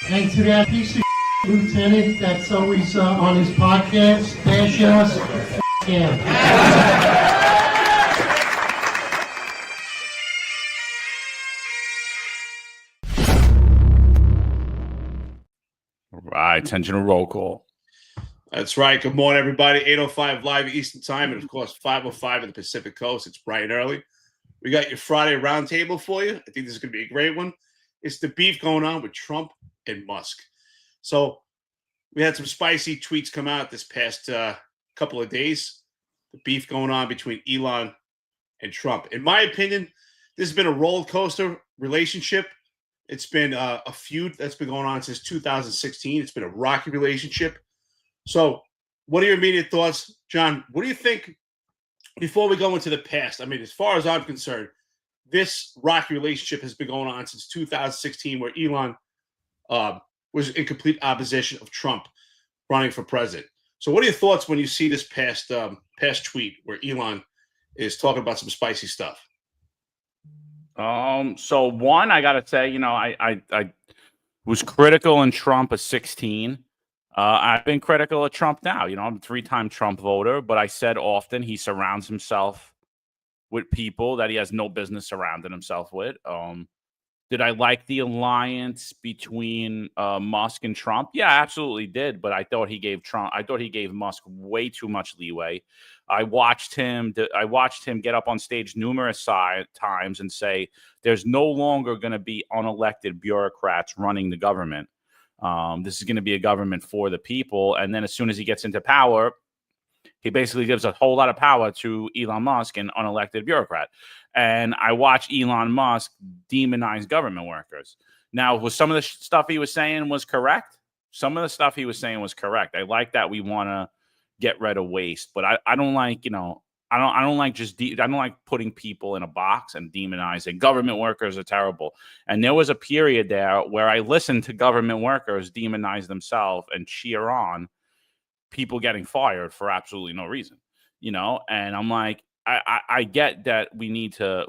And to that piece of lieutenant that's always on his podcast, bash us, him. All right, attention to roll call. That's right. Good morning, everybody. 8:05 live Eastern time, and of course 5:05 in the Pacific Coast. It's bright and early. We got your Friday roundtable for you. I think this is going to be a great one. It's the beef going on with Trump and Musk. So we had some spicy tweets come out this past couple of days. The beef going on between Elon and Trump. In my opinion, this has been a roller coaster relationship. It's been a feud that's been going on since 2016. It's been a rocky relationship. So what are your immediate thoughts, John? What do you think before we go into the past? I mean, as far as I'm concerned, this rocky relationship has been going on since 2016, where Elon was in complete opposition of Trump running for president. So what are your thoughts when you see this past tweet where Elon is talking about some spicy stuff? So one, I gotta say, I was critical in Trump at 16. I've been critical of Trump now. I'm a 3-time Trump voter, but I said often he surrounds himself with people that he has no business surrounding himself with. Did I like the alliance between Musk and Trump? Yeah, I absolutely did. But I thought he gave Musk way too much leeway. I watched him get up on stage numerous times and say there's no longer going to be unelected bureaucrats running the government. This is going to be a government for the people. And then as soon as he gets into power, he basically gives a whole lot of power to Elon Musk, an unelected bureaucrat. And I watched Elon Musk demonize government workers. Now, was some of the stuff he was saying was correct? Some of the stuff he was saying was correct. I like that we want to get rid of waste, but I don't like, I don't like putting people in a box and demonizing. Government workers are terrible. And there was a period there where I listened to government workers demonize themselves and cheer on people getting fired for absolutely no reason, and I'm like, I get that we need to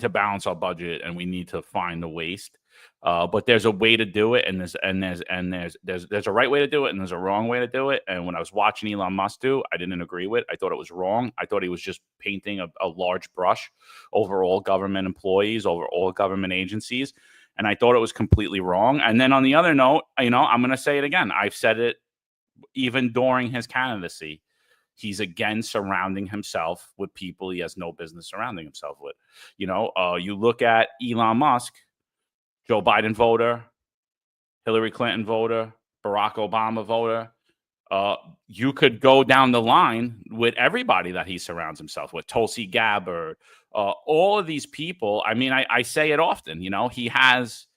balance our budget and we need to find the waste. But there's a way to do it, and there's a right way to do it, and there's a wrong way to do it. And when I was watching Elon Musk do, I didn't agree with. I thought it was wrong. I thought he was just painting a large brush over all government employees, over all government agencies. And I thought it was completely wrong. And then on the other note, I'm going to say it again. I've said it even during his candidacy. He's again surrounding himself with people he has no business surrounding himself with. You look at Elon Musk, Joe Biden voter, Hillary Clinton voter, Barack Obama voter. You could go down the line with everybody that he surrounds himself with. Tulsi Gabbard, all of these people. I mean, I say it often, he has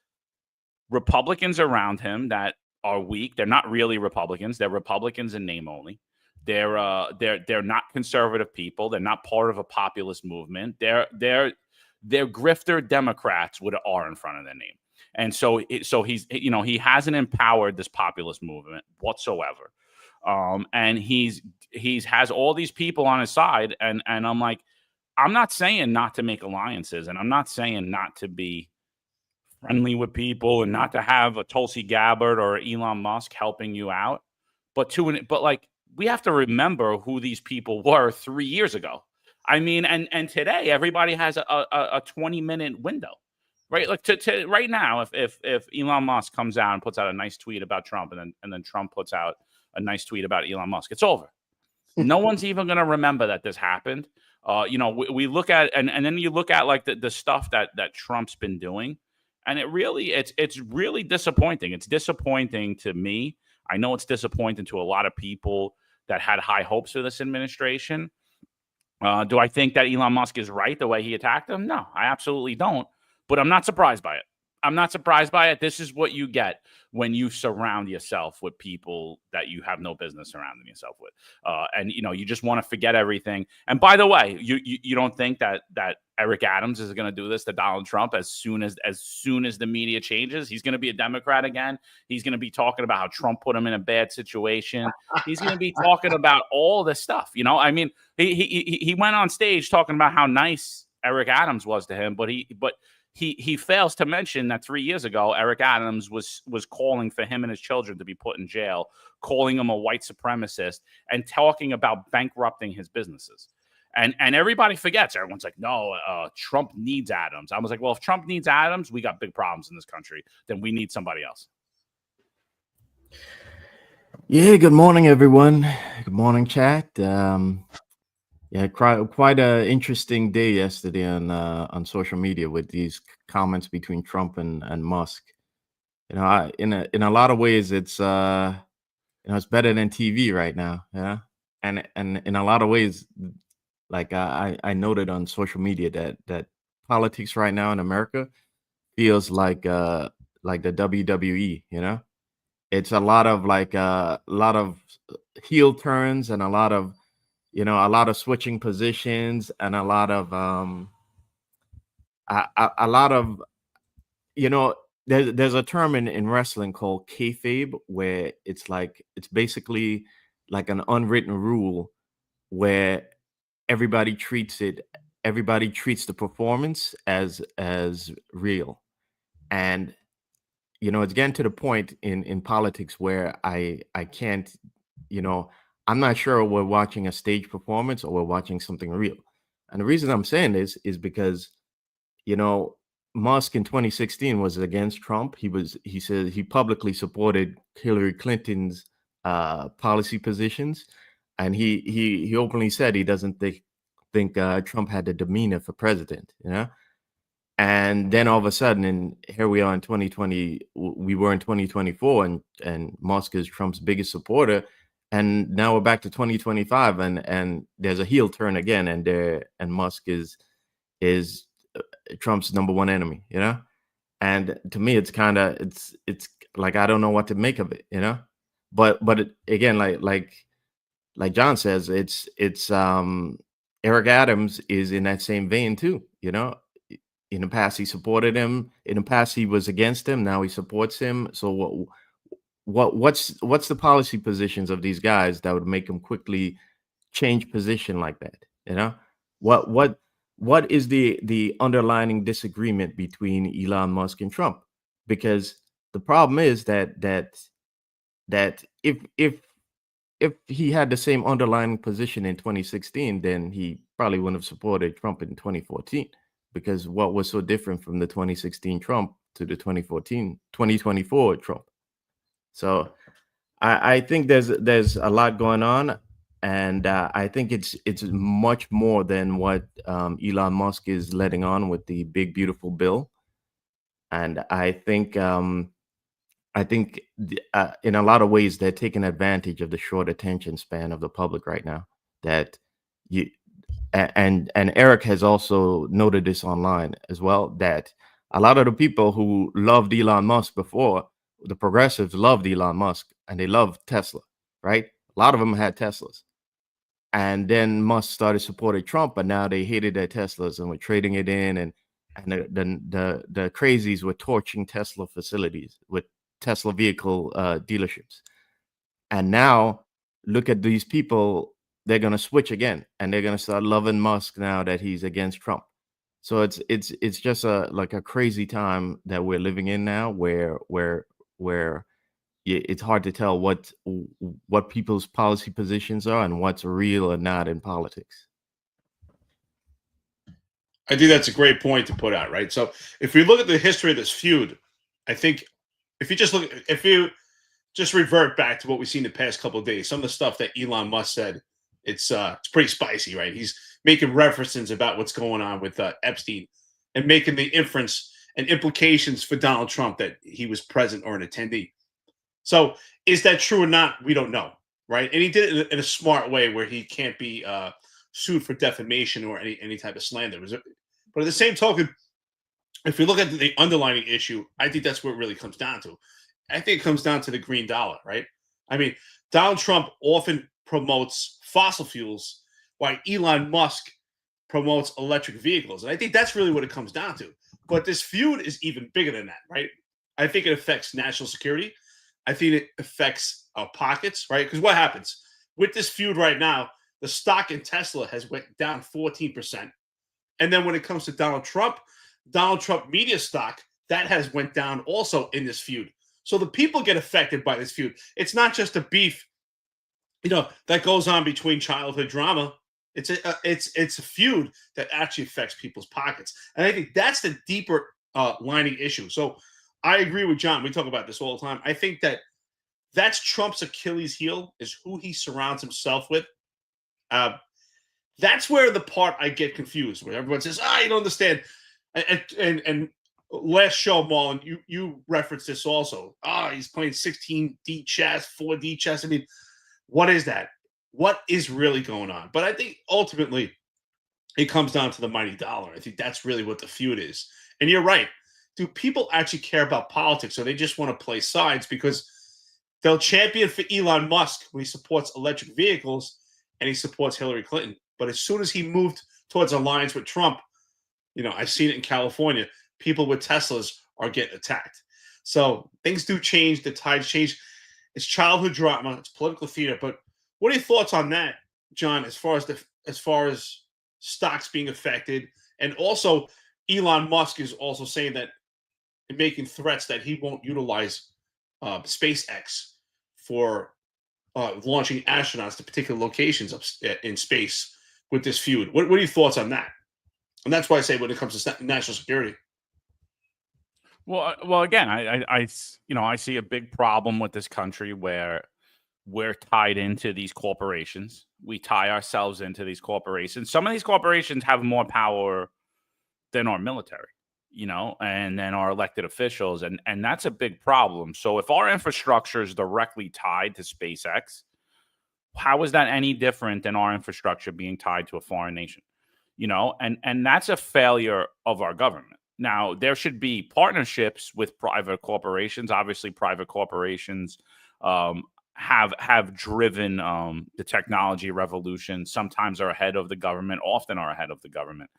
Republicans around him that are weak. They're not really Republicans. They're Republicans in name only. They're not conservative people. They're not part of a populist movement. They're grifter Democrats with an R in front of their name. And so he's, he hasn't empowered this populist movement whatsoever. And he's has all these people on his side. And I'm like, I'm not saying not to make alliances, and I'm not saying not to be friendly with people and not to have a Tulsi Gabbard or Elon Musk helping you out. But like, we have to remember who these people were 3 years ago. I mean, and today everybody has a 20-minute window, right? Like to right now, if Elon Musk comes out and puts out a nice tweet about Trump, and then Trump puts out a nice tweet about Elon Musk, it's over. No one's even going to remember that this happened. We look at and then you look at like the stuff that Trump's been doing, and it's really disappointing. It's disappointing to me. I know it's disappointing to a lot of people that had high hopes for this administration. Do I think that Elon Musk is right the way he attacked him? No, I absolutely don't. But I'm not surprised by it. I'm not surprised by it. This is what you get when you surround yourself with people that you have no business surrounding yourself with. And you just want to forget everything. And by the way, you don't think that Eric Adams is going to do this to Donald Trump as soon as the media changes? He's going to be a Democrat again. He's going to be talking about how Trump put him in a bad situation. He's going to be talking about all this stuff. I mean, he went on stage talking about how nice Eric Adams was to him, but he fails to mention that 3 years ago, Eric Adams was calling for him and his children to be put in jail, calling him a white supremacist, and talking about bankrupting his businesses. And everybody forgets. Everyone's like, no, Trump needs Adams. I was like, well, if Trump needs Adams, we got big problems in this country. Then we need somebody else. Yeah, good morning, everyone. Good morning, chat. Yeah, quite an interesting day yesterday on social media with these comments between Trump and Musk. In a lot of ways, it's it's better than TV right now. Yeah, and in a lot of ways, like I noted on social media that politics right now in America feels like the WWE. It's a lot of heel turns and a lot of switching positions and a lot of there's a term in wrestling called kayfabe, where it's basically like an unwritten rule where everybody treats the performance as real. And it's getting to the point in politics where I can't, I'm not sure we're watching a stage performance or we're watching something real. And the reason I'm saying this is because, Musk in 2016 was against Trump. He said he publicly supported Hillary Clinton's policy positions. And he openly said he doesn't think Trump had the demeanor for president, And then all of a sudden, and here we are in 2020, we were in 2024, and Musk is Trump's biggest supporter. And now we're back to 2025, and there's a heel turn again, and Musk is Trump's number one enemy, And to me, it's like I don't know what to make of it, But again, like John says, it's Eric Adams is in that same vein too, In the past, he supported him. In the past, he was against him. Now he supports him. So what's the policy positions of these guys that would make them quickly change position like that? What is the underlying disagreement between Elon Musk and Trump? Because the problem is that if he had the same underlying position in 2016, then he probably wouldn't have supported Trump in 2014. Because what was so different from the 2016 Trump to the 2024 Trump? So I think there's a lot going on, and I think it's much more than what Elon Musk is letting on with the big beautiful bill. And I think in a lot of ways they're taking advantage of the short attention span of the public right now. That you. And Eric has also noted this online as well, that a lot of the people who loved Elon Musk before, the progressives loved Elon Musk and they loved Tesla, right? A lot of them had Teslas. And then Musk started supporting Trump, but now they hated their Teslas and were trading it in. And the crazies were torching Tesla facilities with Tesla vehicle dealerships. And now look at these people. They're going to switch again, and they're going to start loving Musk now that he's against Trump. So it's just a crazy time that we're living in now, where it's hard to tell what people's policy positions are and what's real or not in politics. I think that's a great point to put out, right? So if we look at the history of this feud, I think if you just revert back to what we've seen the past couple of days, some of the stuff that Elon Musk said, it's pretty spicy, right? He's making references about what's going on with Epstein and making the inference and implications for Donald Trump that he was present or an attendee. So is that true or not? We don't know, right? And he did it in a smart way where he can't be sued for defamation or any type of slander. But at the same token, if you look at the underlying issue, I think that's what it really comes down to. I think it comes down to the green dollar, right? I mean, Donald Trump often promotes fossil fuels, while Elon Musk promotes electric vehicles. And I think that's really what it comes down to. But this feud is even bigger than that, right? I think it affects national security. I think it affects our pockets, right? Because what happens with this feud right now, the stock in Tesla has went down 14%. And then when it comes to Donald Trump media stock, that has went down also in this feud. So the people get affected by this feud. It's not just a beef, that goes on between childhood drama. It's a feud that actually affects people's pockets. And I think that's the deeper lining issue. So I agree with John. We talk about this all the time. I think that's Trump's Achilles heel, is who he surrounds himself with. That's where the part I get confused, where everyone says, you don't understand. And last show, Marlon, you referenced this also. He's playing 16D chess, 4D chess. I mean, what is that? What is really going on? But I think ultimately it comes down to the mighty dollar. I think that's really what the feud is. And you're right. Do people actually care about politics, or they just want to play sides? Because they'll champion for Elon Musk when he supports electric vehicles and he supports Hillary Clinton. But as soon as he moved towards alliance with Trump, I've seen it in California, people with Teslas are getting attacked. So things do change. The tides change. It's childhood drama. It's political theater. But what are your thoughts on that, John, as far as stocks being affected? And also, Elon Musk is also saying that, and making threats that he won't utilize SpaceX for launching astronauts to particular locations in space with this feud. What are your thoughts on that? And that's why I say when it comes to national security. Well, again, I see a big problem with this country where we're tied into these corporations. We tie ourselves into these corporations. Some of these corporations have more power than our military, and then our elected officials. And that's a big problem. So if our infrastructure is directly tied to SpaceX, how is that any different than our infrastructure being tied to a foreign nation? And that's a failure of our government. Now, there should be partnerships with private corporations. Obviously, private corporations have driven the technology revolution. Sometimes are ahead of the government, often are ahead of the government.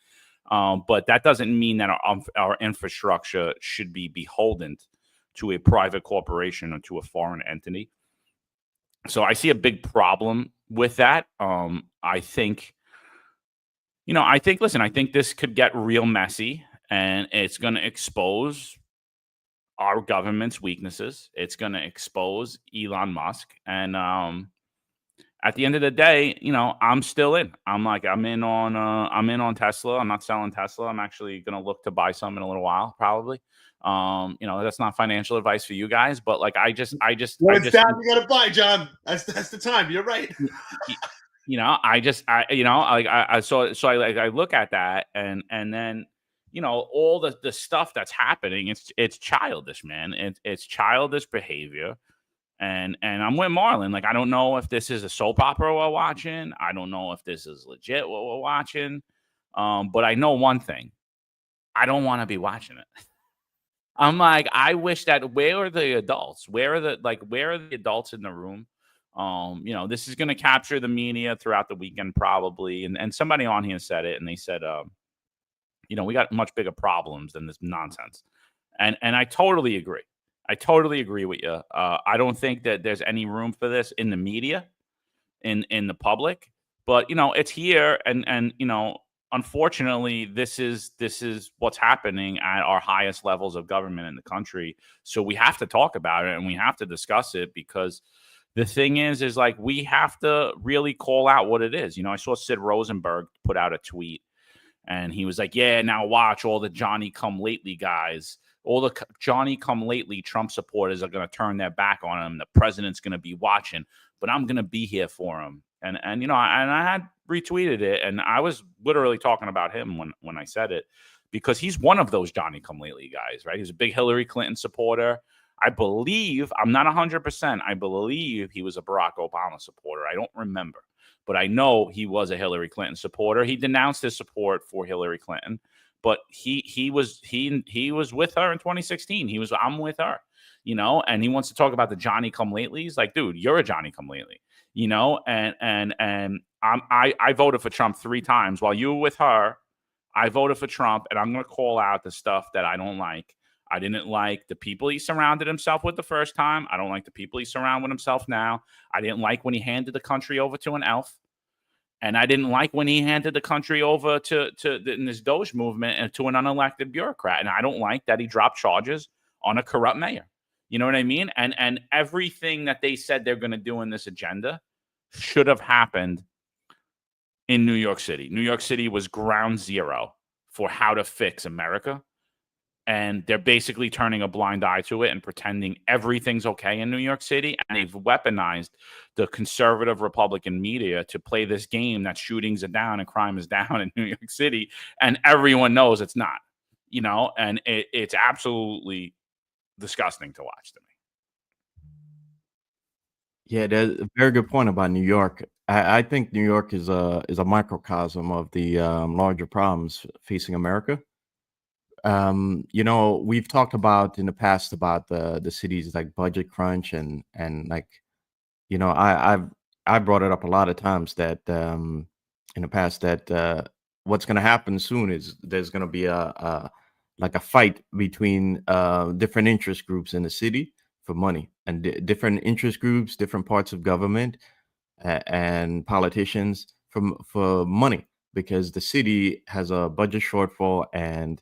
But that doesn't mean that our infrastructure should be beholden to a private corporation or to a foreign entity. So I see a big problem with that. I think this could get real messy, and it's going to expose our government's weaknesses. It's going to expose Elon Musk. And at the end of the day, I'm still in. I'm in on Tesla. I'm not selling Tesla. I'm actually going to look to buy some in a little while, probably. That's not financial advice for you guys, but I just when it's down, you got to buy, John. That's the time. You're right. I look at that and then, all the stuff that's happening, it's childish, man. It's childish behavior. And I'm with Marlon. I don't know if this is a soap opera we're watching. I don't know if this is legit what we're watching. But I know one thing. I don't want to be watching it. I'm I wish that where are the adults? Where are the adults in the room? This is going to capture the media throughout the weekend probably. And somebody on here said it, and they said, we got much bigger problems than this nonsense. And I totally agree. I totally agree with you. I don't think that there's any room for this in the media, in the public, but it's here, and unfortunately, this is what's happening at our highest levels of government in the country. So we have to talk about it and we have to discuss it, because the thing is we have to really call out what it is. I saw Sid Rosenberg put out a tweet, and he was like, "Yeah, now watch all the Johnny come lately guys." All the Johnny come lately Trump supporters are going to turn their back on him. The president's going to be watching, but I'm going to be here for him. And I had retweeted it, and I was literally talking about him when I said it, because he's one of those Johnny come lately guys, right? He's a big Hillary Clinton supporter. I believe, I'm not 100%, I believe he was a Barack Obama supporter. I don't remember, but I know he was a Hillary Clinton supporter. He denounced his support for Hillary Clinton, but he was with her in 2016. I'm with her, and he wants to talk about the Johnny come latelys. Like, dude, you're a Johnny come lately, and I voted for Trump 3 times while you were with her. I voted for Trump, and I'm going to call out the stuff that I don't like. I didn't like the people he surrounded himself with the first time. I don't like the people he surrounded with himself now. I didn't like when he handed the country over to an elf. And I didn't like when he handed the country over in this Doge movement and to an unelected bureaucrat. And I don't like that he dropped charges on a corrupt mayor. You know what I mean? And everything that they said they're going to do in this agenda should have happened in New York City. New York City was ground zero for how to fix America. And they're basically turning a blind eye to it and pretending everything's okay in New York City. And they've weaponized the conservative Republican media to play this game that shootings are down and crime is down in New York City. And everyone knows it's not, and it's absolutely disgusting to watch to me. Yeah, there's a very good point about New York. I think New York is a microcosm of the larger problems facing America. We've talked about in the past about the cities like budget crunch and like, I brought it up a lot of times that in the past that what's going to happen soon is there's going to be a fight between different interest groups in the city for money, and different interest groups, different parts of government and politicians for money, because the city has a budget shortfall. And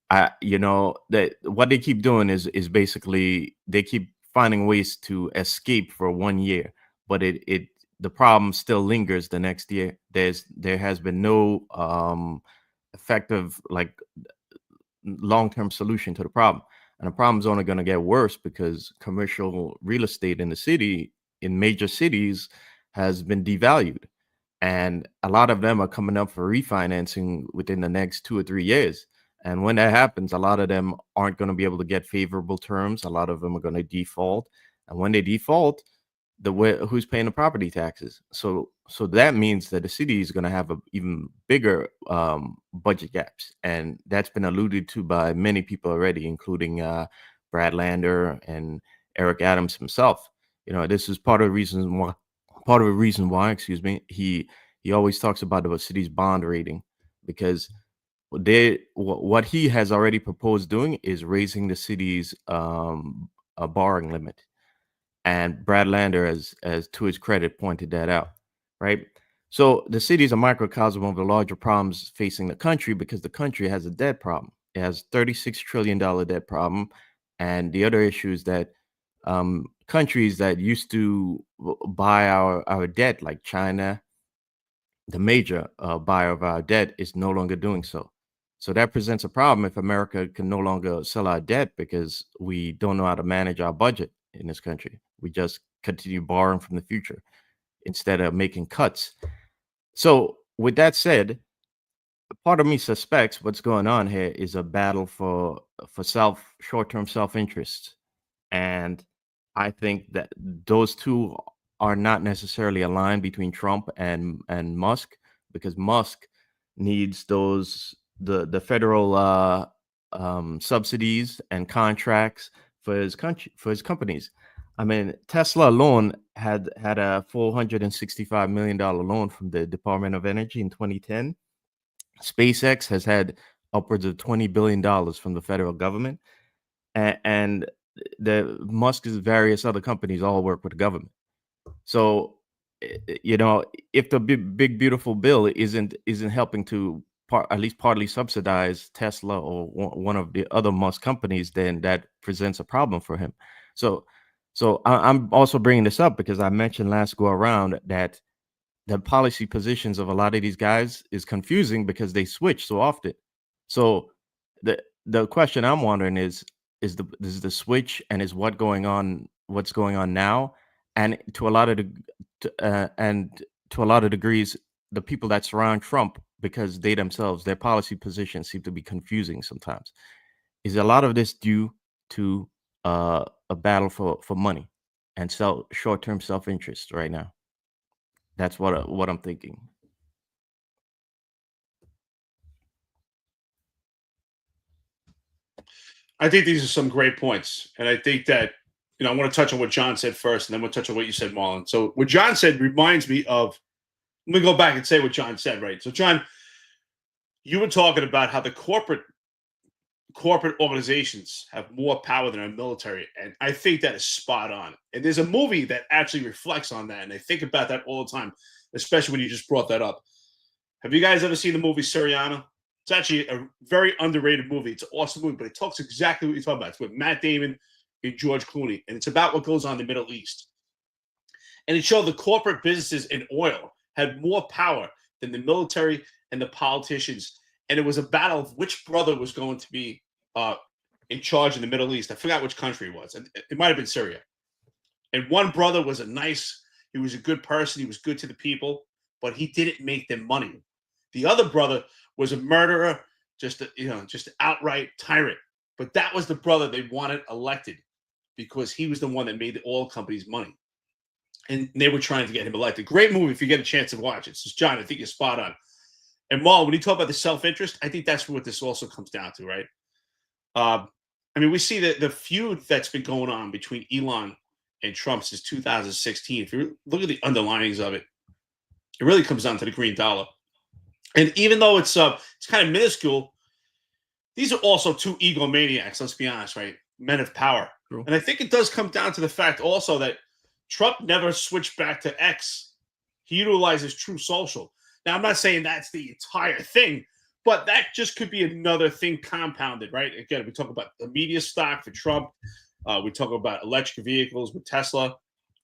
that what they keep doing is basically they keep finding ways to escape for 1 year, but the problem still lingers the next year. There has been no effective long-term solution to the problem, and the problem is only going to get worse because commercial real estate in the city, in major cities, has been devalued, and a lot of them are coming up for refinancing within the next 2 or 3 years. And when that happens, a lot of them aren't going to be able to get favorable terms. A lot of them are going to default. And when they default, who's paying the property taxes? So that means that the city is going to have even bigger budget gaps. And that's been alluded to by many people already, including Brad Lander and Eric Adams himself. This is part of the reason why, excuse me, he always talks about the city's bond rating, because what he has already proposed doing is raising the city's a borrowing limit, and Brad Lander, as to his credit, pointed that out, right? So the city is a microcosm of the larger problems facing the country, because the country has a debt problem. It has $36 trillion debt problem, and the other issue is that countries that used to buy our debt, like China, the major buyer of our debt, is no longer doing so. So that presents a problem if America can no longer sell our debt, because we don't know how to manage our budget in this country. We just continue borrowing from the future instead of making cuts. So with that said, part of me suspects what's going on here is a battle for short-term self-interest. And I think that those two are not necessarily aligned between Trump and Musk, because Musk needs the federal subsidies and contracts for his companies. I mean, Tesla alone had a $465 million loan from the Department of Energy in 2010. SpaceX has had upwards of $20 billion from the federal government, and the Musk's various other companies all work with the government. So, if the big beautiful bill isn't helping to at least partly subsidize Tesla or one of the other Musk companies, then that presents a problem for him. So I'm also bringing this up because I mentioned last go around that the policy positions of a lot of these guys is confusing because they switch so often. So the question I'm wondering is the switch, and is what's going on now, and to a lot of degrees, the people that surround Trump, because they themselves, their policy positions seem to be confusing sometimes. Is a lot of this due to a battle for money and short-term self-interest right now? That's what I'm thinking. I think these are some great points. And I think that, I want to touch on what John said first, and then we'll touch on what you said, Marlon. So what John said reminds me of, let me go back and say what John said, right? So John, you were talking about how the corporate organizations have more power than our military. And I think that is spot on. And there's a movie that actually reflects on that. And I think about that all the time, especially when you just brought that up. Have you guys ever seen the movie Syriana? It's actually a very underrated movie. It's an awesome movie, but it talks exactly what you're talking about. It's with Matt Damon and George Clooney. And it's about what goes on in the Middle East. And it showed the corporate businesses in oil had more power than the military and the politicians. And it was a battle of which brother was going to be in charge in the Middle East. I forgot which country it was. It might have been Syria. And one brother was he was a good person. He was good to the people, but he didn't make them money. The other brother was a murderer, just an outright tyrant. But that was the brother they wanted elected because he was the one that made the oil companies money. And they were trying to get him elected. Great movie if you get a chance to watch it. So, John, I think you're spot on. And Marlon, when you talk about the self-interest, I think that's what this also comes down to, right? We see that the feud that's been going on between Elon and Trump since 2016. If you look at the underlinings of it, it really comes down to the green dollar. And even though it's kind of minuscule, these are also two egomaniacs, let's be honest, right? Men of power. True. And I think it does come down to the fact also that Trump never switched back to X. He utilizes True Social. Now, I'm not saying that's the entire thing, but that just could be another thing compounded, right? Again, we talk about the media stock for Trump. We talk about electric vehicles with Tesla.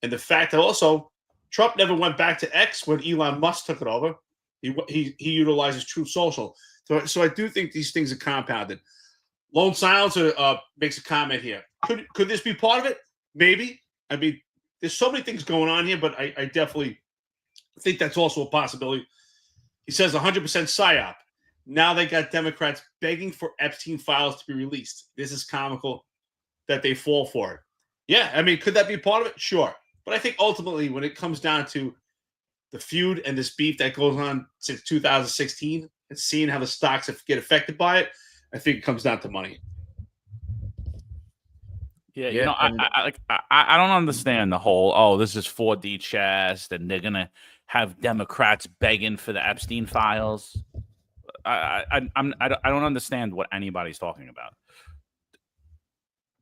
And the fact that also Trump never went back to X when Elon Musk took it over. He utilizes True Social. So I do think these things are compounded. Lone Silencer makes a comment here. Could this be part of it? Maybe. There's so many things going on here, but I definitely think that's also a possibility. He says 100% psyop. Now they got Democrats begging for Epstein files to be released. This is comical that they fall for it. Yeah, could that be part of it? Sure. But I think ultimately when it comes down to the feud and this beef that goes on since 2016 and seeing how the stocks get affected by it, I think it comes down to money. Yeah, I don't understand the whole, this is 4D chess and they're going to have Democrats begging for the Epstein files. I don't understand what anybody's talking about.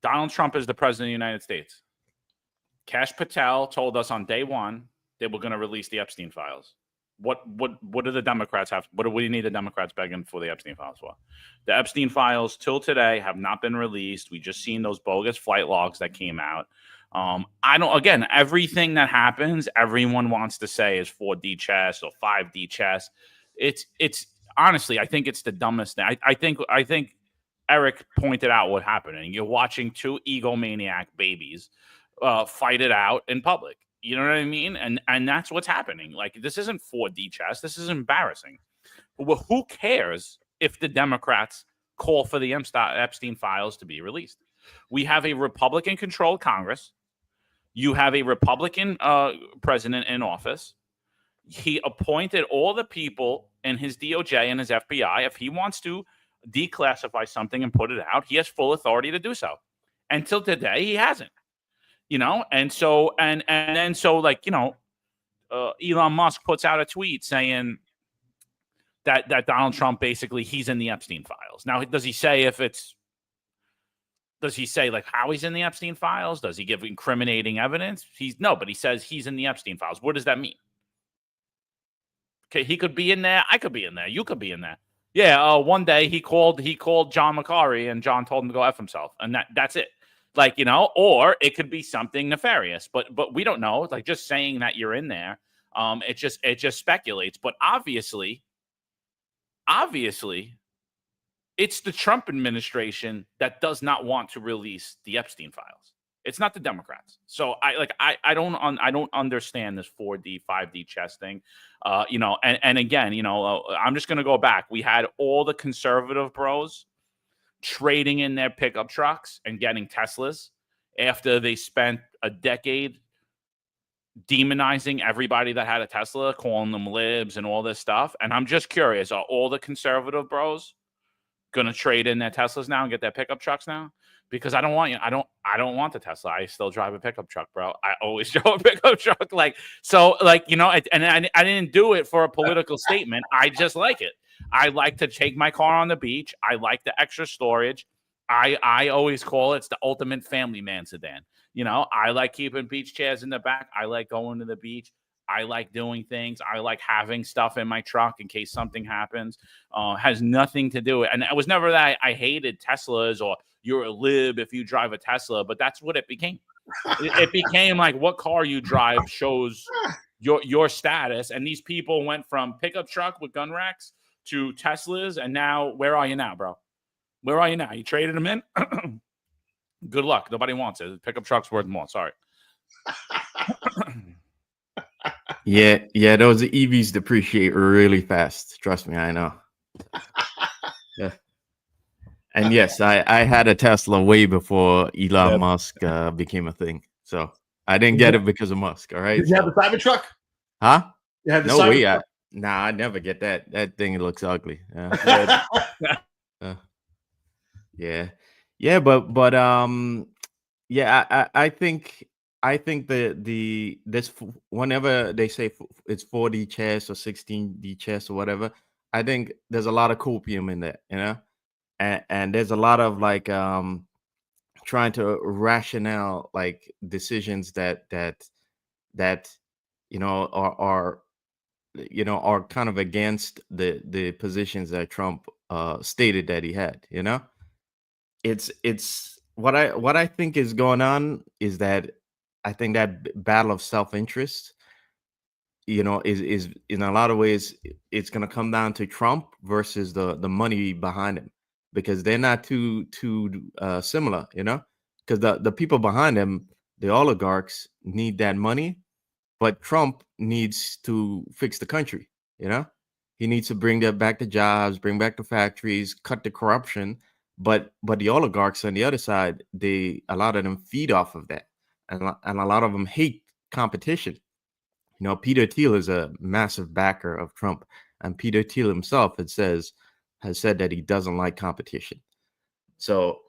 Donald Trump is the president of the United States. Kash Patel told us on day one they were going to release the Epstein files. What do the Democrats have? What do we need the Democrats begging for the Epstein files for? The Epstein files till today have not been released. We just seen those bogus flight logs that came out. Everything that happens, everyone wants to say is 4D chess or 5D chess. It's honestly, I think it's the dumbest thing. I think Eric pointed out what happened. And you're watching two egomaniac babies fight it out in public. You know what I mean? And that's what's happening. Like, this isn't 4D chess. This is embarrassing. Well, who cares if the Democrats call for the Epstein files to be released? We have a Republican-controlled Congress. You have a Republican president in office. He appointed all the people in his DOJ and his FBI. If he wants to declassify something and put it out, he has full authority to do so. Until today, he hasn't. And so Elon Musk puts out a tweet saying that Donald Trump basically he's in the Epstein files. Now, does he say like how he's in the Epstein files? Does he give incriminating evidence? But he says he's in the Epstein files. What does that mean? Okay, he could be in there. I could be in there. You could be in there. Yeah. One day he called John McCarry and John told him to go F himself, and that's it. Or it could be something nefarious, but we don't know. Like, just saying that you're in there, it just speculates. But obviously, it's the Trump administration that does not want to release the Epstein files. It's not the Democrats. So I don't understand this 4D, 5D chess thing. And again, I'm just gonna go back. We had all the conservative bros trading in their pickup trucks and getting Teslas after they spent a decade demonizing everybody that had a Tesla, calling them libs and all this stuff. And I'm just curious, are all the conservative bros going to trade in their Teslas now and get their pickup trucks now? because I don't want you. I don't want the Tesla. I still drive a pickup truck, bro. I always drove a pickup truck. Like, so like, you know, and I didn't do it for a political statement. I just like it. I like to take my car on the beach. I like the extra storage. I always call it's the ultimate family man sedan. You know, I like keeping beach chairs in the back. I like going to the beach. I like doing things. I like having stuff in my truck in case something happens. Has nothing to do with it. And it was never that I hated Teslas or you're a lib if you drive a Tesla, but that's what it became. It became like what car you drive shows your status. And these people went from pickup truck with gun racks to Teslas. And now, where are you now, bro? Where are you now? You traded them in? Good luck. Nobody wants it. Pickup truck's worth more. Sorry. Yeah, those EVs depreciate really fast. Trust me, I know. Yeah. And yes, I had a Tesla way before Elon Musk became a thing. So I didn't get it because of Musk. All right. Did you have the Cybertruck? Huh? You had the No way. Cybertruck? I never get that. That thing looks ugly. Yeah. Yeah, but yeah, I think this whenever they say it's 4D chess or 16D chess or whatever, I think there's a lot of copium in there, you know, and there's a lot of like trying to rationale like decisions that you know are kind of against the positions that Trump stated that he had, you know. It's what I think is going on is that I think that battle of self-interest, you know, is in a lot of ways it's going to come down to Trump versus the money behind him, because they're not too similar, you know, because the people behind him, the oligarchs, need that money, but Trump needs to fix the country, you know. He needs to bring back the jobs, bring back the factories, cut the corruption. But the oligarchs on the other side, a lot of them feed off of that, and a lot of them hate competition. You know, Peter Thiel is a massive backer of Trump, and Peter Thiel himself has said that he doesn't like competition. So,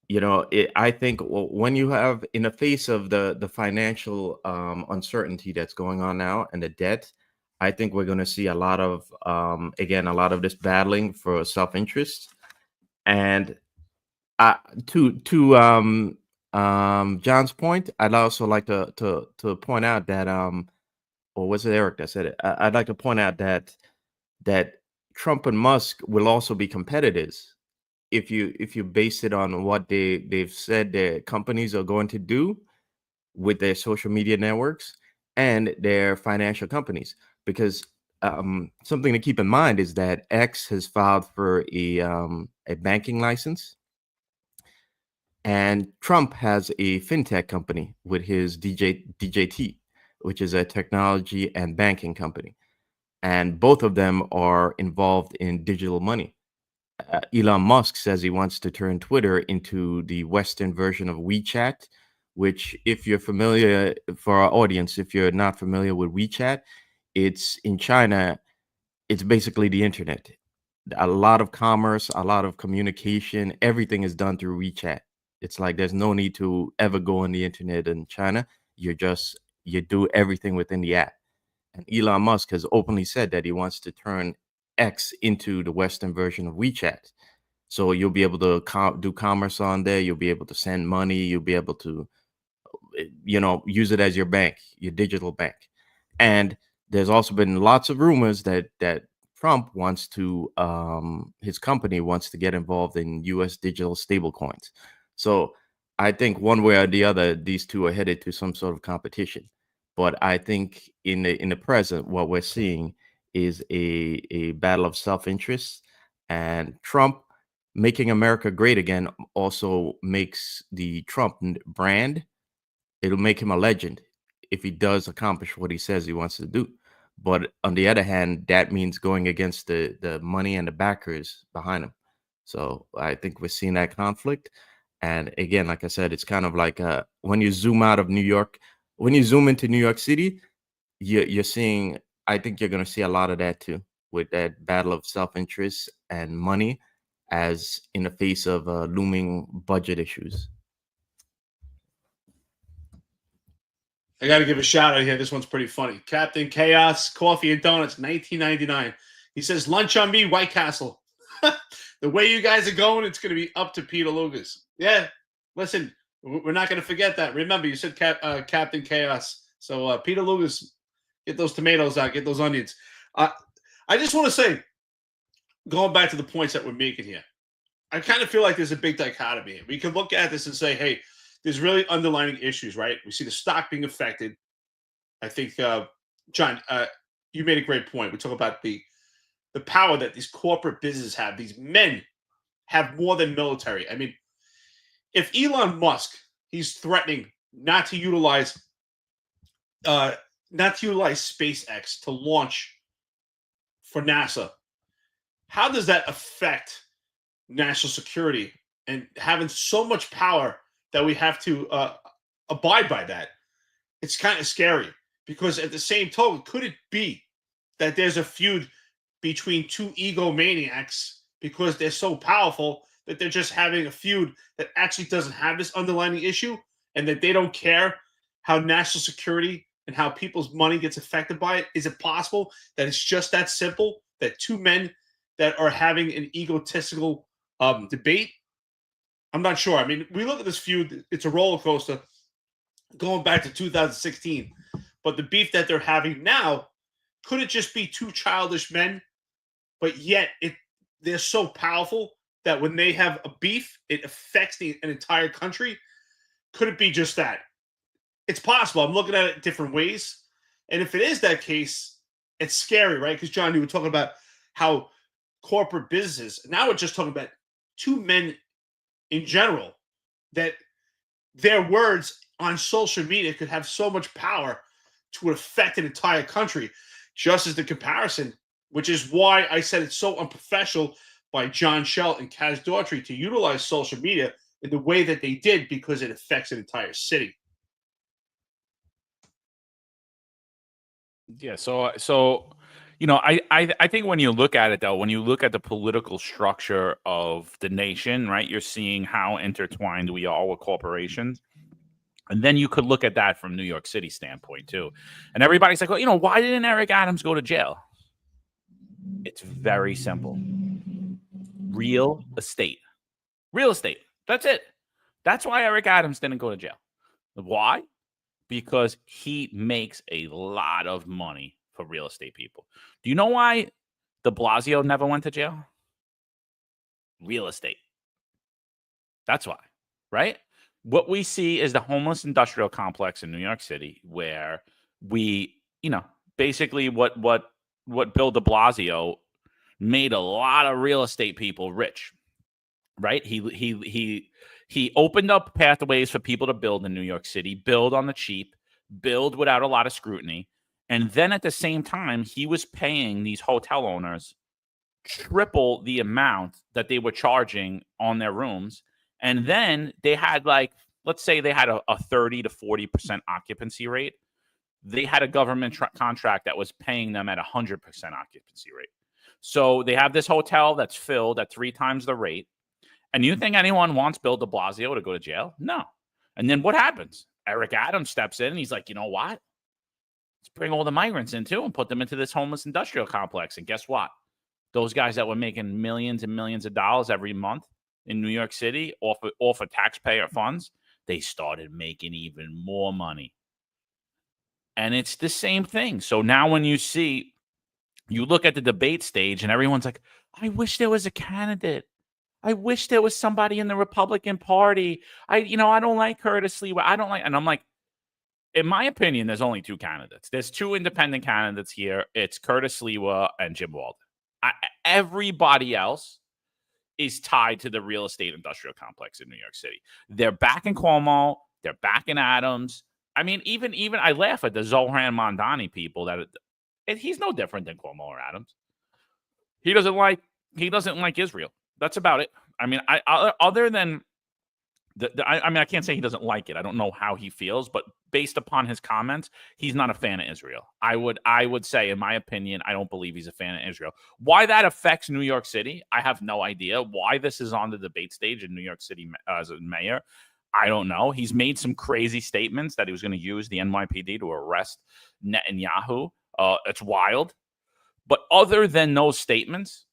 you know, I think when you have, in the face of the financial uncertainty that's going on now and the debt, I think we're going to see a lot of again, a lot of this battling for self-interest. And to John's point, I'd also like to point out that or was it Eric that said it? I'd like to point out that Trump and Musk will also be competitors if you base it on what they've said their companies are going to do with their social media networks and their financial companies. Because something to keep in mind is that X has filed for a banking license, and Trump has a fintech company with his DJT, which is a technology and banking company, and both of them are involved in digital money. Elon Musk says he wants to turn Twitter into the Western version of WeChat, which, if you're familiar, for our audience, if you're not familiar with WeChat, it's in China. It's basically the internet. A lot of commerce, a lot of communication, everything is done through WeChat. It's like there's no need to ever go on the internet in China. You do everything within the app. And Elon Musk has openly said that he wants to turn X into the Western version of WeChat. So you'll be able to do commerce on there. You'll be able to send money. You'll be able to, you know, use it as your bank, your digital bank. And there's also been lots of rumors that Trump wants to, his company wants to get involved in U.S. digital stablecoins. So I think one way or the other, these two are headed to some sort of competition. But I think in the present, what we're seeing is a battle of self-interest, and Trump making America great again also makes the Trump brand. It'll make him a legend if he does accomplish what he says he wants to do. But on the other hand, that means going against the money and the backers behind him. So I think we're seeing that conflict. And again, like I said, it's kind of like when you zoom out of New York, when you zoom into New York City, you're seeing, I think you're going to see a lot of that too, with that battle of self-interest and money. as in the face of looming budget issues. I got to give a shout out here. This one's pretty funny. Captain Chaos Coffee and Donuts, 1999. He says, "Lunch on me, White Castle." The way you guys are going, it's going to be up to Peter Lucas. Yeah, listen, we're not going to forget that. Remember, you said Captain Chaos. So Peter Lucas, get those tomatoes out, get those onions. I just want to say, going back to the points that we're making here, I kind of feel like there's a big dichotomy here. We can look at this and say, hey, there's really underlying issues, right? We see the stock being affected. I think, John, you made a great point. We talk about the power that these corporate businesses have. These men have more than military. I mean, if Elon Musk, he's threatening not to utilize SpaceX to launch for NASA, how does that affect national security and having so much power that we have to abide by that? It's kind of scary, because at the same token, could it be that there's a feud between two egomaniacs because they're so powerful that they're just having a feud that actually doesn't have this underlying issue, and that they don't care how national security and how people's money gets affected by it? Is it possible that it's just that simple, that two men that are having an egotistical debate? I'm not sure. I mean, we look at this feud, it's a roller coaster going back to 2016. But the beef that they're having now, could it just be two childish men, but yet they're so powerful that when they have a beef, it affects an entire country? Could it be just that? It's possible. I'm looking at it different ways. And if it is that case, it's scary, right? Because, John, you were talking about how corporate businesses, now we're just talking about two men in general, that their words on social media could have so much power to affect an entire country. Just as the comparison, which is why I said it's so unprofessional by John Shell and Kaz Daughtry to utilize social media in the way that they did, because it affects an entire city. Yeah. So I think when you look at it, though, when you look at the political structure of the nation, right, you're seeing how intertwined we are with corporations. And then you could look at that from New York City standpoint, too. And everybody's like, well, why didn't Eric Adams go to jail? It's very simple. Real estate. Real estate. That's it. That's why Eric Adams didn't go to jail. Why? Because he makes a lot of money for real estate people. Do you know why de Blasio never went to jail? Real estate. That's why, right? What we see is the homeless industrial complex in New York City, where we, basically what Bill de Blasio made a lot of real estate people rich, right? He opened up pathways for people to build in New York City, build on the cheap, build without a lot of scrutiny. And then at the same time, he was paying these hotel owners triple the amount that they were charging on their rooms. And then they had, let's say they had a 30 to 40% occupancy rate. They had a government contract that was paying them at 100% occupancy rate. So they have this hotel that's filled at 3 times the rate. And you think anyone wants Bill de Blasio to go to jail? No. And then what happens? Eric Adams steps in and he's like, you know what? Let's bring all the migrants in too and put them into this homeless industrial complex. And guess what? Those guys that were making millions and millions of dollars every month in New York City off of taxpayer funds, they started making even more money. And it's the same thing. So now when you look at the debate stage and everyone's like, I wish there was a candidate. I wish there was somebody in the Republican Party. I don't like Curtis Lee. I don't like, and I'm like, in my opinion, there's only 2 candidates. There's 2 independent candidates here. It's Curtis Lewa and Jim Walden. Everybody else is tied to the real estate industrial complex in New York City. They're back in Cuomo. They're back in Adams. I mean, even I laugh at the Zohran Mondani people that he's no different than Cuomo or Adams. He doesn't like Israel. That's about it. I mean, other than I mean, I can't say he doesn't like it. I don't know how he feels, but based upon his comments, he's not a fan of Israel. I would say, in my opinion, I don't believe he's a fan of Israel. Why that affects New York City, I have no idea. Why this is on the debate stage in New York City as a mayor, I don't know. He's made some crazy statements that he was going to use the NYPD to arrest Netanyahu. It's wild. But other than those statements,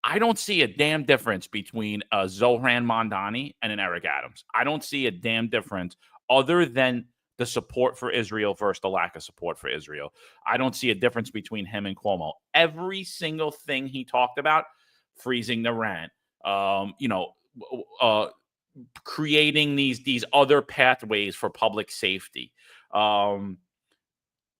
I don't see a damn difference between a Zohran Mamdani and an Eric Adams. I don't see a damn difference other than the support for Israel versus the lack of support for Israel. I don't see a difference between him and Cuomo. Every single thing he talked about, freezing the rent, creating these other pathways for public safety,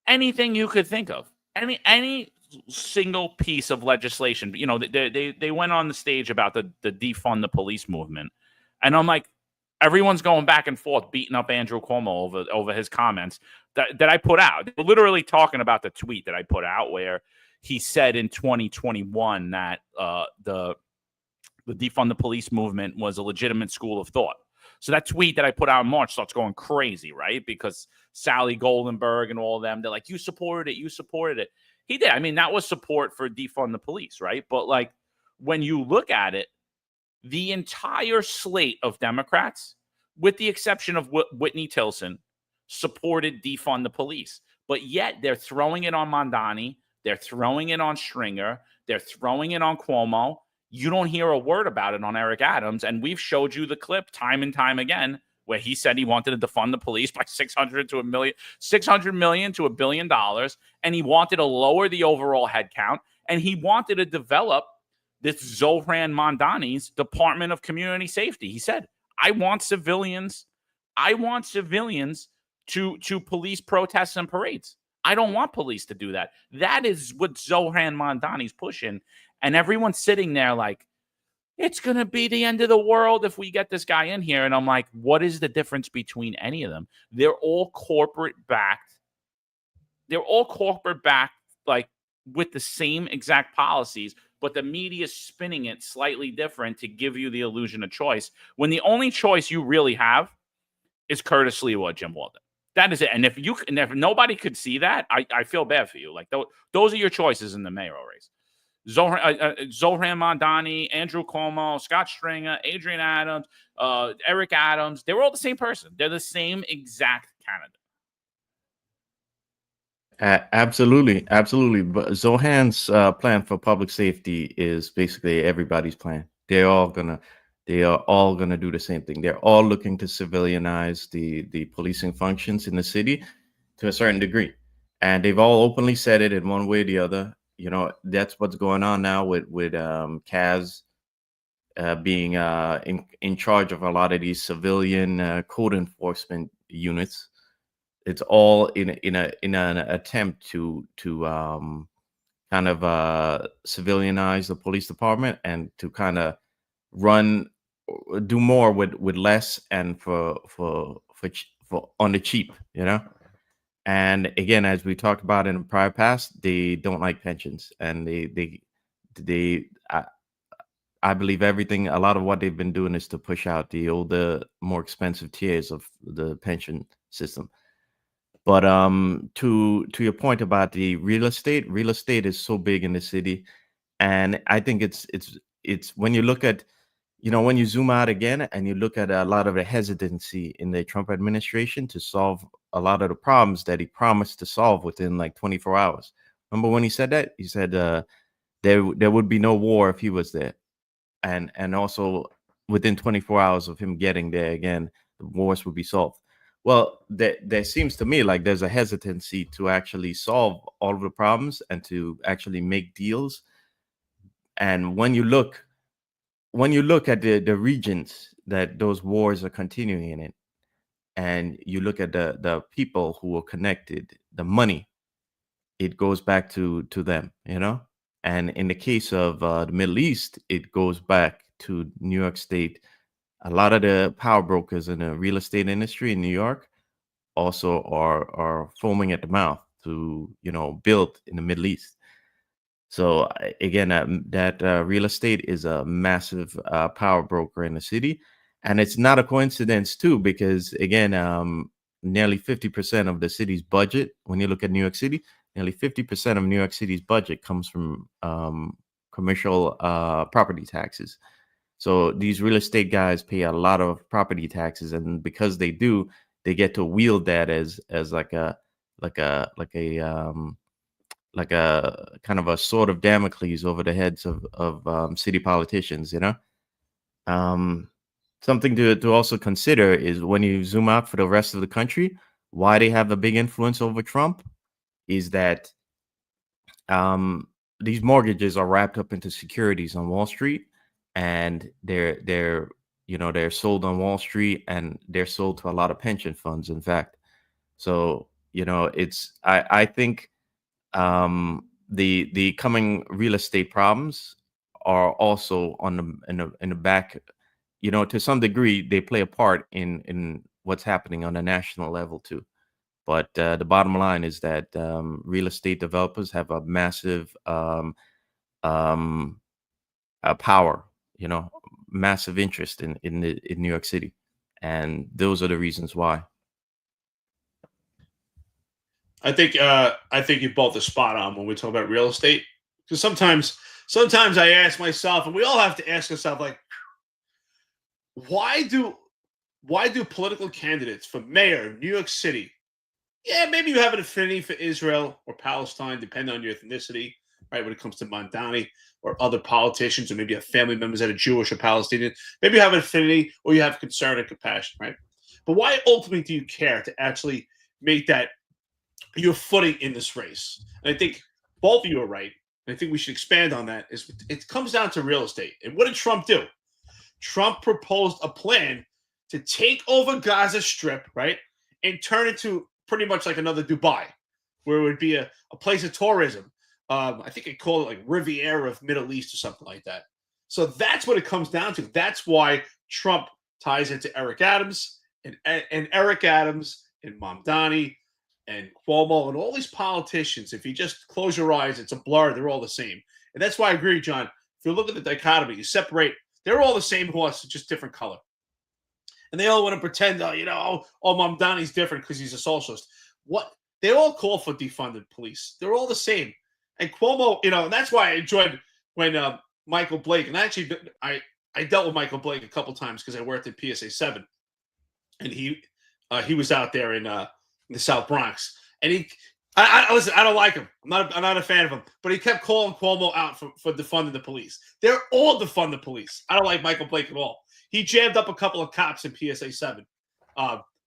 anything you could think of, any single piece of legislation. They went on the stage about the defund the police movement, and I'm like, everyone's going back and forth beating up Andrew Cuomo over his comments that I put out. They're literally talking about the tweet that I put out where he said in 2021 that the defund the police movement was a legitimate school of thought. So that tweet that I put out in March starts going crazy, right? Because Sally Goldenberg and all of them, they're like, you supported it. He did. I mean, that was support for defund the police, right? But like, when you look at it, the entire slate of Democrats, with the exception of Whitney Tilson, supported defund the police. But yet they're throwing it on Mamdani. They're throwing it on Stringer. They're throwing it on Cuomo. You don't hear a word about it on Eric Adams. And we've showed you the clip time and time again where he said he wanted to defund the police by $600 million to $1 billion. And he wanted to lower the overall headcount. And he wanted to develop this Zohran Mamdani's Department of Community Safety. He said, I want civilians to police protests and parades. I don't want police to do that. That is what Zohran Mamdani's pushing. And everyone's sitting there like, it's going to be the end of the world if we get this guy in here. And I'm like, what is the difference between any of them? They're all corporate backed. Like with the same exact policies, but the media is spinning it slightly different to give you the illusion of choice, when the only choice you really have is Curtis Lee or Jim Walden. That is it. And if nobody could see that, I feel bad for you. Like those are your choices in the mayoral race. Zohran Mamdani, Andrew Cuomo, Scott Stringer, Adrian Adams, Eric Adams. They were all the same person. They're the same exact candidate. Absolutely. But Zohan's plan for public safety is basically everybody's plan. They are all gonna do the same thing. They're all looking to civilianize the policing functions in the city to a certain degree, and they've all openly said it in one way or the other. That's what's going on now with Kaz being in charge of a lot of these civilian code enforcement units. It's all in an attempt to kind of civilianize the police department and to kind of do more with less and for on the cheap, And again, as we talked about in the prior past, they don't like pensions, and I believe a lot of what they've been doing is to push out the older, more expensive tiers of the pension system. But to your point about the real estate is so big in the city, and I think it's when you look at, when you zoom out again and you look at a lot of the hesitancy in the Trump administration to solve a lot of the problems that he promised to solve within like 24 hours. Remember when he said that? He said there would be no war if he was there, and also within 24 hours of him getting there again, the wars would be solved. Well, there seems to me like there's a hesitancy to actually solve all of the problems and to actually make deals. And when you look at the regions that those wars are continuing in, and you look at the people who are connected, the money, it goes back to them, And in the case of the Middle East, it goes back to New York State. A lot of the power brokers in the real estate industry in New York also are foaming at the mouth to, build in the Middle East. So again, that real estate is a massive power broker in the city, And it's not a coincidence too, because again, nearly 50% of the city's budget, when you look at New York City, nearly 50% of New York City's budget comes from commercial property taxes. So these real estate guys pay a lot of property taxes, and because they do, they get to wield that as like a kind of a sword of Damocles over the heads of city politicians. Something to also consider is when you zoom out for the rest of the country, why they have a big influence over Trump is that these mortgages are wrapped up into securities on Wall Street, and they're sold on Wall Street, and they're sold to a lot of pension funds, in fact. So it's I think the coming real estate problems are also in the back. To some degree, they play a part in what's happening on a national level too. But the bottom line is that real estate developers have a massive power, massive interest in New York City, and those are the reasons why. I think you both are spot on when we talk about real estate, because sometimes I ask myself, and we all have to ask ourselves, like, why do political candidates for mayor of New York City? Yeah, maybe you have an affinity for Israel or Palestine, depending on your ethnicity, right? When it comes to Mondani or other politicians, or maybe you have family members that are Jewish or Palestinian. Maybe you have an affinity, or you have concern and compassion, right? But why ultimately do you care to actually make that your footing in this race? And I think both of you are right. And I think we should expand on that. It comes down to real estate. And what did Trump do? Trump proposed a plan to take over Gaza Strip, right, and turn it into pretty much like another Dubai, where it would be a place of tourism. I think they call it like Riviera of Middle East or something like that. So that's what it comes down to. That's why Trump ties into Eric Adams and Eric Adams and Mamdani and Cuomo and all these politicians. If you just close your eyes, it's a blur. They're all the same. And that's why I agree, John. If you look at the dichotomy, you separate, they're all the same horse, just different color. And they all want to pretend, Mamdani's different because he's a socialist. What? They all call for defunded police. They're all the same. And Cuomo, and that's why I enjoyed when Michael Blake, and actually I dealt with Michael Blake a couple times because I worked at PSA 7, and he was out there in the South Bronx, and listen, I don't like him. I'm not a fan of him, but he kept calling Cuomo out for defunding the police. They're all defund the police. I don't like Michael Blake at all. He jammed up a couple of cops in PSA 7.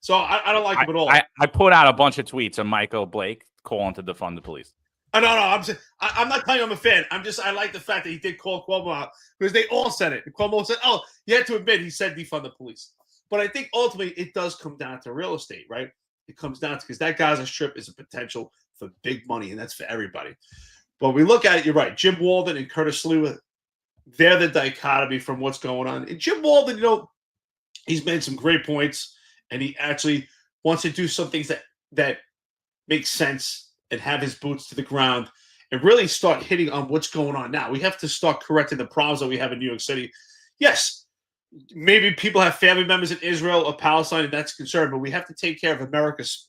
So I don't like him at all. I put out a bunch of tweets on Michael Blake calling to defund the police. No. I'm not telling you I'm a fan. I like the fact that he did call Cuomo out because they all said it. And Cuomo said, "Oh, you had to admit he said defund the police." But I think ultimately it does come down to real estate, right? It comes down to because that Gaza Strip is a potential for big money, and that's for everybody. But we look at it, you're right. Jim Walden and Curtis Sliwa, they're the dichotomy from what's going on. And Jim Walden, he's made some great points, and he actually wants to do some things that make sense and have his boots to the ground and really start hitting on what's going on now. We have to start correcting the problems that we have in New York City. Yes, maybe people have family members in Israel or Palestine, and that's a concern, but we have to take care of America's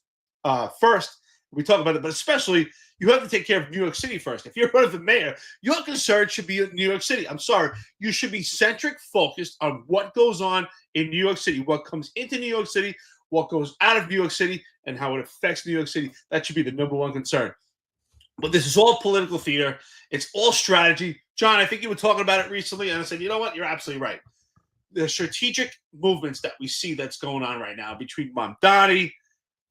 first. We talk about it, but especially you have to take care of New York City first. If you're one of the mayor, your concern should be in New York City. I'm sorry. You should be centric focused on what goes on in New York City, what comes into New York City, what goes out of New York City, and how it affects New York City. That should be the number one concern. But this is all political theater. It's all strategy. John, I think you were talking about it recently, and I said, you know what? You're absolutely right. The strategic movements that we see that's going on right now between Mamdani,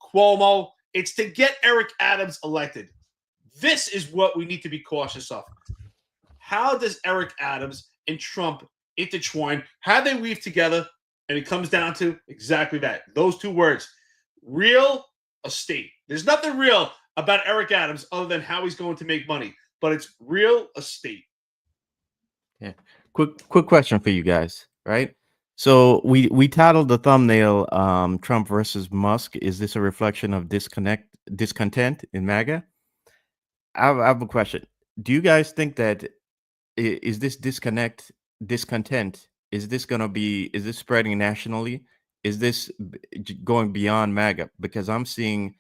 Cuomo, it's to get Eric Adams elected. This is what we need to be cautious of. How does Eric Adams and Trump intertwine? How they weave together? And it comes down to exactly that. Those two words, real estate. There's nothing real about Eric Adams other than how he's going to make money, but it's real estate. Yeah. Quick question for you guys, right? So we titled the thumbnail Trump versus Musk. Is this a reflection of discontent in MAGA? I have a question. Do you guys think that is this discontent is this spreading nationally? Is this going beyond MAGA? Because I'm seeing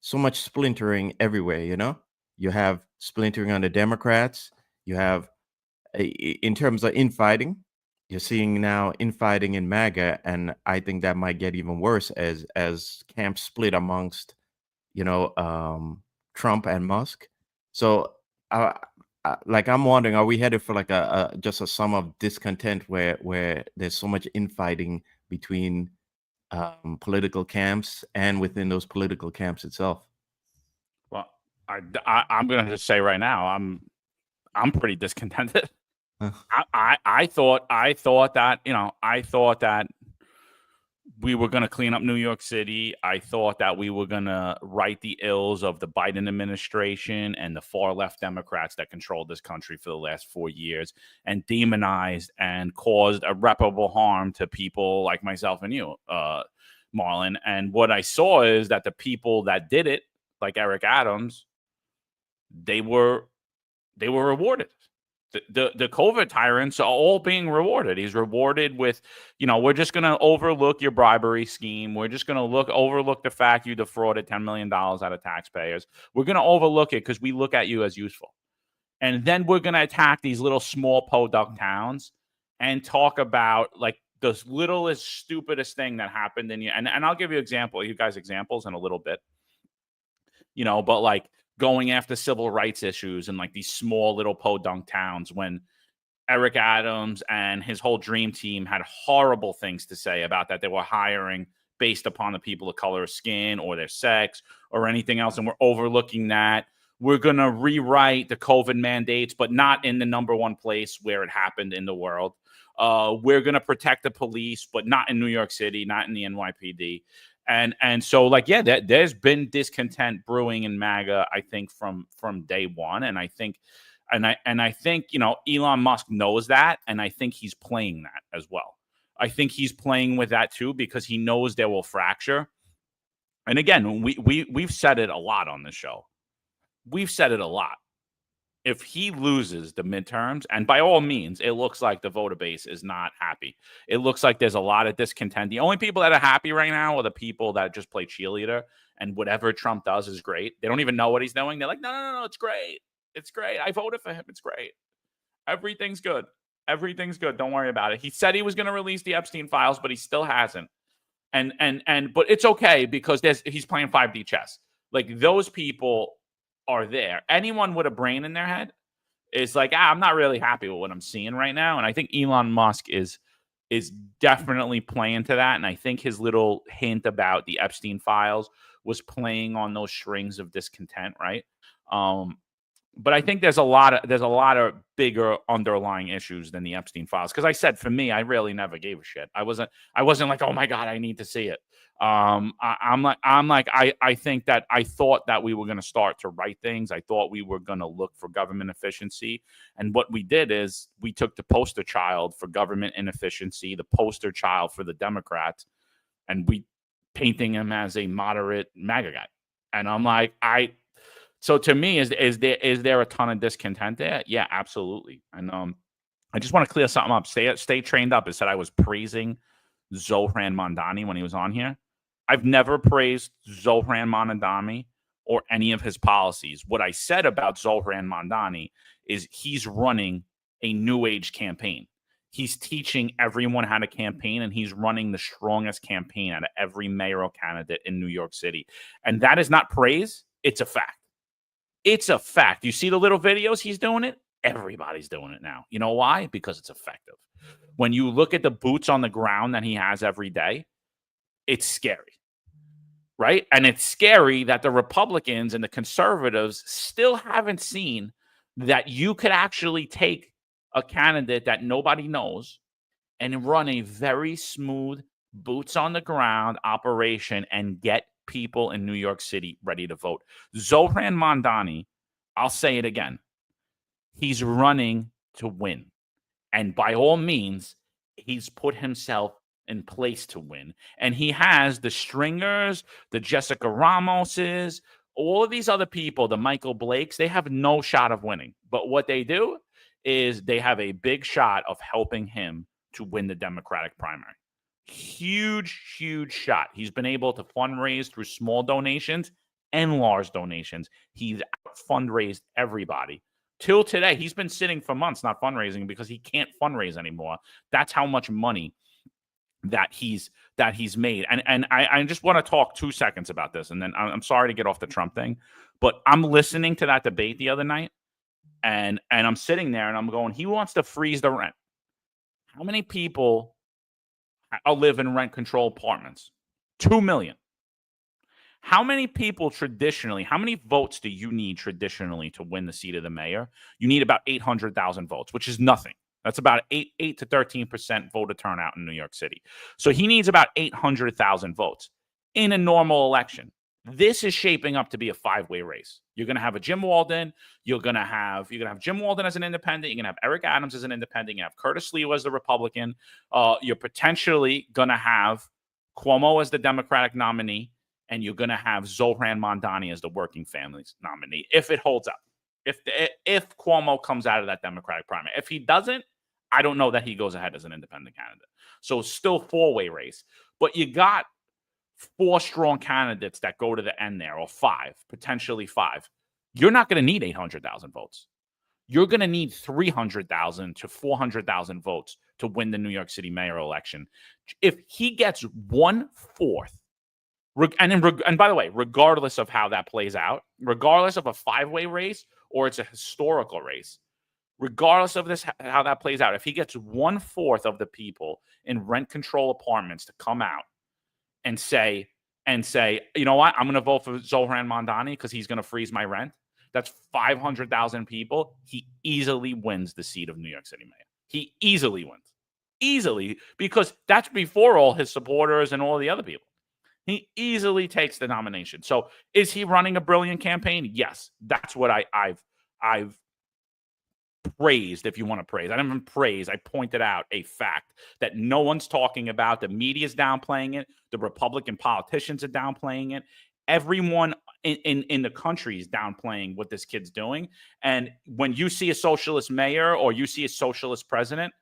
so much splintering everywhere. You have splintering on the Democrats. You have, in terms of infighting, you're seeing now infighting in MAGA, and I think that might get even worse as camps split amongst, Trump and Musk. So, I'm wondering, are we headed for like just a sum of discontent where there's so much infighting between political camps and within those political camps itself? Well, I'm going to just say right now, I'm pretty discontented. I thought that we were going to clean up New York City. I thought that we were going to right the ills of the Biden administration and the far left Democrats that controlled this country for the last 4 years and demonized and caused irreparable harm to people like myself and you, Marlon. And what I saw is that the people that did it, like Eric Adams, they were rewarded. The COVID tyrants are all being rewarded. He's rewarded with, we're just going to overlook your bribery scheme. We're just going to overlook the fact you defrauded $10 million out of taxpayers. We're going to overlook it because we look at you as useful. And then we're going to attack these little small podunk towns and talk about like the littlest, stupidest thing that happened in you. And I'll give you guys examples in a little bit, but like, going after civil rights issues in like these small little podunk towns when Eric Adams and his whole dream team had horrible things to say about that. They were hiring based upon the people of color of skin or their sex or anything else. And we're overlooking that. We're going to rewrite the COVID mandates, but not in the number one place where it happened in the world. We're going to protect the police, but not in New York City, not in the NYPD. And so there's been discontent brewing in MAGA, I think, from day one. And I think Elon Musk knows that, and I think he's playing that as well. I think he's playing with that too because he knows there will fracture. And again, we've said it a lot on this show. We've said it a lot. If he loses the midterms, and by all means, it looks like the voter base is not happy. It looks like there's a lot of discontent. The only people that are happy right now are the people that just play cheerleader, and whatever Trump does is great. They don't even know what he's doing. They're like, no, it's great. It's great. I voted for him. It's great. Everything's good. Everything's good. Don't worry about it. He said he was going to release the Epstein files, but he still hasn't. But it's okay because he's playing 5D chess. Like those people are there. Anyone with a brain in their head is like, I'm not really happy with what I'm seeing right now. And I think Elon Musk is definitely playing to that. And I think his little hint about the Epstein files was playing on those strings of discontent, right? But I think there's a lot of bigger underlying issues than the Epstein files. Because I said, for me, I really never gave a shit. I wasn't like, oh my God, I need to see it. I think that I thought that we were going to start to write things. I thought we were going to look for government efficiency. And what we did is we took the poster child for government inefficiency, the poster child for the Democrats, and we painting him as a moderate MAGA guy. And I'm like, so to me, is there a ton of discontent there? Yeah, absolutely. And I just want to clear something up. Stay trained up. It said I was praising Zohran Mamdani when he was on here. I've never praised Zohran Mamdani or any of his policies. What I said about Zohran Mamdani is he's running a new age campaign. He's teaching everyone how to campaign, and he's running the strongest campaign out of every mayoral candidate in New York City. And that is not praise. It's a fact. It's a fact. You see the little videos he's doing it? Everybody's doing it now. You know why? Because it's effective. When you look at the boots on the ground that he has every day, it's scary, right? And it's scary that the Republicans and the conservatives still haven't seen that you could actually take a candidate that nobody knows and run a very smooth boots on the ground operation and get people in New York City ready to vote. Zohran Mamdani, I'll say it again, he's running to win. And by all means, he's put himself in place to win. And he has the Stringers, the Jessica Ramoses, all of these other people, the Michael Blakes, they have no shot of winning. But what they do is they have a big shot of helping him to win the Democratic primary. Huge, huge shot. He's been able to fundraise through small donations and large donations. He's fundraised everybody. Till today, he's been sitting for months not fundraising because he can't fundraise anymore. That's how much money that he's made. And I just want to talk 2 seconds about this, and then I'm sorry to get off the Trump thing, but I'm listening to that debate the other night, and I'm sitting there and I'm going, he wants to freeze the rent. How many people live in rent control apartments? 2 million. How many people traditionally, how many votes do you need traditionally to win the seat of the mayor? You need about 800,000 votes, which is nothing. That's about 8 to 13% voter turnout in New York City. So he needs about 800,000 votes in a normal election. This is shaping up to be a 5-way race. You're going to have a Jim Walden. You're going to have Jim Walden as an independent. You're going to have Eric Adams as an independent. You have Curtis Lee as the Republican. You're potentially going to have Cuomo as the Democratic nominee, and you're going to have Zohran Mamdani as the Working Families nominee if it holds up. If Cuomo comes out of that Democratic primary. If he doesn't, I don't know that he goes ahead as an independent candidate. So it's still 4-way race. But you got 4 strong candidates that go to the end there, or 5, potentially 5. You're not going to need 800,000 votes. You're going to need 300,000 to 400,000 votes to win the New York City mayoral election. If he gets 1/4, and by the way, regardless of how that plays out, regardless of a 5-way race or it's a historical race, regardless of how that plays out, if he gets 1/4 of the people in rent control apartments to come out and say, you know what, I'm going to vote for Zohran Mamdani because he's going to freeze my rent. That's 500,000 people. He easily wins the seat of New York City mayor. He easily wins. Easily, because that's before all his supporters and all the other people. He easily takes the nomination. So is he running a brilliant campaign? Yes. That's what I've praised, if you want to praise. I didn't even praise. I pointed out a fact that no one's talking about. The media's downplaying it. The Republican politicians are downplaying it. Everyone in the country is downplaying what this kid's doing. And when you see a socialist mayor or you see a socialist president,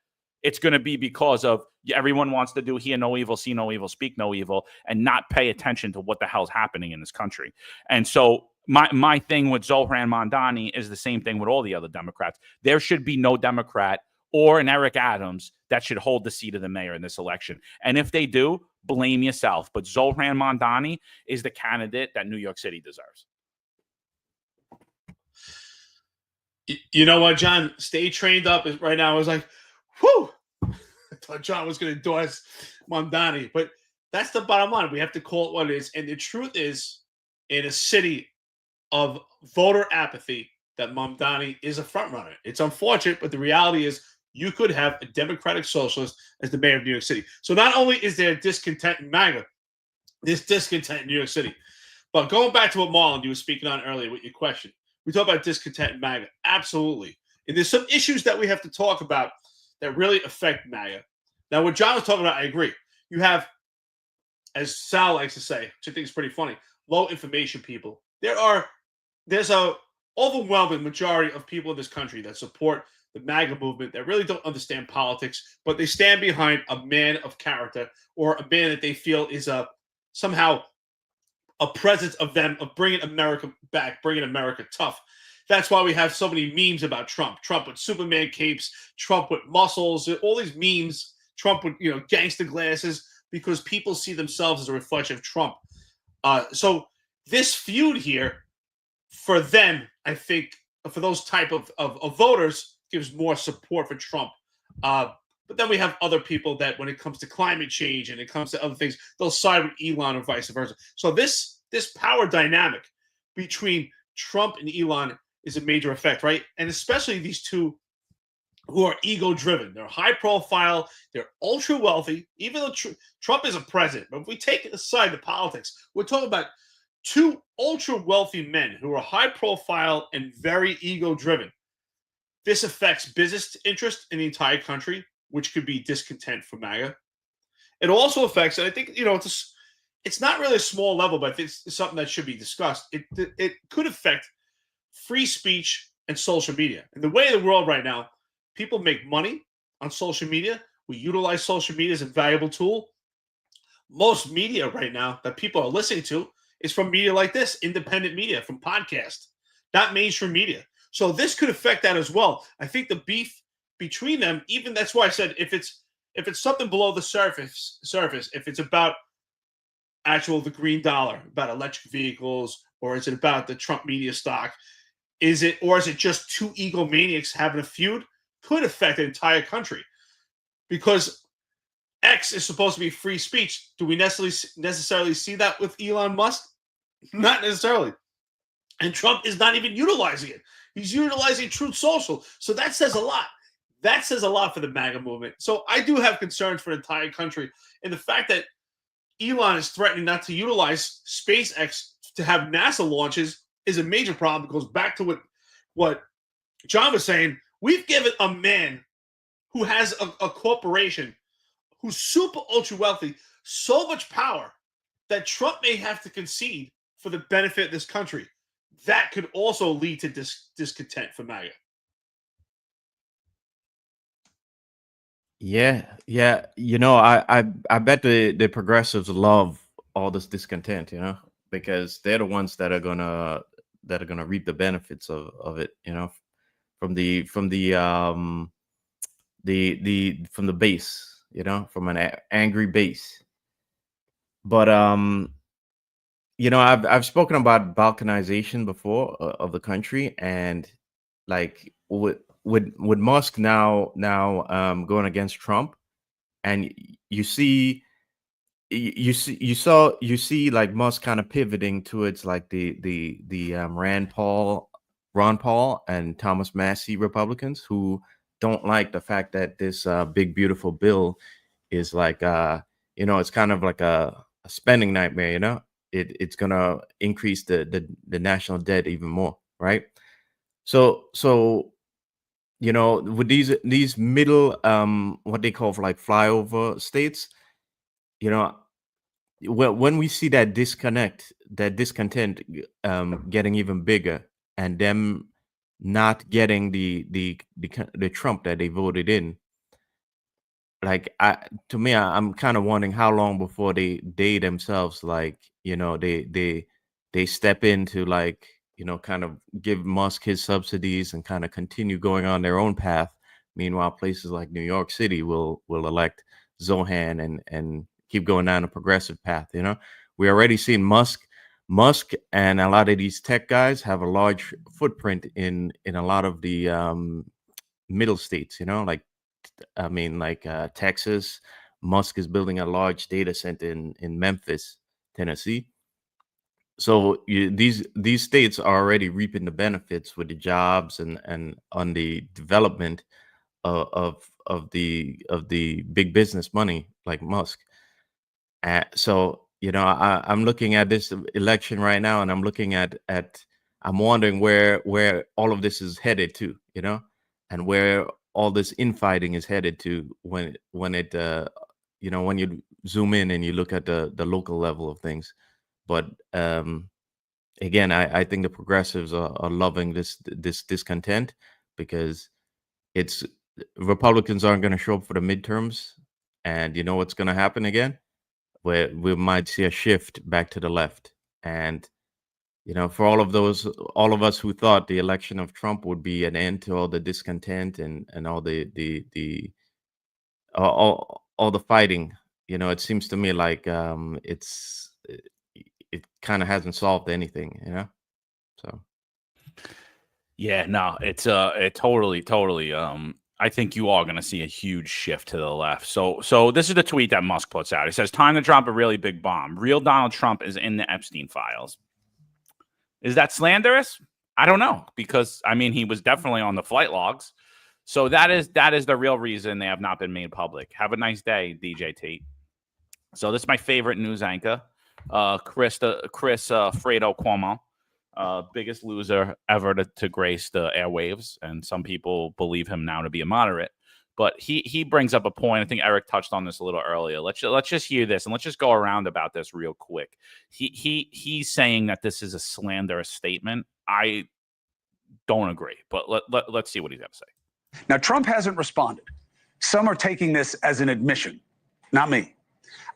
it's going to be because of everyone wants to do hear no evil, see no evil, speak no evil, and not pay attention to what the hell's happening in this country. And so my thing with Zohran Mamdani is the same thing with all the other Democrats. There should be no Democrat or an Eric Adams that should hold the seat of the mayor in this election. And if they do, blame yourself. But Zohran Mamdani is the candidate that New York City deserves. You know what, John? Stay trained up right now. I was like, whew. I thought John was going to endorse Mamdani. But that's the bottom line. We have to call it what it is. And the truth is, in a city of voter apathy, that Mamdani is a frontrunner. It's unfortunate, but the reality is you could have a Democratic socialist as the mayor of New York City. So not only is there discontent in MAGA, there's discontent in New York City. But going back to what Marlon, you were speaking on earlier with your question, we talk about discontent in MAGA. Absolutely. And there's some issues that we have to talk about that really affect MAGA. Now, what John was talking about, I agree. You have, as Sal likes to say, which I think is pretty funny, low information people. There's a overwhelming majority of people in this country that support the MAGA movement that really don't understand politics, but they stand behind a man of character or a man that they feel is somehow a presence of them, of bringing America back, bringing America tough. That's why we have so many memes about Trump. Trump with Superman capes, Trump with muscles, all these memes, Trump with, gangster glasses, because people see themselves as a reflection of Trump. So this feud here, for them, I think, for those type of voters, gives more support for Trump. But then we have other people that, when it comes to climate change and it comes to other things, they'll side with Elon or vice versa. So this power dynamic between Trump and Elon is a major effect, right? And especially these two who are ego-driven. They're high profile. They're ultra wealthy, even though Trump is a president. But if we take aside the politics, we're talking about two ultra wealthy men who are high profile and very ego-driven. This affects business interest in the entire country, which could be discontent for MAGA. It also affects, and I think, it's not really a small level, but it's something that should be discussed. It could affect free speech and social media. And the way of the world right now, people make money on social media We utilize social media as a valuable tool. Most media right now that people are listening to is from media like this, independent media, from podcasts, not mainstream media. So this could affect that as well. I think the beef between them, even that's why I said if it's something below the surface, if it's about the green dollar, about electric vehicles, or is it about the Trump media stock? Is it just two egomaniacs having a feud? Could affect the entire country because X is supposed to be free speech. Do we necessarily see that with Elon Musk? Not necessarily. And Trump is not even utilizing it. He's utilizing Truth Social. So that says a lot. That says a lot for the MAGA movement. So I do have concerns for the entire country. And the fact that Elon is threatening not to utilize SpaceX to have NASA launches is a major problem. It goes back to what John was saying. We've given a man who has a corporation who's super ultra wealthy so much power that Trump may have to concede for the benefit of this country. That could also lead to discontent for MAGA. Yeah. I bet the progressives love all this discontent, because they're the ones that are gonna reap the benefits of it, from the base, from an angry base. But I've spoken about balkanization before of the country, and like with Musk now going against Trump, and you see like Musk kind of pivoting towards like the Ron Paul and Thomas Massey Republicans who don't like the fact that this big beautiful bill is like it's kind of like a spending nightmare. It's gonna increase the national debt even more, right? So with these middle what they call like flyover states, when we see that discontent getting even bigger, and them not getting the Trump that they voted in, like I'm kind of wondering how long before they themselves, like they step into, like, kind of give Musk his subsidies and kind of continue going on their own path. Meanwhile, places like New York City will elect Zohan and keep going down a progressive path. We already seen Musk and a lot of these tech guys have a large footprint in a lot of the middle states, like Texas. Musk is building a large data center in Memphis, Tennessee. So these states are already reaping the benefits with the jobs and on the development of the big business money like Musk. So I'm looking at this election right now, and I'm looking at I'm wondering where all of this is headed to, and where all this infighting is headed to when it when you zoom in and you look at the local level of things. But again, I think the progressives are loving this discontent, because it's Republicans aren't going to show up for the midterms, and what's going to happen again, where we might see a shift back to the left. And for all of us who thought the election of Trump would be an end to all the discontent and all the all the fighting, it seems to me like it kind of hasn't solved anything, so. Yeah, no, it's it totally. I think you are going to see a huge shift to the left. So this is the tweet that Musk puts out. He says, "Time to drop a really big bomb. Real Donald Trump is in the Epstein files." Is that slanderous? I don't know, because he was definitely on the flight logs. So that is the real reason they have not been made public. Have a nice day, DJ Tate. So this is my favorite news anchor, Chris Fredo Cuomo. Biggest loser ever to grace the airwaves, and some people believe him now to be a moderate. But he brings up a point. I think Eric touched on this a little earlier. Let's just hear this, and let's just go around about this real quick. He's saying that this is a slanderous statement. I don't agree, but let's see what he's got to say. Now, Trump hasn't responded. Some are taking this as an admission, not me.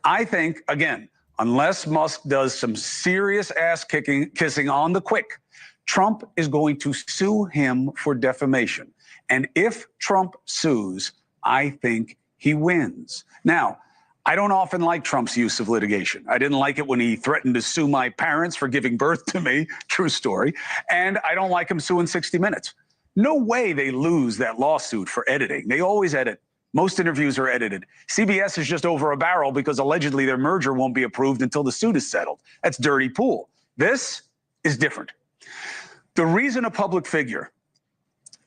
I think, again, unless Musk does some serious ass kissing on the quick, Trump is going to sue him for defamation. And if Trump sues, I think he wins. Now, I don't often like Trump's use of litigation. I didn't like it when he threatened to sue my parents for giving birth to me. True story. And I don't like him suing 60 Minutes. No way they lose that lawsuit for editing. They always edit. Most interviews are edited. CBS is just over a barrel because allegedly their merger won't be approved until the suit is settled. That's dirty pool. This is different. The reason a public figure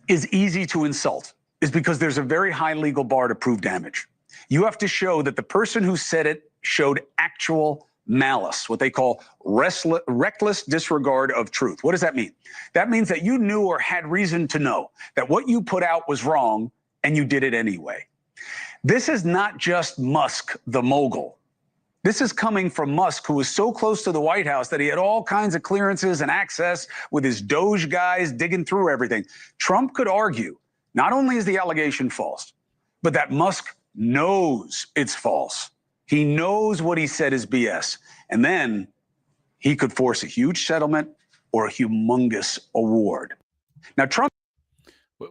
is easy to insult is because there's a very high legal bar to prove damage. You have to show that the person who said it showed actual malice, what they call reckless disregard of truth. What does that mean? That means that you knew or had reason to know that what you put out was wrong and you did it anyway. This is not just Musk, the mogul. This is coming from Musk, who was so close to the White House that he had all kinds of clearances and access with his Doge guys digging through everything. Trump could argue, not only is the allegation false, but that Musk knows it's false. He knows what he said is BS. And then he could force a huge settlement or a humongous award. Now, Trump.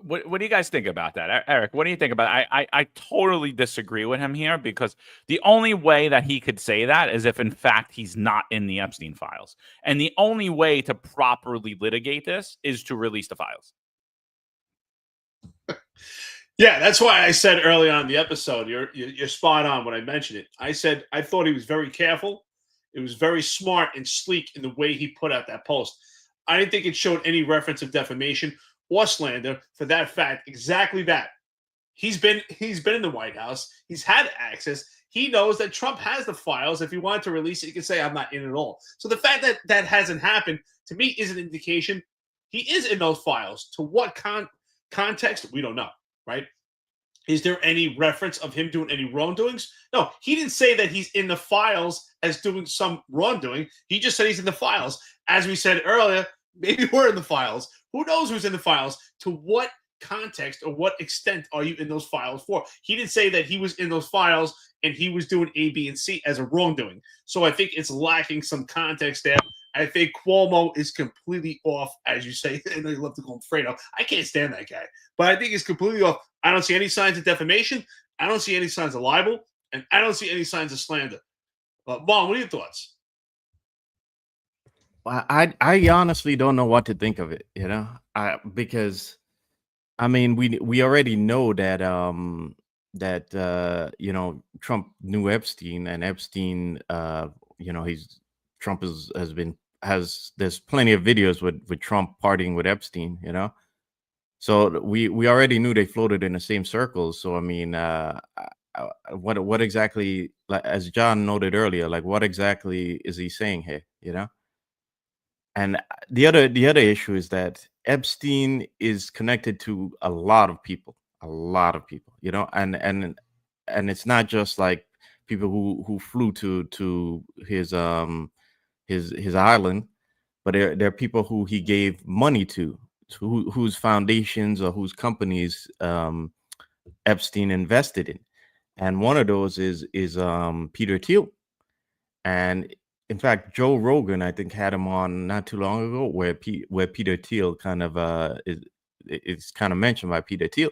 What do you guys think about that? Eric, what do you think about it? I totally disagree with him here, because the only way that he could say that is if, in fact, he's not in the Epstein files. And the only way to properly litigate this is to release the files. Yeah, that's why I said early on in the episode, you're spot on when I mentioned it. I said I thought he was very careful. It was very smart and sleek in the way he put out that post. I didn't think it showed any reference of defamation or slander, for that fact. Exactly that. He's been in the White House. He's had access. He knows that Trump has the files. If he wanted to release it, he could say, I'm not in at all. So the fact that that hasn't happened, to me, is an indication he is in those files. To what context, we don't know, right? Is there any reference of him doing any wrongdoings? No, he didn't say that he's in the files as doing some wrongdoing. He just said he's in the files. As we said earlier, maybe we're in the files. Who knows who's in the files? To what context or what extent are you in those files for? He didn't say that he was in those files and he was doing A, B, and C as a wrongdoing. So I think it's lacking some context there. I think Cuomo is completely off, as you say. I know you love to call him Fredo. I can't stand that guy. But I think he's completely off. I don't see any signs of defamation. I don't see any signs of libel. And I don't see any signs of slander. Marlon, what are your thoughts? I honestly don't know what to think of it, because I mean we already know that Trump knew Epstein, and Epstein Trump there's plenty of videos with Trump partying with Epstein, so we already knew they floated in the same circles. So I mean, what exactly, like, as John noted earlier, like, what exactly is he saying here, And the other issue is that Epstein is connected to a lot of people, and it's not just like people who flew to his island, but there are people who he gave money to whose foundations or whose companies Epstein invested in, and one of those is Peter Thiel. And in fact, Joe Rogan, I think, had him on not too long ago, where Peter Thiel kind of is kind of mentioned by Peter Thiel,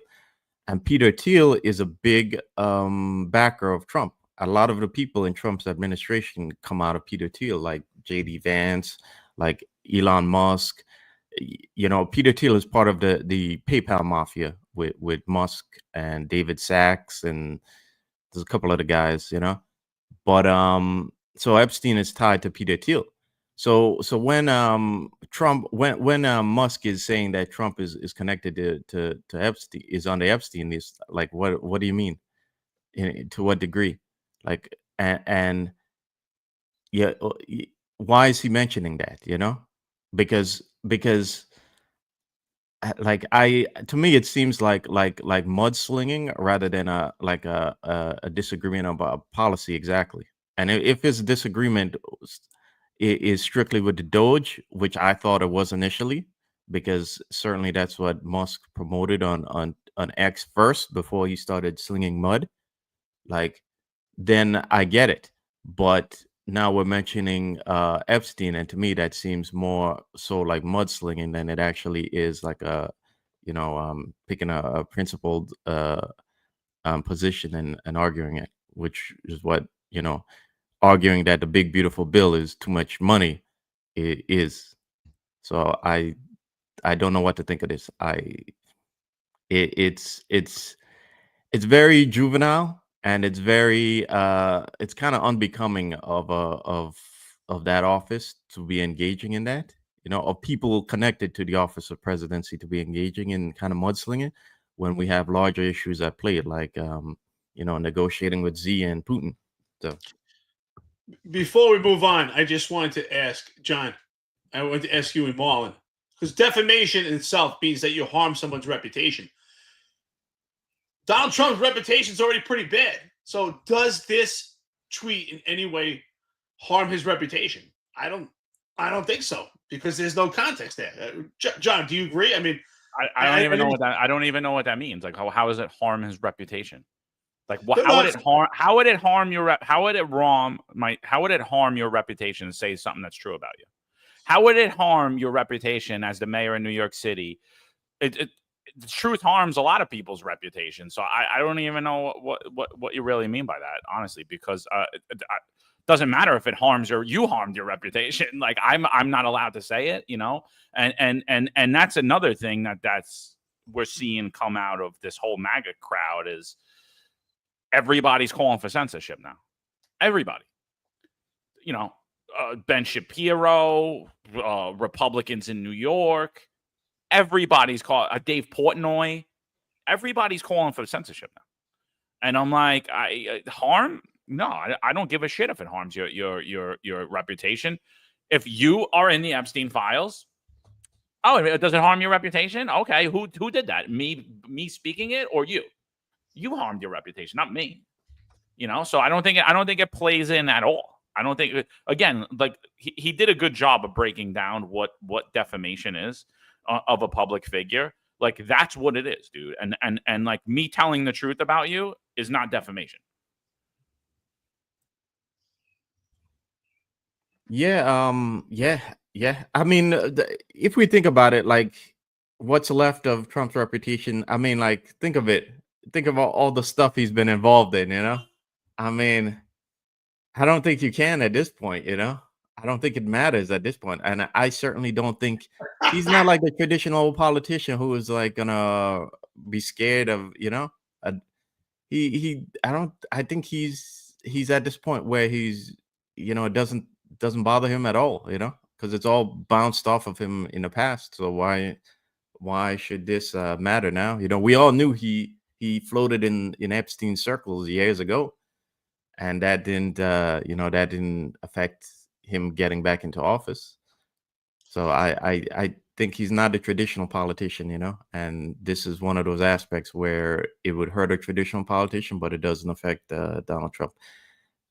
and Peter Thiel is a big backer of Trump. A lot of the people in Trump's administration come out of Peter Thiel, like J.D. Vance, like Elon Musk. Peter Thiel is part of the PayPal mafia with Musk and David Sachs, and there's a couple other guys, But so Epstein is tied to Peter Thiel. So when Musk is saying that Trump is connected to Epstein, is on the Epstein list, like, what do you mean? To what degree? Like, and yeah, why is he mentioning that? Because to me it seems like mudslinging rather than a disagreement about policy exactly. And if his disagreement is strictly with the Doge, which I thought it was initially, because certainly that's what Musk promoted on on X first before he started slinging mud, like, then I get it. But now we're mentioning Epstein, and to me that seems more so like mudslinging than it actually is like a, picking a principled position and arguing it, which is what, arguing that the big beautiful bill is too much money is. So I don't know what to think of this. It's very juvenile, and it's very it's kind of unbecoming of that office to be engaging in that, of people connected to the office of presidency to be engaging in kind of mudslinging when we have larger issues at play, like negotiating with Z and Putin. So Before we move on, I just wanted to ask John. I wanted to ask you and Marlon, because defamation in itself means that you harm someone's reputation. Donald Trump's reputation is already pretty bad. So does this tweet in any way harm his reputation? I don't think so, because there's no context there. John, do you agree? I mean, I don't even know what that. I don't even know what that means. Like, how does it harm his reputation? Like, how would it harm? How would it harm your? How would it harm your reputation to say something that's true about you? How would it harm your reputation as the mayor in New York City? The truth harms a lot of people's reputation. So I don't even know what you really mean by that, honestly, because it doesn't matter if it harms you harmed your reputation. Like, I'm not allowed to say it, and that's another thing that's we're seeing come out of this whole MAGA crowd is everybody's calling for censorship now. Everybody, Ben Shapiro, Republicans in New York. Everybody's calling Dave Portnoy. Everybody's calling for censorship now, and I'm like, harm? No, I don't give a shit if it harms your reputation. If you are in the Epstein files, does it harm your reputation? Okay, who did that? Me speaking it, or you? You harmed your reputation, not me. So I don't think it plays in at all. I don't think, again, like he did a good job of breaking down what defamation is of a public figure. Like, that's what it is, dude. And like, me telling the truth about you is not defamation. Yeah. I mean, if we think about it, like, what's left of Trump's reputation? I mean, like, think of it. Think of all the stuff he's been involved in. I mean, I don't think you can at this point. I don't think it matters at this point, and I certainly don't think he's not like the traditional politician who is like gonna be scared of. I think he's at this point where he's, it doesn't bother him at all, because it's all bounced off of him in the past. So why should this matter now? We all knew he floated in Epstein circles years ago, and that didn't affect him getting back into office. So I think he's not a traditional politician, and this is one of those aspects where it would hurt a traditional politician, but it doesn't affect Donald Trump.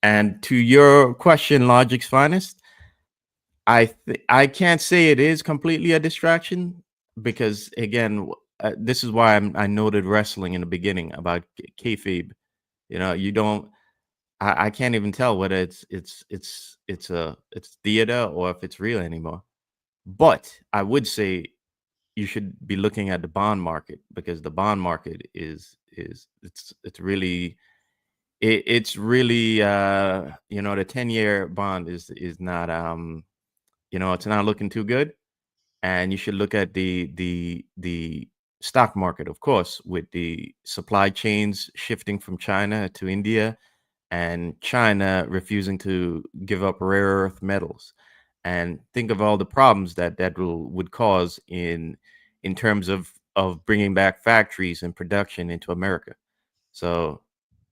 And to your question, Logic's Finest, I can't say it is completely a distraction, because again, this is why I noted wrestling in the beginning about kayfabe. You don't. I can't even tell whether it's theater or if it's real anymore. But I would say you should be looking at the bond market, because the bond market is really the 10-year bond is not it's not looking too good. And you should look at the stock market, of course, with the supply chains shifting from China to India, and China refusing to give up rare earth metals. And think of all the problems that would cause in terms of bringing back factories and production into America. So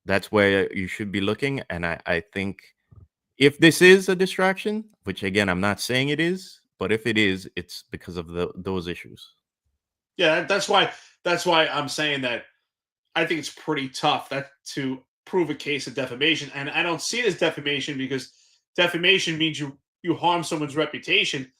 that's where you should be looking. And I think if this is a distraction, which again, I'm not saying it is, but if it is, it's because of those issues. Yeah, that's why I'm saying that I think it's pretty tough to prove a case of defamation. And I don't see it as defamation, because defamation means you harm someone's reputation.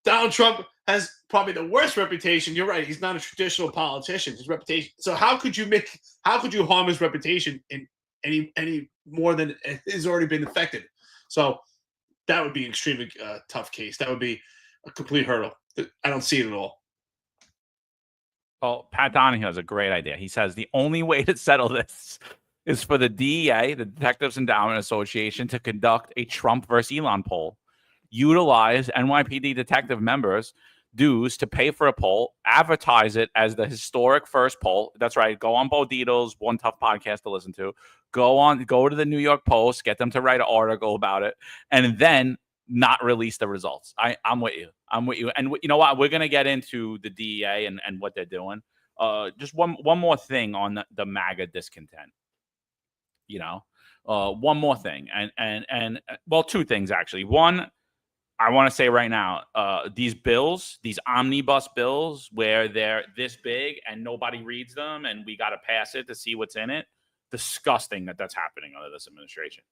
Donald Trump has probably the worst reputation. You're right. He's not a traditional politician. His reputation. So how could you harm his reputation in any more than it has already been affected? So that would be an extremely tough case. That would be a complete hurdle. I don't see it at all. Well, Pat Donahue has a great idea. He says the only way to settle this is for the DEA, the Detectives Endowment Association, to conduct a Trump versus Elon poll, utilize NYPD detective members' dues to pay for a poll, advertise it as the historic first poll. That's right. Go on Bodito's One Tough podcast to listen to. Go to the New York Post, get them to write an article about it, and then not release the results. I'm with you. And you know what? We're going to get into the DEA and what they're doing. Just one more thing on the MAGA discontent. One more thing. And well, two things, actually. One, I want to say right now, these bills, these omnibus bills, where they're this big and nobody reads them and we got to pass it to see what's in it. Disgusting that's happening under this administration.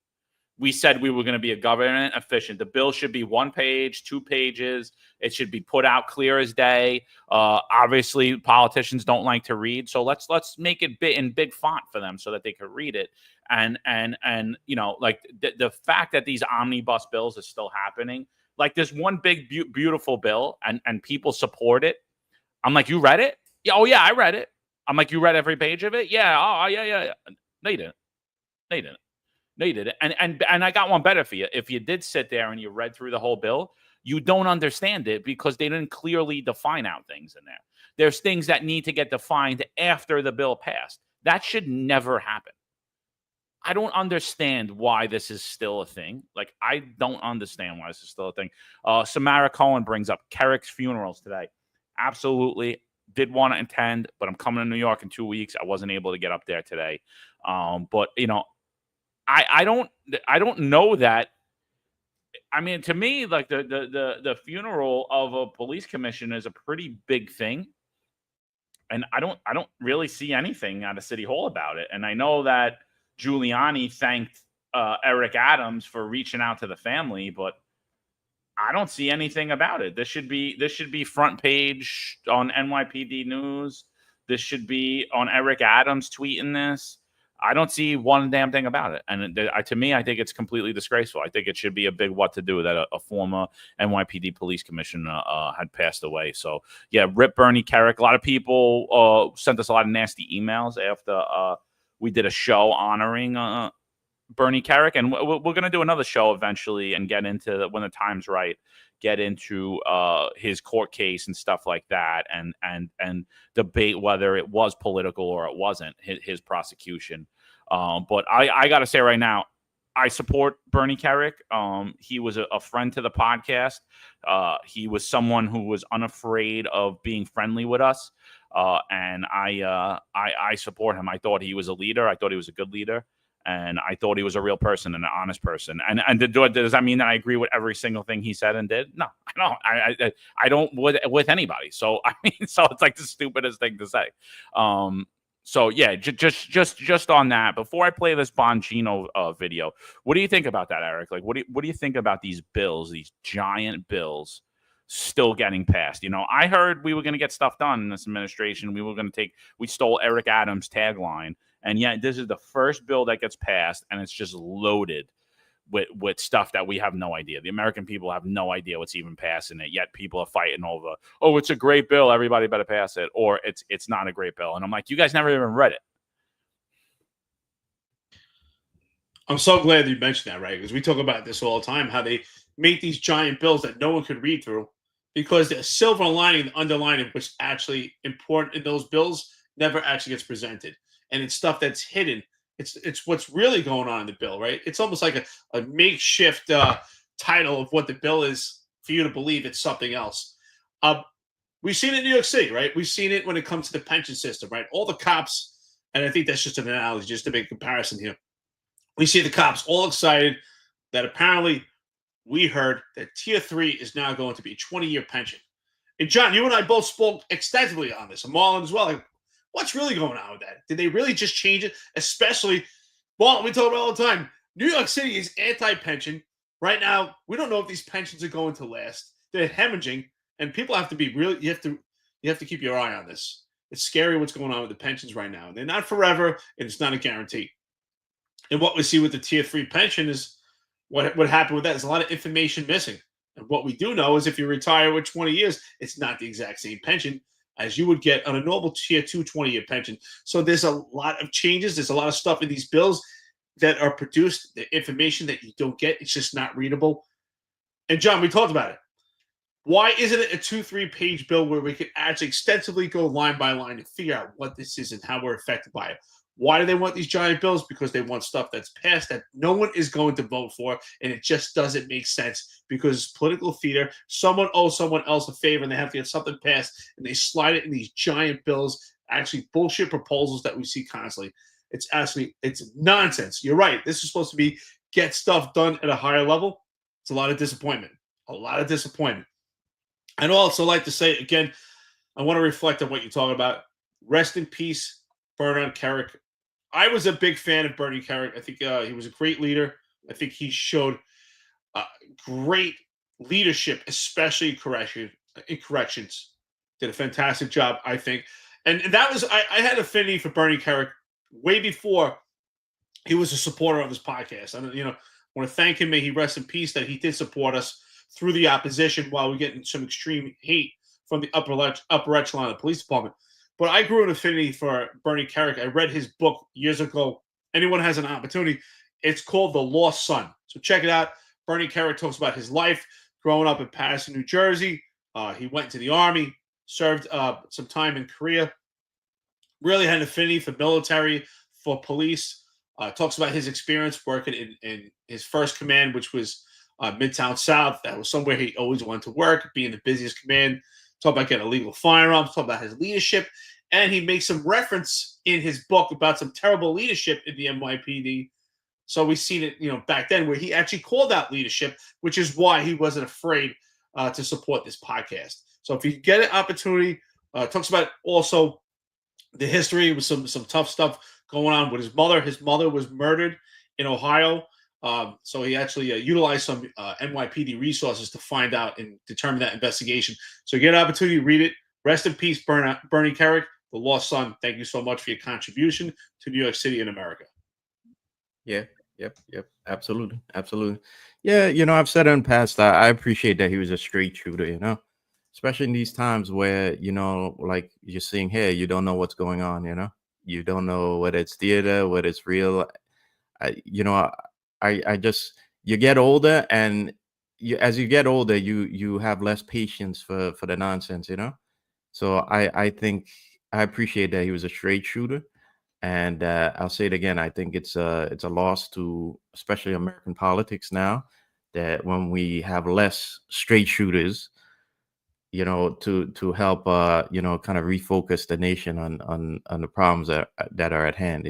We said we were going to be a government efficient. The bill should be 1 page, 2 pages. It should be put out clear as day. Obviously, politicians don't like to read, so let's make it in big font for them so that they could read it. And like the fact that these omnibus bills are still happening, like there's one big beautiful bill and people support it. I'm like, you read it? Yeah, oh yeah, I read it. I'm like, you read every page of it? Yeah. Oh yeah. No, you didn't. And I got one better for you. If you did sit there and you read through the whole bill, you don't understand it because they didn't clearly define out things in there. There's things that need to get defined after the bill passed. That should never happen. I don't understand why this is still a thing. Like, I don't understand why this is still a thing. Samara Cohen brings up Kerik's funerals today. Absolutely. Did want to attend, but I'm coming to New York in 2 weeks. I wasn't able to get up there today. But I don't know that. I mean, to me, like the funeral of a police commissioner is a pretty big thing, and I don't really see anything out of City Hall about it. And I know that Giuliani thanked Eric Adams for reaching out to the family, but I don't see anything about it. This should be front page on NYPD News. This should be on Eric Adams tweeting this. I don't see one damn thing about it. And to me, I think it's completely disgraceful. I think it should be a big what to do that a former NYPD police commissioner had passed away. So, yeah, rip Bernie Kerik. A lot of people sent us a lot of nasty emails after we did a show honoring Bernie Kerik. And we're going to do another show eventually and get into, when the time's right, get into his court case and stuff like that, and debate whether it was political or it wasn't, his prosecution. But I got to say right now, I support Bernie Kerik. He was a friend to the podcast. He was someone who was unafraid of being friendly with us. And I support him. I thought he was a leader. I thought he was a good leader. And I thought he was a real person and an honest person. And does that mean that I agree with every single thing he said and did? No, I don't. I don't with anybody. So I mean, so it's like the stupidest thing to say. So yeah, just on that. Before I play this Bongino video, what do you think about that, Eric? Like, what do you think about these bills, these giant bills, still getting passed? I heard we were going to get stuff done in this administration. We stole Eric Adams' tagline. And yet this is the first bill that gets passed, and it's just loaded with stuff that we have no idea. The American people have no idea what's even passing it, yet people are fighting over, oh, it's a great bill, everybody better pass it, or it's not a great bill. And I'm like, you guys never even read it. I'm so glad you mentioned that, right? Because we talk about this all the time, how they make these giant bills that no one could read through because the silver lining, the underlining, which is actually important in those bills, never actually gets presented. And it's stuff that's hidden. It's what's really going on in the bill, right? It's almost like a makeshift title of what the bill is for you to believe it's something else. We've seen it in New York City, right? We've seen it when it comes to the pension system, right? All the cops, and I think that's just an analogy, just to make a comparison here. We see the cops all excited that apparently we heard that Tier 3 is now going to be a 20-year pension. And John, you and I both spoke extensively on this, and Marlon as well. Like, what's really going on with that? Did they really just change it? Especially, well, we talk about it all the time. New York City is anti-pension. Right now, we don't know if these pensions are going to last. They're hemorrhaging. and people have to be really. You have to keep your eye on this. It's scary what's going on with the pensions right now. They're not forever, and it's not a guarantee. And what we see with the tier 3 pension is what happened with that. There's a lot of information missing. And what we do know is if you retire with 20 years, it's not the exact same pension as you would get on a normal tier 2 20-year pension. So there's a lot of changes. There's a lot of stuff in these bills that are produced, the information that you don't get. It's just not readable. And John, we talked about it. Why isn't it a 2-3 page bill where we could actually extensively go line by line and figure out what this is and how we're affected by it? Why do they want these giant bills? Because they want stuff that's passed that no one is going to vote for, and it just doesn't make sense because political theater. Someone owes someone else a favor, and they have to get something passed, and they slide it in these giant bills, actually bullshit proposals that we see constantly. It's nonsense. You're right. This is supposed to be get stuff done at a higher level. It's a lot of disappointment. I'd also like to say, again, I want to reflect on what you're talking about. Rest in peace, Bernard Kerik. I was a big fan of Bernie Kerik. I think he was a great leader. I think he showed great leadership, especially in corrections. Did a fantastic job, I think. And that was, I had affinity for Bernie Kerik way before he was a supporter of this podcast. I want to thank him. May he rest in peace that he did support us through the opposition while we're getting some extreme hate from the upper echelon of the police department. But I grew an affinity for Bernie Kerik. I read his book years ago. Anyone has an opportunity. It's called The Lost Son. So check it out. Bernie Kerik talks about his life growing up in Patterson, New Jersey. He went to the Army, served some time in Korea. Really had an affinity for military, for police. Talks about his experience working in his first command, which was Midtown South. That was somewhere he always wanted to work, being the busiest command. Talk about getting illegal firearms, talk about his leadership. And he makes some reference in his book about some terrible leadership in the NYPD. So we've seen it, back then where he actually called out leadership, which is why he wasn't afraid to support this podcast. So if you get an opportunity, talks about also the history with some tough stuff going on with his mother. His mother was murdered in Ohio. So he actually utilized some NYPD resources to find out and determine that investigation. So you get an opportunity to read it. Rest in peace, Bernie Kerik, the lost son. Thank you so much for your contribution to New York City and America. Yeah. Yep. Absolutely. Yeah. I've said in the past, I appreciate that he was a straight shooter, especially in these times where, like you're seeing here, you don't know what's going on, you don't know whether it's theater, whether it's real. I just, you get older, and as you get older, you have less patience for the nonsense, So I think I appreciate that he was a straight shooter, and I'll say it again. I think it's a loss to especially American politics now, that when we have less straight shooters, to help kind of refocus the nation on the problems that are at hand,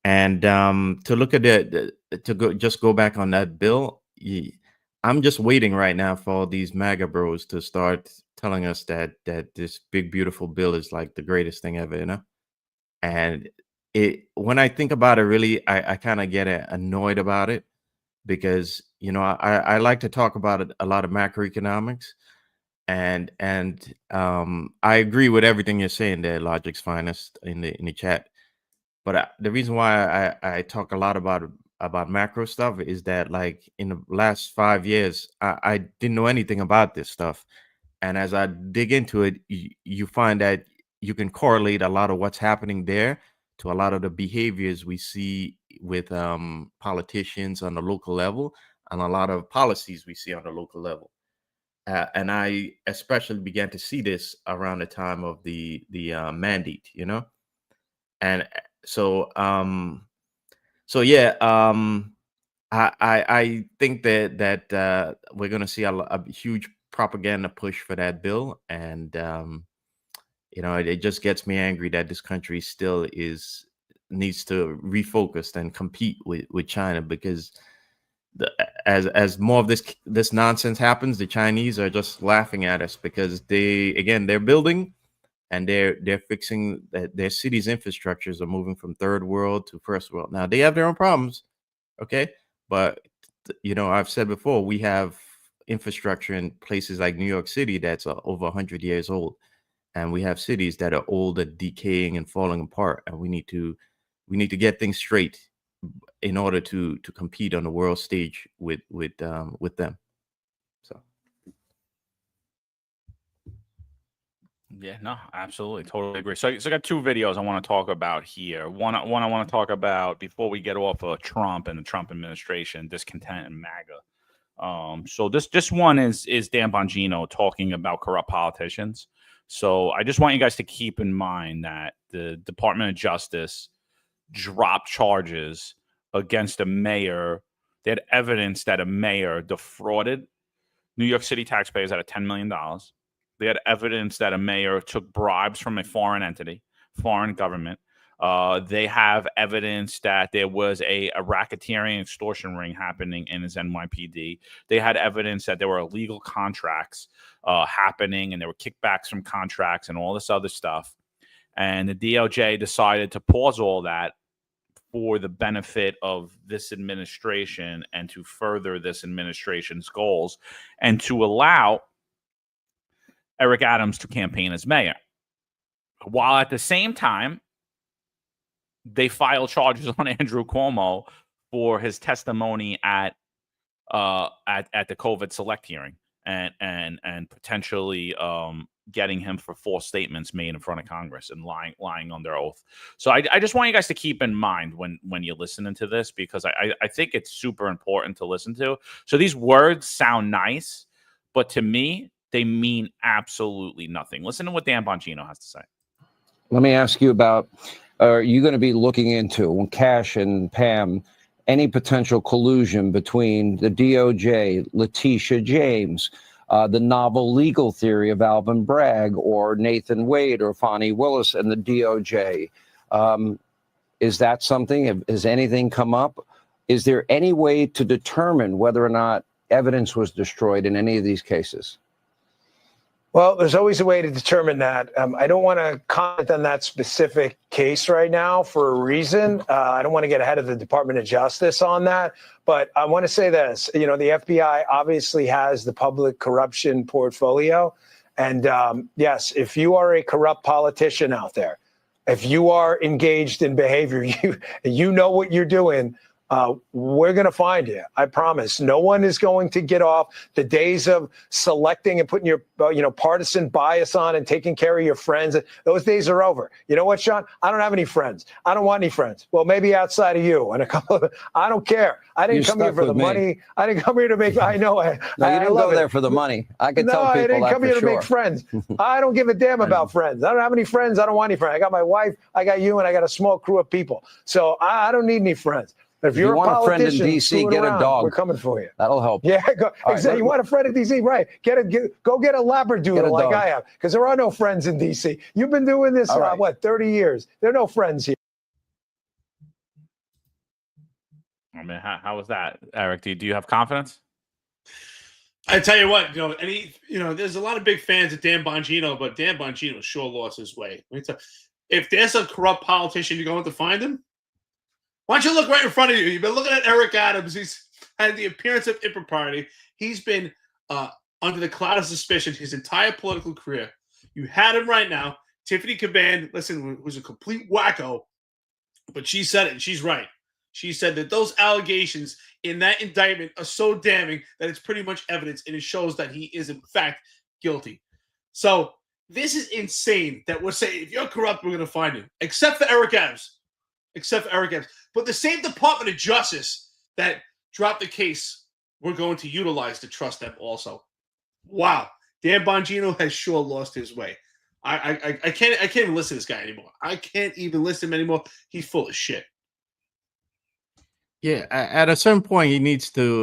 And to look at just go back on that bill, I'm just waiting right now for these MAGA bros to start telling us that this big beautiful bill is like the greatest thing ever, And when I think about it, really, I kind of get annoyed about it because I like to talk about it, a lot of macroeconomics, and I agree with everything you're saying there, Logic's Finest, in the chat. But the reason why I talk a lot about macro stuff is that, like, in the last 5 years, I didn't know anything about this stuff. And as I dig into it, you find that you can correlate a lot of what's happening there to a lot of the behaviors we see with politicians on the local level and a lot of policies we see on the local level. And I especially began to see this around the time of the mandate, And so yeah, I think that we're going to see a huge propaganda push for that bill, and it just gets me angry that this country still needs to refocus and compete with China, because as more of this nonsense happens, the Chinese are just laughing at us because they're building. And they're fixing their cities' infrastructures are moving from third world to first world. Now, they have their own problems, okay? But, I've said before, we have, infrastructure in places like New York City that's over 100 years old, and we have cities that are old and decaying and falling apart, and we need to get things straight in order to compete on the world stage with them. So Yeah, no, absolutely, totally agree. So I got two videos I want to talk about here. One I want to talk about before we get off of Trump and the Trump administration, Discontent and MAGA. So this one is Dan Bongino talking about corrupt politicians. So I just want you guys to keep in mind that the Department of Justice dropped charges against a mayor. They had evidence that a mayor defrauded New York City taxpayers out of $10 million. They had evidence that a mayor took bribes from a foreign entity, foreign government. They have evidence that there was a racketeering extortion ring happening in his NYPD. They had evidence that there were illegal contracts happening, and there were kickbacks from contracts and all this other stuff. And the DOJ decided to pause all that for the benefit of this administration and to further this administration's goals and to allow Eric Adams to campaign as mayor. While at the same time, they filed charges on Andrew Cuomo for his testimony at the COVID select hearing and potentially getting him for false statements made in front of Congress and lying under oath. So I just want you guys to keep in mind when you're listening to this, because I think it's super important to listen to. So these words sound nice, but to me, they mean absolutely nothing. Listen to what Dan Bongino has to say. Let me ask you about, are you going to be looking into, Cash and Pam, any potential collusion between the DOJ, Letitia James, the novel legal theory of Alvin Bragg, or Nathan Wade or Fonnie Willis and the DOJ? Is that something? Has anything come up? Is there any way to determine whether or not evidence was destroyed in any of these cases? Well, there's always a way to determine that. I don't want to comment on that specific case right now for a reason. I don't want to get ahead of the Department of Justice on that. But I want to say this, the FBI obviously has the public corruption portfolio. And yes, if you are a corrupt politician out there, if you are engaged in behavior, you know what you're doing, we're going to find you. I promise. No one is going to get off. The days of selecting and putting your, partisan bias on and taking care of your friends, those days are over. You know what, Sean? I don't have any friends. I don't want any friends. Well, maybe outside of you and a couple of, I don't care. I didn't come here for the money. I didn't come here to make, I know. No, you didn't go there for the money. I can tell people that. No, I didn't come here to sure. make friends. I don't give a damn about friends. I don't have any friends. I don't want any friends. I got my wife, I got you, and I got a small crew of people. So I don't need any friends. If you're you want a friend in DC, get a dog. We're coming for you. That'll help. Yeah, exactly. Right, you want a friend in DC, right? Go get a Labradoodle like I have, because there are no friends in DC. You've been doing this, right. 30 years? There are no friends here. I mean, how was that, Eric? Do you have confidence? I tell you what, there's a lot of big fans of Dan Bongino, but Dan Bongino sure lost his way. If there's a corrupt politician, you're going to find him. Why don't you look right in front of you? You've been looking at Eric Adams. He's had the appearance of impropriety. He's been under the cloud of suspicion his entire political career. You had him right now. Tiffany Caban, listen, was a complete wacko, but she said it, and she's right. She said that those allegations in that indictment are so damning that it's pretty much evidence, and it shows that he is, in fact, guilty. So this is insane that we're saying, if you're corrupt, we're going to find you, except for Eric Adams. But the same Department of Justice that dropped the case, we're going to utilize to trust them also. Wow. Dan Bongino has sure lost his way. I can't even listen to this guy anymore. I can't even listen to him anymore. He's full of shit. Yeah, at a certain point,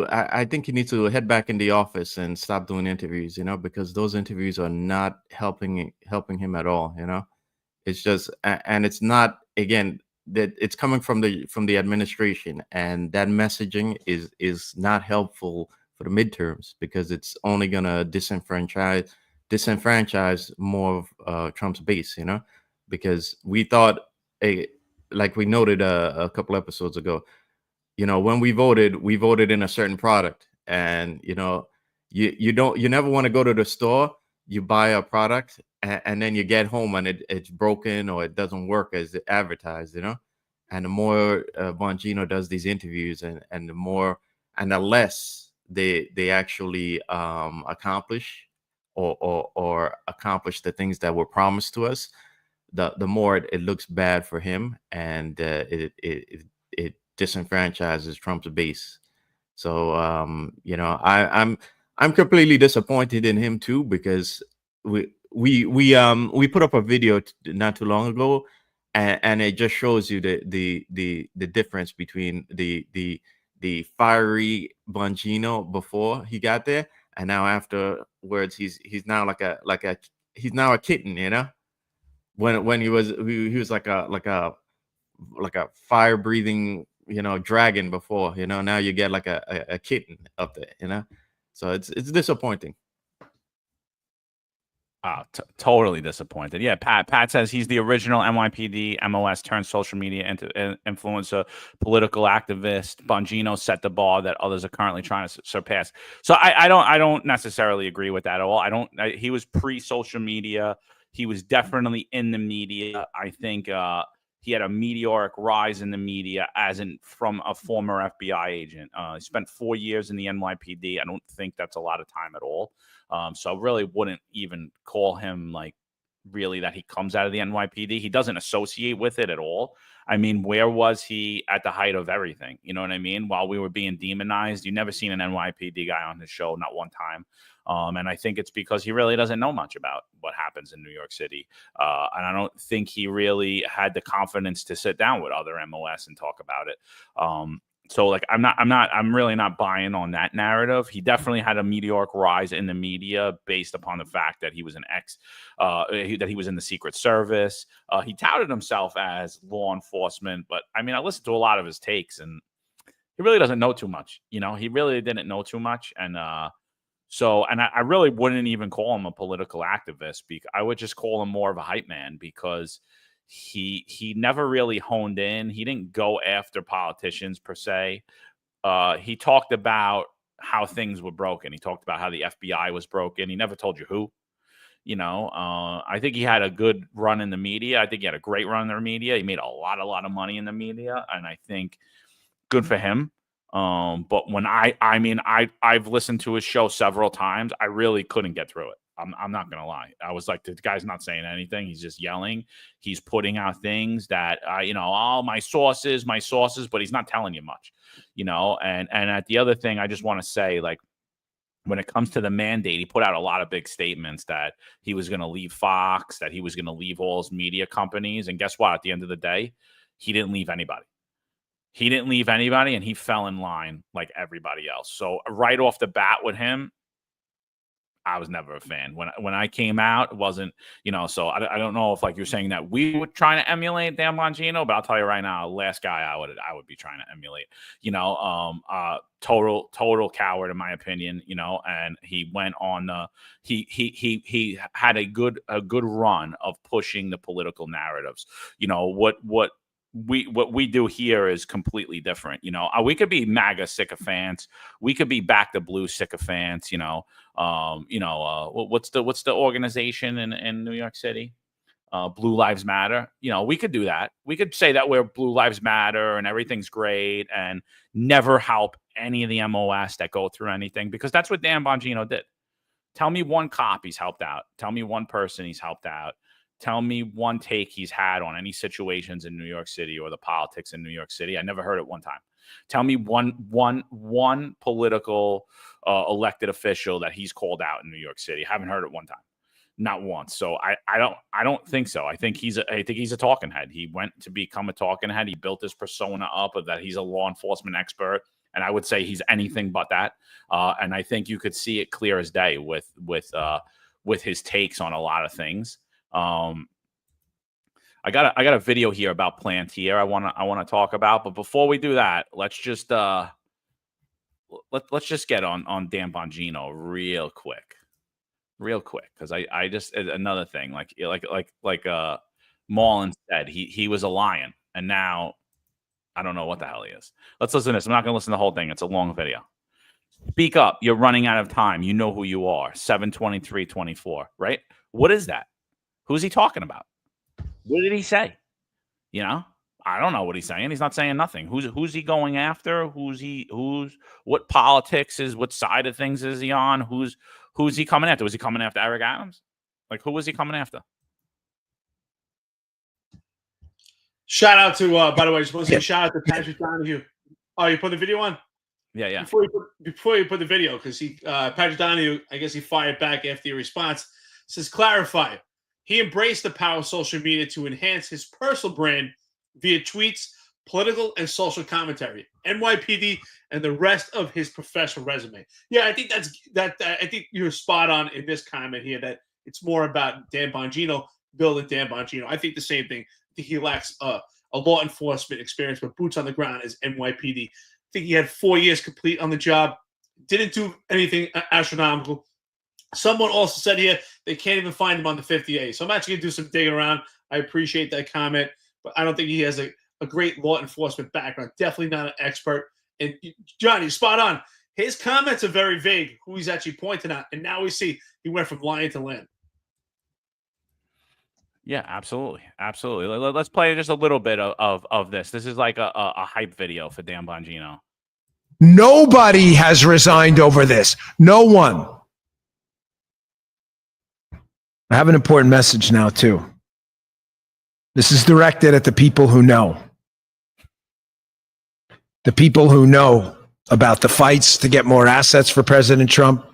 I think he needs to head back in the office and stop doing interviews, because those interviews are not helping him at all, It's just, and it's not, again, that it's coming from the administration, and that messaging is not helpful for the midterms, because it's only gonna disenfranchise more of Trump's base, because we thought, like we noted a couple episodes ago, when we voted in a certain product, and You never want to go to the store. You buy a product and then you get home and it's broken or it doesn't work as advertised, And the more Bongino does these interviews and the less they actually accomplish or accomplish the things that were promised to us, the more it looks bad for him, and it disenfranchises Trump's base. So I'm completely disappointed in him too, because we put up a video not too long ago, and it just shows you the difference between the fiery Bongino before he got there, and now afterwards he's now he's now a kitten, when he was like a fire breathing dragon before, now you get like a kitten up there, so it's disappointing. Totally disappointed. Yeah, Pat says he's the original NYPD MOS turned social media influencer, political activist. Bongino set the bar that others are currently trying to surpass. So I don't necessarily agree with that at all. He was pre-social media. He was definitely in the media. I think he had a meteoric rise in the media from a former FBI agent. He spent 4 years in the NYPD. I don't think that's a lot of time at all. So I really wouldn't even call him really that he comes out of the NYPD. He doesn't associate with it at all. I mean, where was he at the height of everything? You know what I mean? While we were being demonized, you never seen an NYPD guy on his show, not one time. And I think it's because he really doesn't know much about what happens in New York City. And I don't think he really had the confidence to sit down with other MOS and talk about it. So I'm really not buying on that narrative. He definitely had a meteoric rise in the media based upon the fact that he was that he was in the Secret Service. He touted himself as law enforcement, but I mean, I listened to a lot of his takes and he really doesn't know too much. He really didn't know too much. And I really wouldn't even call him a political activist. I would just call him more of a hype man, because he never really honed in. He didn't go after politicians per se. He talked about how things were broken. He talked about how the FBI was broken. He never told you who. I think he had a good run in the media. I think he had a great run in the media. He made a lot of money in the media, and I think good for him. But when I've listened to his show several times, I really couldn't get through it. I'm not going to lie. I was like, the guy's not saying anything. He's just yelling. He's putting out things that, my sources, but he's not telling you much, and at the other thing, I just want to say, when it comes to the mandate, he put out a lot of big statements that he was going to leave Fox, that he was going to leave all his media companies. And guess what? At the end of the day, he didn't leave anybody. And he fell in line like everybody else. So right off the bat with him, I was never a fan. When I came out, it wasn't, so I don't know if you're saying that we were trying to emulate Dan Bongino, but I'll tell you right now, last guy I would be trying to emulate, total coward in my opinion, and he went on, he had a good run of pushing the political narratives. What we do here is completely different. We could be MAGA sycophants. We could be back to blue sycophants. What's the organization in New York City? Blue Lives Matter. We could do that. We could say that we're Blue Lives Matter and everything's great and never help any of the MOS that go through anything, because that's what Dan Bongino did. Tell me one cop he's helped out. Tell me one person he's helped out. Tell me one take he's had on any situations in New York City or the politics in New York City. I never heard it one time. Tell me one political elected official that he's called out in New York City. I haven't heard it one time, not once. So I don't think so. I think he's a talking head. He went to become a talking head. He built his persona up of that he's a law enforcement expert, and I would say he's anything but that. And I think you could see it clear as day with his takes on a lot of things. I got a video here about Palantir I want to talk about, but before we do that, let's just get on Dan Bongino real quick, because I just, another thing, like Marlon said, he was a lion, and now I don't know what the hell he is. Let's listen to this. I'm not going to listen to the whole thing. It's a long video. Speak up. You're running out of time. You know who you are. 723-24, right? What is that? Who's he talking about? What did he say? You know, I don't know what he's saying. He's not saying nothing. Who's he going after? What politics is, what side of things is he on? Who's he coming after? Was he coming after Eric Adams? Like, who was he coming after? Shout out to, by the way, just want to say shout out to Patrick Donahue. Oh, you put the video on? Yeah. Before you put the video, because Patrick Donahue, I guess he fired back after your response. Says, clarify. He embraced the power of social media to enhance his personal brand via tweets, political and social commentary, NYPD, and the rest of his professional resume. Yeah, I think I think you're spot on in this comment here that it's more about Dan Bongino, building Dan Bongino. I think the same thing. I think he lacks a law enforcement experience, but boots on the ground as NYPD. I think he had 4 years complete on the job. Didn't do anything astronomical. Someone also said here they can't even find him on the 50A. So I'm actually going to do some digging around. I appreciate that comment, but I don't think he has a great law enforcement background. Definitely not an expert. And John, you're spot on. His comments are very vague, who he's actually pointing at. And now we see he went from lion to lamb. Yeah, absolutely. Let's play just a little bit of this. This is like a hype video for Dan Bongino. Nobody has resigned over this. No one. I have an important message now, too. This is directed at the people who know. The people who know about the fights to get more assets for President Trump.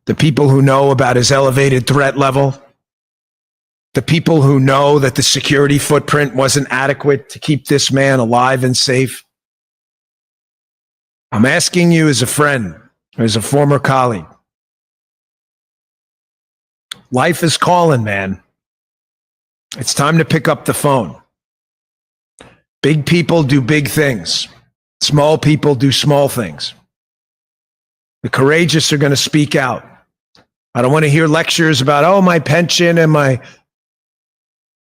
The people who know about his elevated threat level. The people who know that the security footprint wasn't adequate to keep this man alive and safe. I'm asking you as a friend, as a former colleague. Life is calling, man. It's time to pick up the phone. Big people do big things. Small people do small things. The courageous are going to speak out. I don't want to hear lectures about, oh, my pension and my...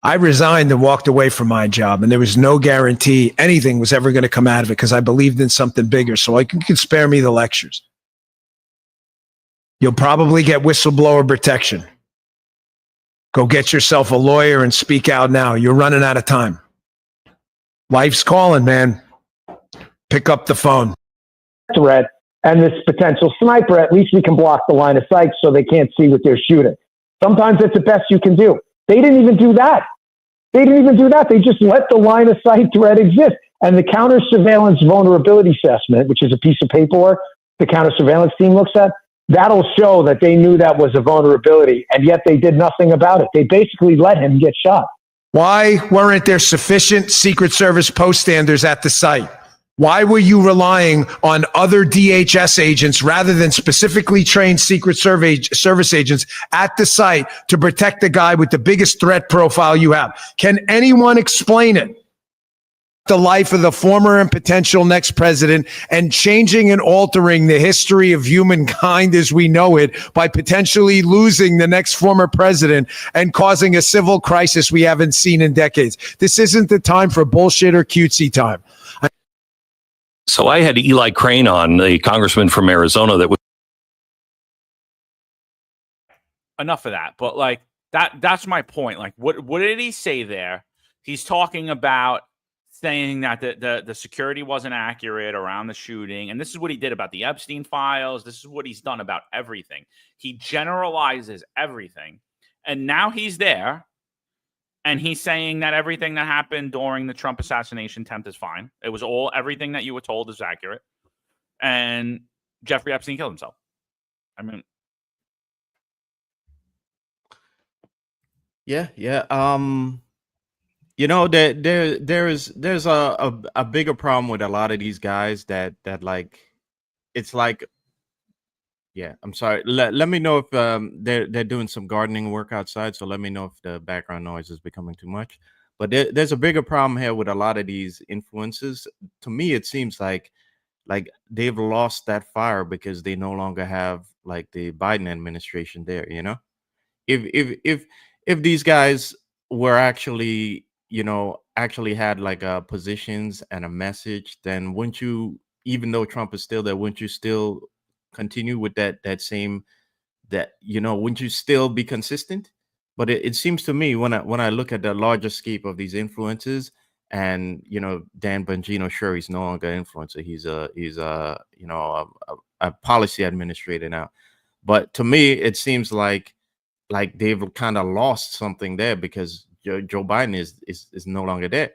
I resigned and walked away from my job, and there was no guarantee anything was ever going to come out of it because I believed in something bigger. So you can spare me the lectures. You'll probably get whistleblower protection. Go get yourself a lawyer and speak out now. You're running out of time. Life's calling, man. Pick up the phone. Threat and this potential sniper, at least we can block the line of sight so they can't see what they're shooting. Sometimes it's the best you can do. They didn't even do that. They just let the line of sight threat exist. And the counter surveillance vulnerability assessment, which is a piece of paperwork the counter surveillance team looks at, that'll show that they knew that was a vulnerability, and yet they did nothing about it. They basically let him get shot. Why weren't there sufficient Secret Service poststanders at the site? Why were you relying on other DHS agents rather than specifically trained Secret Service agents at the site to protect the guy with the biggest threat profile you have? Can anyone explain it? The life of the former and potential next president and changing and altering the history of humankind as we know it by potentially losing the next former president and causing a civil crisis we haven't seen in decades. This isn't the time for bullshit or cutesy time. So I had Eli Crane on, the congressman from Arizona, that was enough of that. But like that's my point. Like what did he say there? He's talking about saying that the security wasn't accurate around the shooting. And this is what he did about the Epstein files. This is what he's done about everything. He generalizes everything. And now he's there. And he's saying that everything that happened during the Trump assassination attempt is fine. It was everything that you were told is accurate. And Jeffrey Epstein killed himself. I mean, Yeah. You know, there's a bigger problem with a lot of these guys that like, it's like, yeah, I'm sorry. Let me know if they're doing some gardening work outside. So let me know if the background noise is becoming too much. But there's a bigger problem here with a lot of these influences. To me, it seems like they've lost that fire because they no longer have like the Biden administration there. You know, if these guys were actually, you know, actually had like positions and a message, then wouldn't you even though Trump is still there, wouldn't you still continue with that same, wouldn't you still be consistent? But it seems to me when I look at the larger scape of these influences, and Dan Bongino, sure, he's no longer an influencer. He's a policy administrator now. But to me, it seems like they've kind of lost something there, because Joe Biden is no longer there.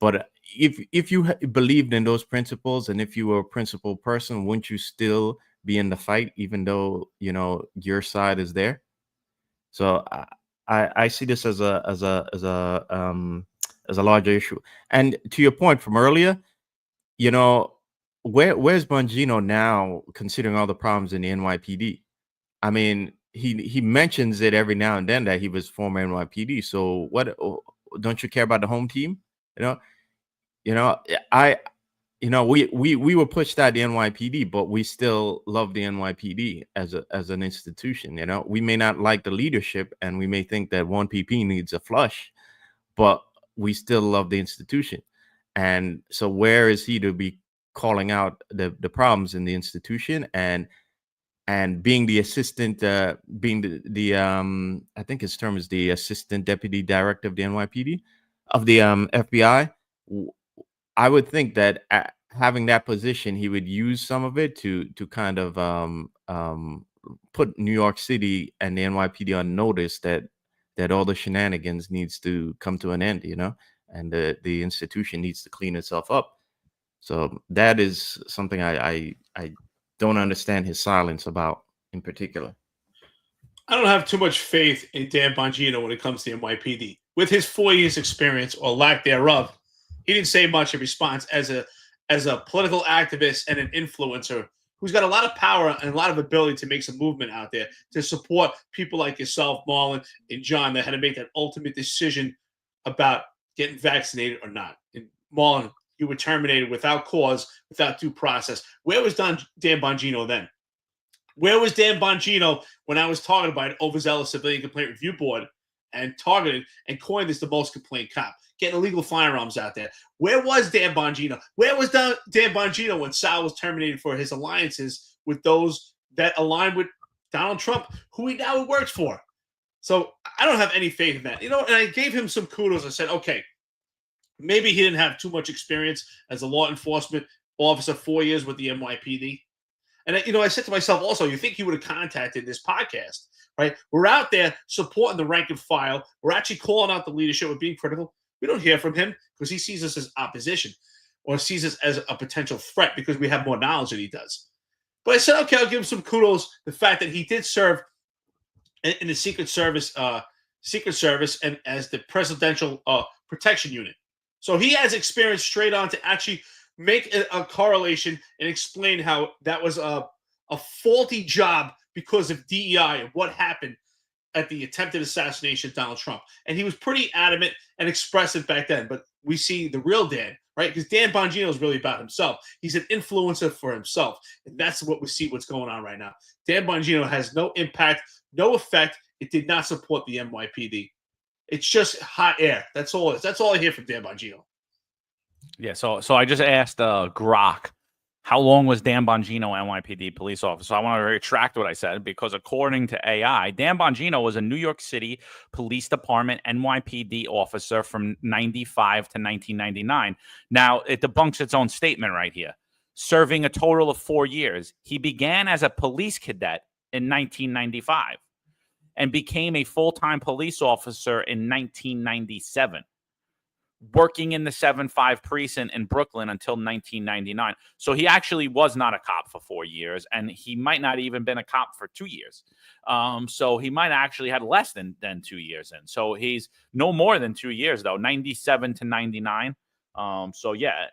But if you believed in those principles, and if you were a principled person, wouldn't you still be in the fight, even though your side is there? So I see this as a larger issue. And to your point from earlier, where's Bongino now, considering all the problems in the NYPD? I mean, he mentions it every now and then that he was former NYPD. So what? Don't you care about the home team? We were pushed out the NYPD, but we still love the NYPD as an institution. We may not like the leadership, and we may think that 1PP needs a flush, but we still love the institution. And so where is he to be calling out the problems in the institution and being the assistant, being the I think his term is the assistant deputy director of the NYPD, of the FBI? I would think that having that position, he would use some of it to kind of put New York City and the NYPD on notice that all the shenanigans needs to come to an end, and the institution needs to clean itself up. So that is something I don't understand his silence about in particular. I don't have too much faith in Dan Bongino when it comes to NYPD. With his 4 years experience, or lack thereof, he didn't say much in response as a political activist and an influencer who's got a lot of power and a lot of ability to make some movement out there to support people like yourself, Marlon, and John, that had to make that ultimate decision about getting vaccinated or not. And Marlon, you were terminated without cause, without due process. Where was Dan Bongino then? Where was Dan Bongino when I was targeted by an overzealous civilian complaint review board and targeted and coined as the most complained cop, getting illegal firearms out there? Where was Dan Bongino? Where was Dan Bongino when Sal was terminated for his alliances with those that aligned with Donald Trump, who he now works for? So I don't have any faith in that. And I gave him some kudos. I said, okay, maybe he didn't have too much experience as a law enforcement officer, 4 years with the NYPD. And I said to myself also, you think he would have contacted this podcast, right? We're out there supporting the rank and file. We're actually calling out the leadership. We're being critical. We don't hear from him because he sees us as opposition or sees us as a potential threat because we have more knowledge than he does. But I said, okay, I'll give him some kudos. The fact that he did serve in the Secret Service and as the Presidential Protection Unit. So he has experience straight on to actually make a correlation and explain how that was a faulty job because of DEI and what happened at the attempted assassination of Donald Trump. And he was pretty adamant and expressive back then. But we see the real Dan, right? Because Dan Bongino is really about himself. He's an influencer for himself. And that's what we see what's going on right now. Dan Bongino has no impact, no effect. It did not support the NYPD. It's just hot air. That's all it is. That's all I hear from Dan Bongino. Yeah, so I just asked Grok, how long was Dan Bongino NYPD police officer? So I want to retract what I said, because according to AI, Dan Bongino was a New York City Police Department NYPD officer from 95 to 1999. Now, it debunks its own statement right here. Serving a total of 4 years. He began as a police cadet in 1995 and became a full-time police officer in 1997. Working in the 7-5 precinct in Brooklyn until 1999. So he actually was not a cop for 4 years, and he might not even been a cop for 2 years. So he might actually had less than 2 years in. So he's no more than 2 years, though, 97 to 99. So yeah,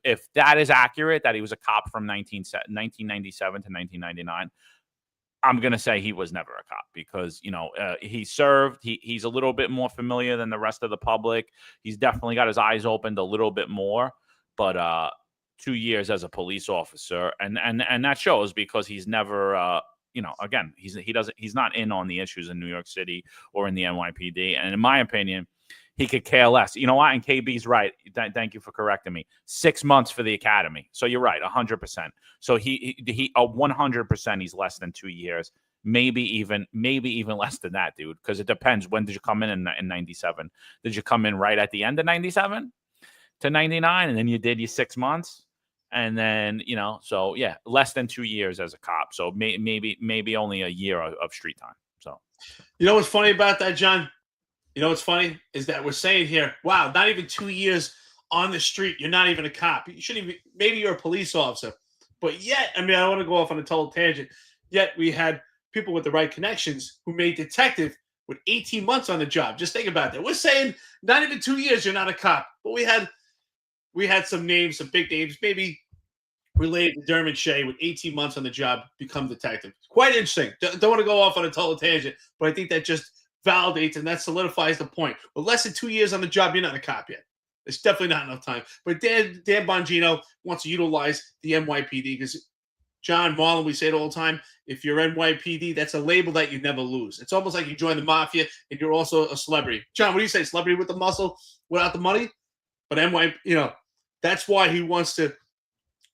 if that is accurate, that he was a cop from 1997 to 1999, I'm going to say he was never a cop because, he served. He's a little bit more familiar than the rest of the public. He's definitely got his eyes opened a little bit more. But 2 years as a police officer, and that shows because he's never, he's not in on the issues in New York City or in the NYPD. And in my opinion, he could care less. You know what? And KB's right. Thank you for correcting me. 6 months for the academy. So you're right, 100%. So he 100%. He's less than 2 years. Maybe even less than that, dude. Because it depends. When did you come in 97? Did you come in right at the end of 97 to 99, and then you did your 6 months? And then, so yeah, less than 2 years as a cop. So maybe only a year of street time. So, you know what's funny about that, John? You know what's funny is that we're saying here, wow, not even 2 years on the street. You're not even a cop. You shouldn't even, maybe you're a police officer. But yet, I don't want to go off on a total tangent. Yet we had people with the right connections who made detective with 18 months on the job. Just think about that. We're saying not even 2 years, you're not a cop. But we had some names, some big names, maybe related to Dermot Shea with 18 months on the job, become detective. Quite interesting. Don't want to go off on a total tangent, but I think that just validates and that solidifies the point. With less than 2 years on the job, you're not a cop yet. It's definitely not enough time. But Dan Bongino wants to utilize the NYPD because, John, Marlon, we say it all the time, if you're NYPD, that's a label that you never lose. It's almost like you join the mafia and you're also a celebrity. John, what do you say? Celebrity with the muscle, without the money? But that's why he wants to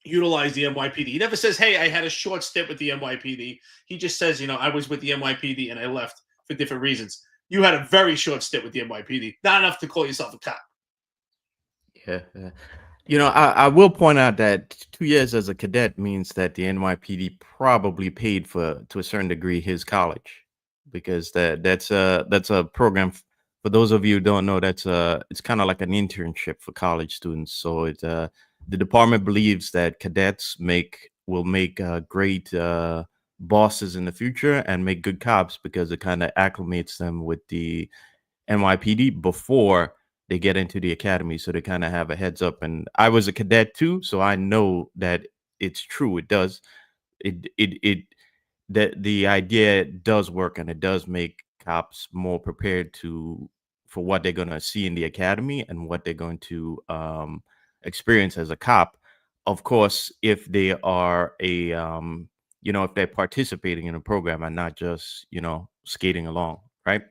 utilize the NYPD. He never says, hey, I had a short stint with the NYPD. He just says, I was with the NYPD and I left for different reasons. You had a very short stint with the NYPD. Not enough to call yourself a cop. Yeah. I will point out that 2 years as a cadet means that the NYPD probably paid for, to a certain degree, his college, because that's a program. For those of you who don't know, it's kind of like an internship for college students. So the department believes that cadets will make great bosses in the future and make good cops because it kind of acclimates them with the NYPD before they get into the academy. So they kind of have a heads up. And I was a cadet too, so I know that it's true. It does. The idea does work, and it does make cops more prepared for what they're going to see in the academy and what they're going to experience as a cop. Of course, if they are if they're participating in a program and not just, skating along, right?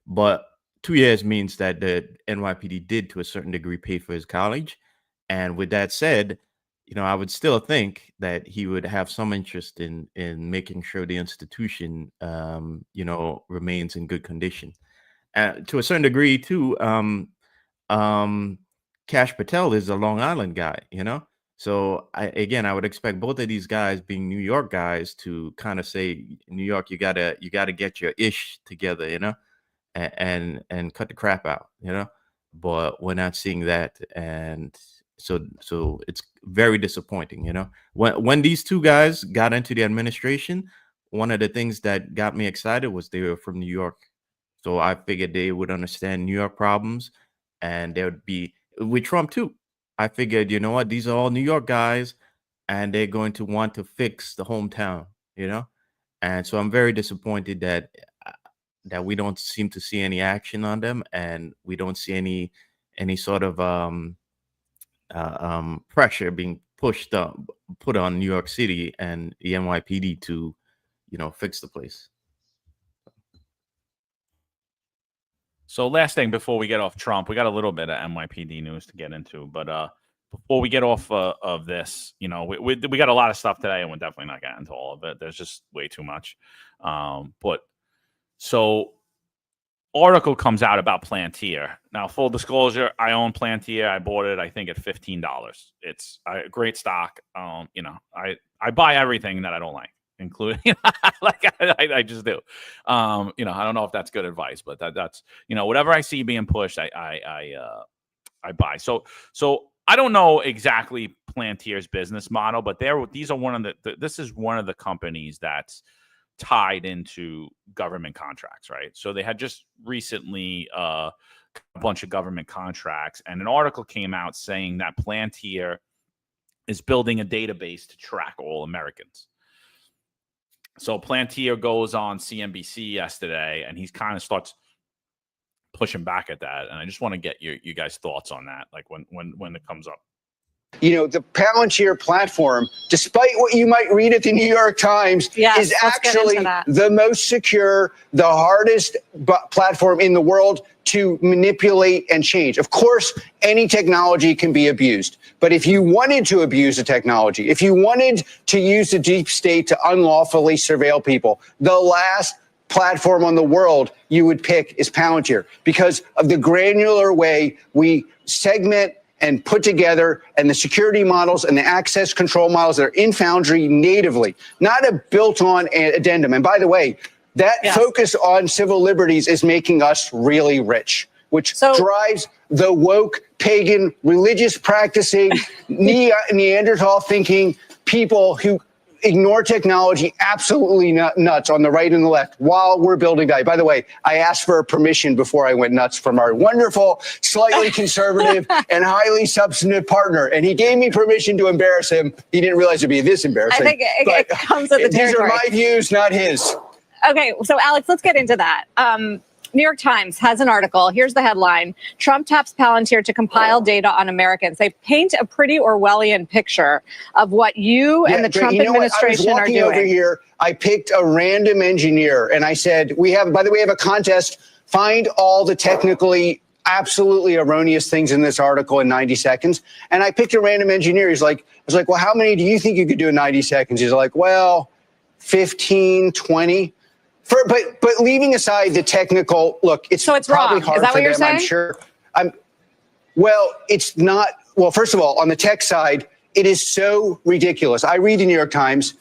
But 2 years means that the NYPD did, to a certain degree, pay for his college. And with that said, I would still think that he would have some interest in making sure the institution, remains in good condition. To a certain degree, too, Cash Patel is a Long Island guy, So I would expect both of these guys, being New York guys, to kind of say, New York, you gotta get your ish together, and cut the crap out, But we're not seeing that, and so it's very disappointing, When these two guys got into the administration, one of the things that got me excited was they were from New York. So I figured they would understand New York problems, and there would be with Trump too. I figured, you know what, these are all New York guys, and they're going to want to fix the hometown, And so I'm very disappointed that we don't seem to see any action on them, and we don't see any sort of pressure being put on New York City and the NYPD to, fix the place. So last thing before we get off Trump, we got a little bit of NYPD news to get into, but before we get off of this, we got a lot of stuff today, and we're definitely not getting into all of it. There's just way too much. But so article comes out about Palantir. Now, full disclosure, I own Palantir. I bought it, I think, at $15. It's a great stock. I buy everything that I don't like, including I just do. I don't know if that's good advice, but that's whatever I see being pushed, I buy. So I don't know exactly Palantir's business model, but this is one of the companies that's tied into government contracts, right? So they had just recently a bunch of government contracts, and an article came out saying that Palantir is building a database to track all Americans. So Palantir goes on CNBC yesterday, and he kind of starts pushing back at that. And I just want to get you guys' thoughts on that, like when it comes up. The Palantir platform, despite what you might read at the New York Times, is actually the most secure, the hardest platform in the world to manipulate and change. Of course, any technology can be abused. But if you wanted to abuse the technology, if you wanted to use the deep state to unlawfully surveil people, the last platform on the world you would pick is Palantir because of the granular way we segment and put together and the security models and the access control models that are in Foundry natively, not a built-on addendum. And by the way, that focus on civil liberties is making us really rich, which drives the woke, pagan, religious practicing, Neanderthal thinking people who ignore technology absolutely nuts on the right and the left while we're building value. By the way, I asked for permission before I went nuts from our wonderful, slightly conservative and highly substantive partner. And he gave me permission to embarrass him. He didn't realize it'd be this embarrassing. I think it comes with the territory. These are my views, not his. Okay, so Alex, let's get into that. New York Times has an article. Here's the headline. Trump taps Palantir to compile data on Americans. They paint a pretty Orwellian picture of what you and the Trump administration are doing. Over here, I picked a random engineer and I said, we have a contest. Find all the technically absolutely erroneous things in this article in 90 seconds. And I picked a random engineer. I was like, well, how many do you think you could do in 90 seconds? He's like, well, 15, 20. But leaving aside the technical, look, it's probably wrong. hard Is that for what you're them, saying? I'm sure. Well, it's not. Well, first of all, on the tech side, it is so ridiculous. I read the New York Times.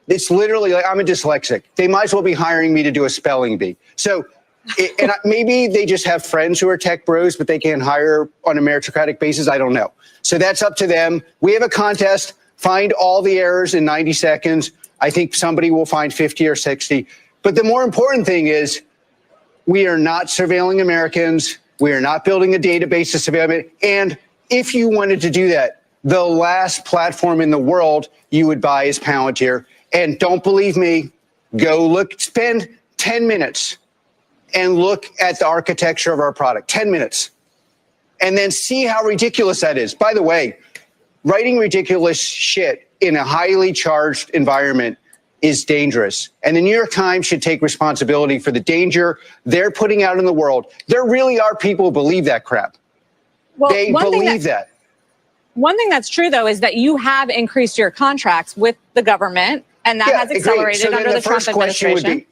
It's literally like I'm a dyslexic. They might as well be hiring me to do a spelling bee. So, maybe they just have friends who are tech bros, but they can't hire on a meritocratic basis. I don't know. So that's up to them. We have a contest. Find all the errors in 90 seconds. I think somebody will find 50 or 60. But the more important thing is we are not surveilling Americans. We are not building a database to surveil them. And if you wanted to do that, the last platform in the world you would buy is Palantir. And don't believe me, go look, spend 10 minutes and look at the architecture of our product, 10 minutes, and then see how ridiculous that is. By the way, writing ridiculous shit in a highly charged environment is dangerous. And the New York Times should take responsibility for the danger they're putting out in the world. There really are people who believe that crap. Well, they believe that. One thing that's true, though, is that you have increased your contracts with the government, and that has accelerated so under the Trump administration.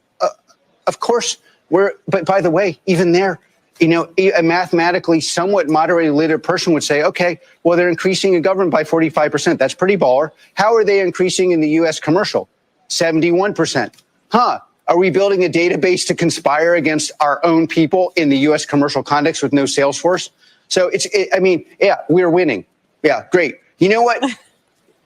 Of course, but by the way, even there, a mathematically somewhat moderately literate person would say, okay, well, they're increasing in government by 45%. That's pretty baller. How are they increasing in the U.S. commercial? 71%. Are we building a database to conspire against our own people in the U.S. commercial context with no sales force? So we're winning. Yeah, great. You know what?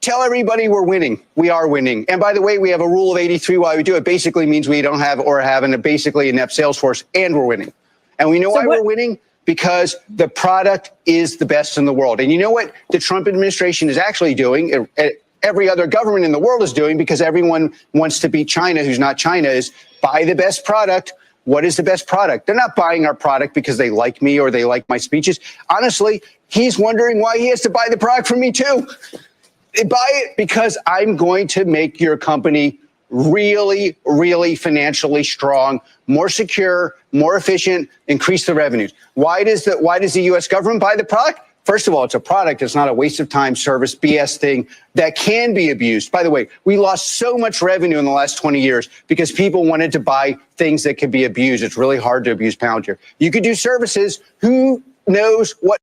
Tell everybody we're winning. We are winning. And by the way, we have a rule of 83 why we do it. Basically means we don't have or have basically a net sales force, and we're winning. And we know why we're winning? Because the product is the best in the world. And you know what the Trump administration is actually doing? Every other government in the world is doing, because everyone wants to beat China, who's not China, is buy the best product. What is the best product? They're not buying our product because they like me or they like my speeches. Honestly, he's wondering why he has to buy the product from me too. They buy it because I'm going to make your company really, really financially strong, more secure, more efficient, increase the revenues. Why does the U.S. government buy the product? First of all, it's a product. It's not a waste of time service BS thing that can be abused. By the way, we lost so much revenue in the last 20 years because people wanted to buy things that could be abused. It's really hard to abuse Palantir. You could do services. Who knows what?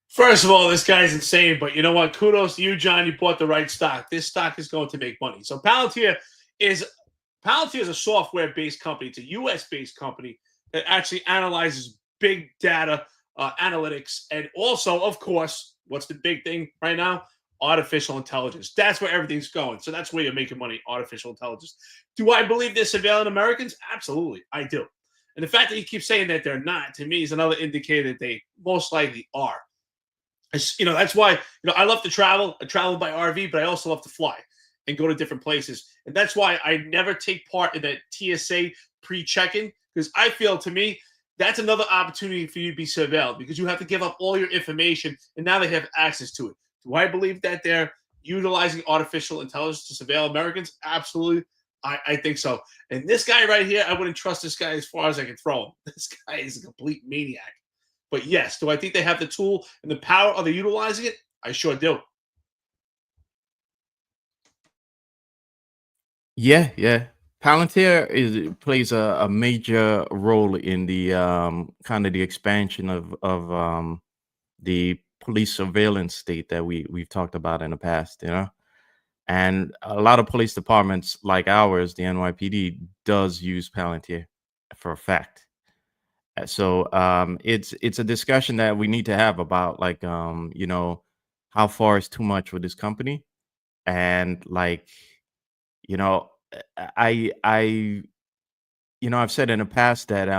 First of all, this guy's insane, but you know what? Kudos to you, John. You bought the right stock. This stock is going to make money. So Palantir is a software-based company. It's a U.S.-based company that actually analyzes big data analytics. And also, of course, what's the big thing right now? Artificial intelligence. That's where everything's going. So that's where you're making money, artificial intelligence. Do I believe they're surveilling Americans? Absolutely, I do. And the fact that you keep saying that they're not, to me, is another indicator that they most likely are. That's why, I love to travel. I travel by RV, but I also love to fly and go to different places. And that's why I never take part in that TSA pre-check-in, because I feel, to me, that's another opportunity for you to be surveilled, because you have to give up all your information, and now they have access to it. Do I believe that they're utilizing artificial intelligence to surveil Americans? Absolutely. I think so. And this guy right here, I wouldn't trust this guy as far as I can throw him. This guy is a complete maniac. But yes, do I think they have the tool and the power? Are they utilizing it? I sure do. Yeah. Palantir plays a major role in the kind of the expansion of the police surveillance state that we've talked about in the past, and a lot of police departments like ours, the NYPD, does use Palantir for a fact. So it's a discussion that we need to have about, like, how far is too much with this company, and, like, you know I I've said in the past that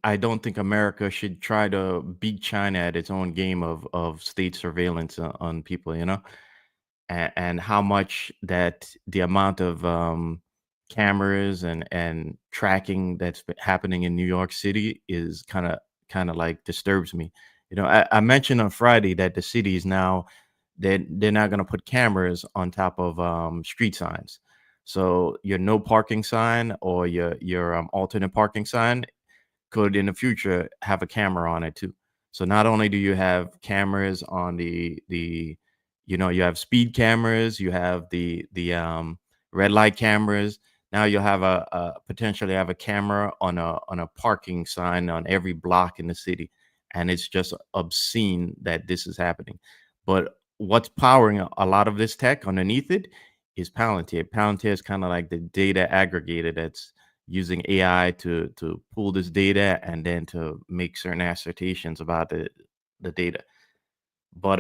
I don't think America should try to beat China at its own game of state surveillance on people, and how much that the amount of cameras and tracking that's happening in New York City is kind of like disturbs me. I mentioned on Friday that the city is now, they're not going to put cameras on top of street signs. So your no parking sign or your alternate parking sign could in the future have a camera on it too. So not only do you have cameras on the you have speed cameras, you have the red light cameras. Now you'll have a potentially have a camera on a parking sign on every block in the city, and it's just obscene that this is happening. But what's powering a lot of this tech underneath it is Palantir. Palantir is kind of like the data aggregator that's using AI to pull this data and then to make certain assertions about the data. But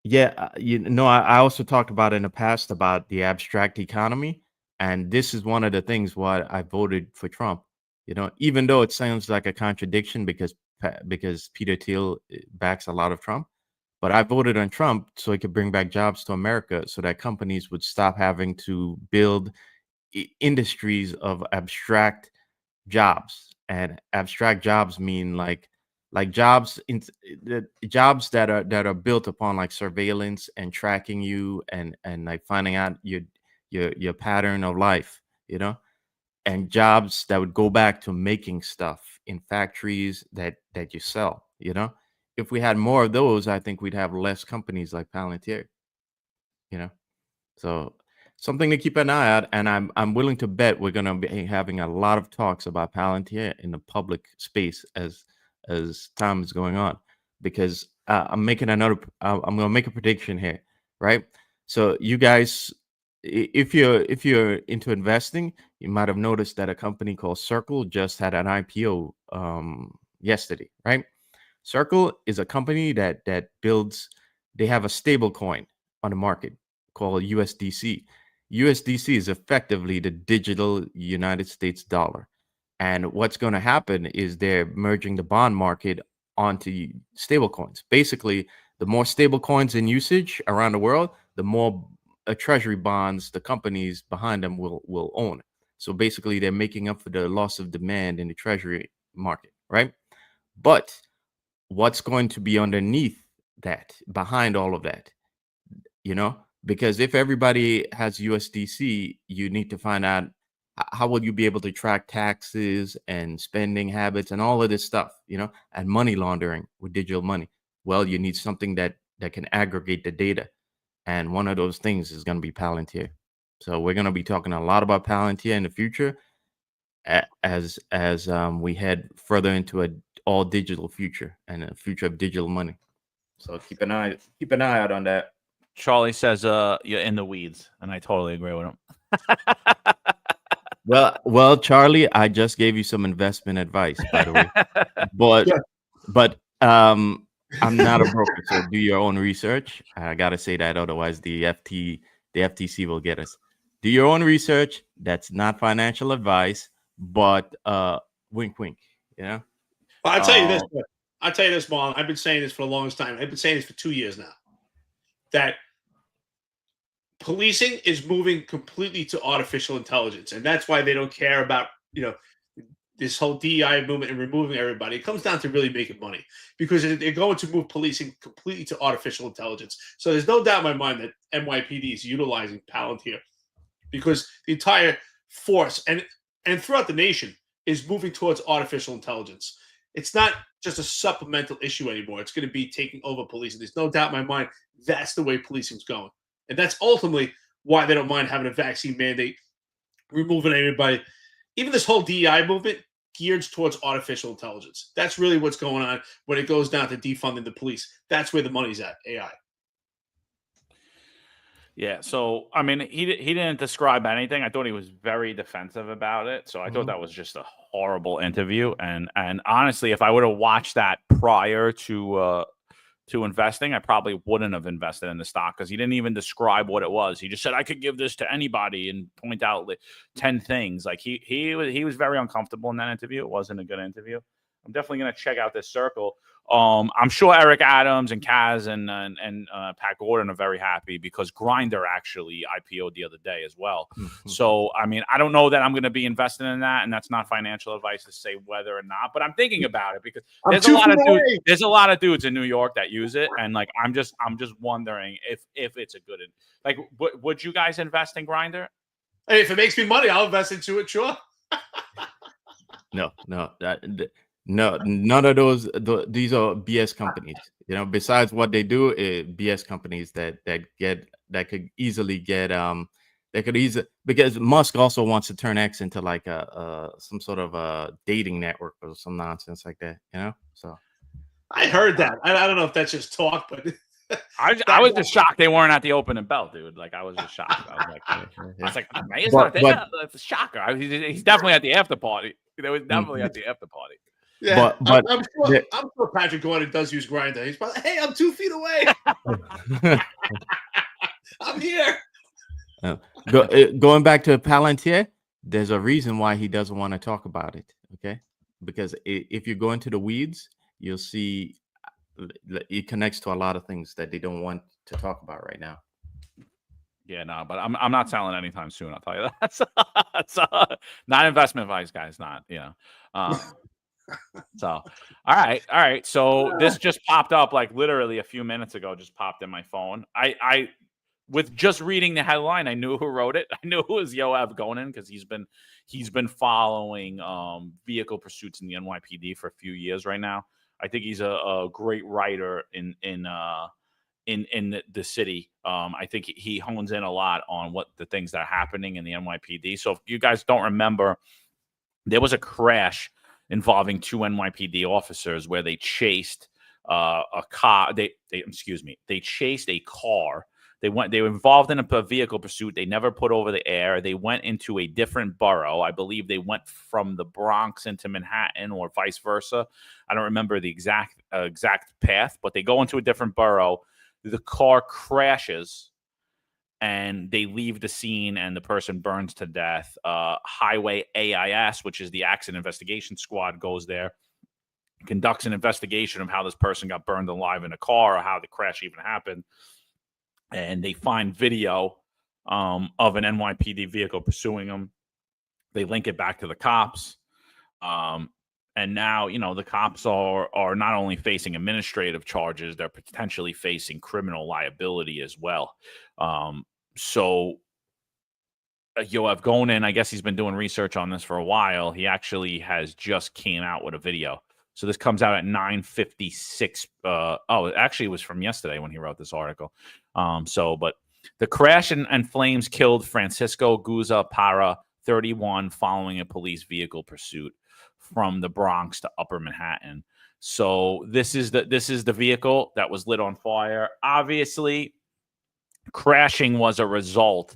yeah, I also talked about in the past about the abstract economy, and this is one of the things why I voted for Trump. Even though it sounds like a contradiction because Peter Thiel backs a lot of Trump, but I voted on Trump so he could bring back jobs to America, so that companies would stop having to build industries of abstract jobs. And abstract jobs mean like jobs in the jobs that are built upon like surveillance and tracking you and like finding out your pattern of life, and jobs that would go back to making stuff in factories that you sell. If we had more of those, I think we'd have less companies like Palantir. So something to keep an eye out, and I'm willing to bet we're going to be having a lot of talks about Palantir in the public space as time is going on, because I'm going to make a prediction here, right? So you guys, if you're into investing, you might have noticed that a company called Circle just had an IPO yesterday, right? Circle is a company that builds. They have a stable coin on the market called USDC. USDC is effectively the digital United States dollar. And what's going to happen is they're merging the bond market onto stable coins. Basically, the more stable coins in usage around the world, the more treasury bonds the companies behind them will own. So basically, they're making up for the loss of demand in the treasury market, right? But what's going to be underneath that, behind all of that, because if everybody has USDC, you need to find out how will you be able to track taxes and spending habits and all of this stuff, and money laundering with digital money. Well, you need something that can aggregate the data. And one of those things is going to be Palantir. So we're going to be talking a lot about Palantir in the future as we head further into a all digital future and a future of digital money. So keep an eye out on that. Charlie says you're in the weeds, and I totally agree with him. Well, Charlie, I just gave you some investment advice, by the way. But I'm not a broker, so do your own research. I gotta say that, otherwise the FTC will get us. Do your own research. That's not financial advice, but wink, wink. Well, I'll tell you this, Marlon. I've been saying this for the longest time. I've been saying this for 2 years now. That policing is moving completely to artificial intelligence, and that's why they don't care about this whole DEI movement and removing everybody. It comes down to really making money, because they're going to move policing completely to artificial intelligence. So there's no doubt in my mind that NYPD is utilizing Palantir because the entire force and throughout the nation is moving towards artificial intelligence. It's not just a supplemental issue anymore. It's going to be taking over policing. There's no doubt in my mind that's the way policing's going. And that's ultimately why they don't mind having a vaccine mandate, removing everybody. Even this whole DEI movement geared towards artificial intelligence. That's really what's going on when it goes down to defunding the police. That's where the money's at, AI. Yeah, so I mean, he didn't describe anything. I thought he was very defensive about it. So I thought that was just a horrible interview. And honestly, if I would have watched that prior to investing, I probably wouldn't have invested in the stock because he didn't even describe what it was. He just said I could give this to anybody and point out 10 things. Like he was very uncomfortable in that interview. It wasn't a good interview. I'm definitely going to check out this circle. I'm sure Eric Adams and Kaz and Pat Gordon are very happy because Grindr actually IPO'd the other day as well. So, I mean, I don't know that I'm going to be investing in that, and that's not financial advice to say whether or not, but I'm thinking about it because there's a lot of dudes in New York that use it, and like I'm just wondering if it's a good like would you guys invest in Grindr? Hey, if it makes me money, I'll invest into it, sure. No, none of those. These are BS companies. Besides what they do, BS companies that could easily get because Musk also wants to turn X into like some sort of a dating network or some nonsense like that. So I heard that. I don't know if that's just talk, but I was just shocked they weren't at the open and bell, dude. Like I was just shocked. I was like, it's not there. It's a shocker. He's definitely at the after party. They was definitely at the after party. Yeah, but I'm sure Patrick Gordon does use Grindr. He's probably, hey, I'm 2 feet away. I'm here. Going back to Palantir, there's a reason why he doesn't want to talk about it. Okay, because if you go into the weeds, you'll see it connects to a lot of things that they don't want to talk about right now. Yeah, no, but I'm not selling anytime soon. I'll tell you that. It's not investment advice, guys. Not So, all right. So this just popped up like literally a few minutes ago. Just popped in my phone. I with just reading the headline, I knew who wrote it. I knew it was Yoav Gonen because he's been following vehicle pursuits in the NYPD for a few years right now. I think he's a great writer in the city. I think he hones in a lot on what the things that are happening in the NYPD. So if you guys don't remember, there was a crash involving 2 NYPD officers where they chased a car. They chased a car. They were involved in a vehicle pursuit. They never put over the air. They went into a different borough. I believe they went from the Bronx into Manhattan or vice versa. I don't remember the exact path, but they go into a different borough. The car crashes and they leave the scene and the person burns to death. Highway AIS, which is the Accident Investigation Squad, goes there, conducts an investigation of how this person got burned alive in a car or how the crash even happened. And they find video of an NYPD vehicle pursuing them. They link it back to the cops. And now, the cops are not only facing administrative charges, they're potentially facing criminal liability as well. So Yoav Gonen, I guess he's been doing research on this for a while. He actually has just came out with a video. So this comes out at 9:56. It actually was from yesterday when he wrote this article. But the crash and flames killed Francisco Guza Para, 31, following a police vehicle pursuit from the Bronx to Upper Manhattan. So this is the vehicle that was lit on fire. Obviously, crashing was a result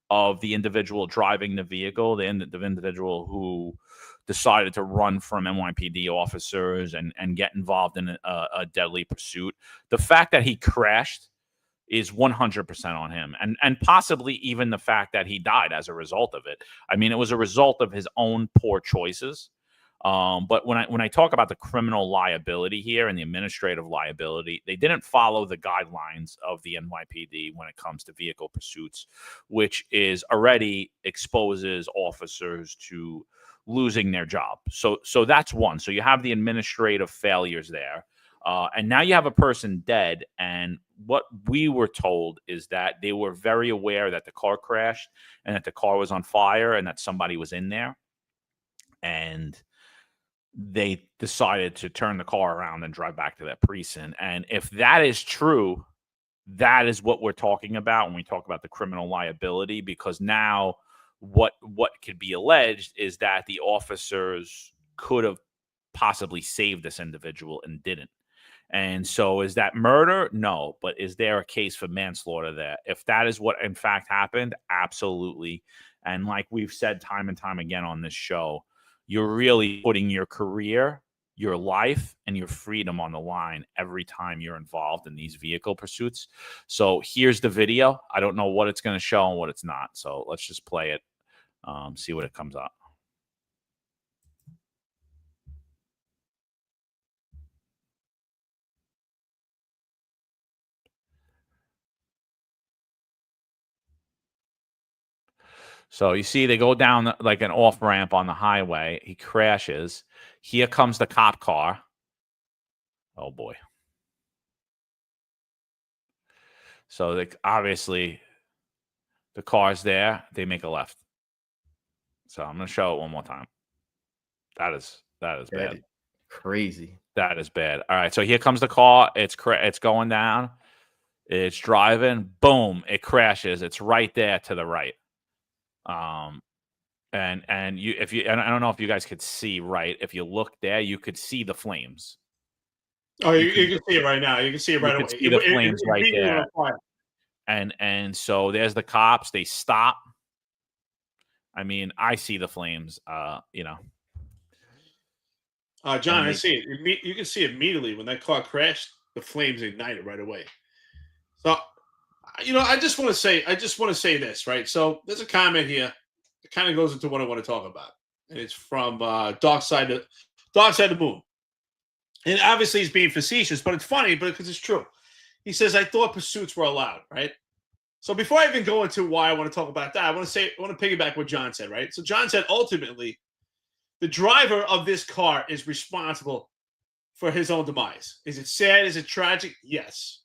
of the individual driving the vehicle, the individual who decided to run from NYPD officers and get involved in a deadly pursuit. The fact that he crashed is 100% on him, and possibly even the fact that he died as a result of it. I mean, it was a result of his own poor choices. But when I talk about the criminal liability here and the administrative liability, they didn't follow the guidelines of the NYPD when it comes to vehicle pursuits, which is already exposes officers to losing their job. So that's one. So you have the administrative failures there. And now you have a person dead. And what we were told is that they were very aware that the car crashed and that the car was on fire and that somebody was in there. And they decided to turn the car around and drive back to that precinct. And if that is true, that is what we're talking about when we talk about the criminal liability, because now what could be alleged is that the officers could have possibly saved this individual and didn't. And so is that murder? No. But is there a case for manslaughter there? If that is what in fact happened, absolutely. And like we've said time and time again on this show, you're really putting your career, your life, and your freedom on the line every time you're involved in these vehicle pursuits. So here's the video. I don't know what it's going to show and what it's not. So let's just play it, see what it comes up. So you see they go down like an off-ramp on the highway. He crashes. Here comes the cop car. Oh, boy. So obviously the car's there. They make a left. So I'm going to show it one more time. That is bad. Crazy. That is bad. All right, so here comes the car. It's going down. It's driving. Boom, it crashes. It's right there to the right. And you, if you, I don't know if you guys could see, right? If you look there, you could see the flames. Oh, you can see it right now. You can see it right away. See the flames right there. And so there's the cops. They stop. I mean, I see the flames. John, I see it. You can see immediately when that car crashed, the flames ignited right away. So, I just want to say this, right? So there's a comment here. It kind of goes into what I want to talk about, and it's from Dark Side of the Moon. And obviously he's being facetious, but it's funny, because it's true. He says, "I thought pursuits were allowed," right? So before I even go into why I want to talk about that, I want to piggyback what John said, right? So John said, ultimately, the driver of this car is responsible for his own demise. Is it sad? Is it tragic? Yes.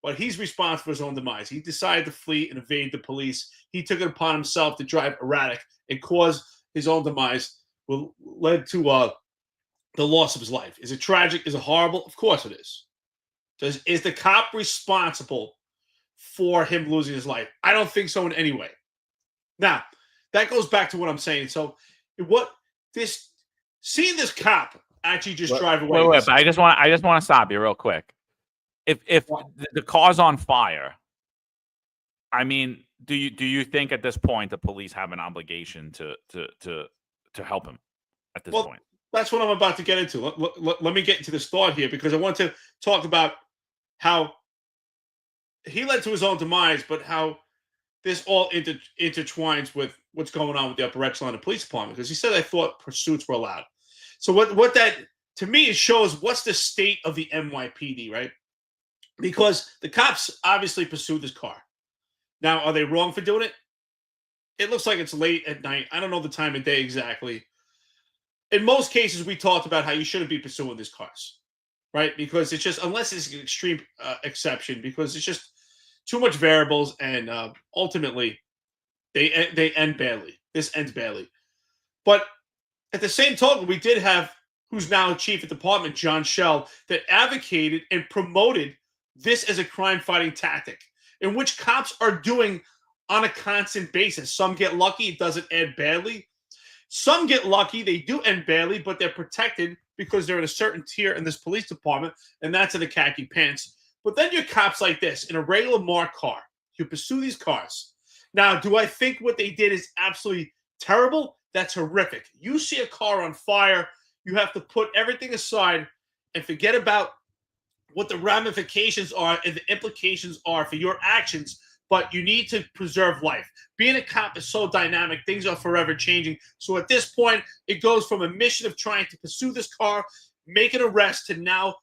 But he's responsible for his own demise. He decided to flee and evade the police. He took it upon himself to drive erratic and cause his own demise, led to the loss of his life. Is it tragic? Is it horrible? Of course it is. Is the cop responsible for him losing his life? I don't think so in any way. Now, that goes back to what I'm saying. So seeing this cop actually just drive away. Wait, but I just want to stop you real quick. If the car's on fire, I mean, do you think at this point the police have an obligation to help him at this point? That's what I'm about to get into. Let me get into this thought here, because I want to talk about how he led to his own demise, but how this all intertwines with what's going on with the upper echelon of the police department. Because he said, "I thought pursuits were allowed." So what that, to me, it shows what's the state of the NYPD, right? Because the cops obviously pursued this car. Now, are they wrong for doing it? It looks like it's late at night. I don't know the time of day exactly. In most cases, we talked about how you shouldn't be pursuing these cars, right? Because it's just, unless it's an extreme exception, because it's just too much variables, and ultimately they end badly. This ends badly. But at the same token, we did have, who's now chief of department, John Shell, that advocated and promoted this as a crime-fighting tactic, in which cops are doing on a constant basis. Some get lucky, it doesn't end badly. Some get lucky, they do end badly, but they're protected because they're in a certain tier in this police department, and that's in the khaki pants. But then you're cops like this, in a regular marked car. You pursue these cars. Now, do I think what they did is absolutely terrible? That's horrific. You see a car on fire, you have to put everything aside and forget about what the ramifications are and the implications are for your actions, but you need to preserve life. Being a cop is so dynamic. Things are forever changing. So at this point, it goes from a mission of trying to pursue this car, make an arrest, to now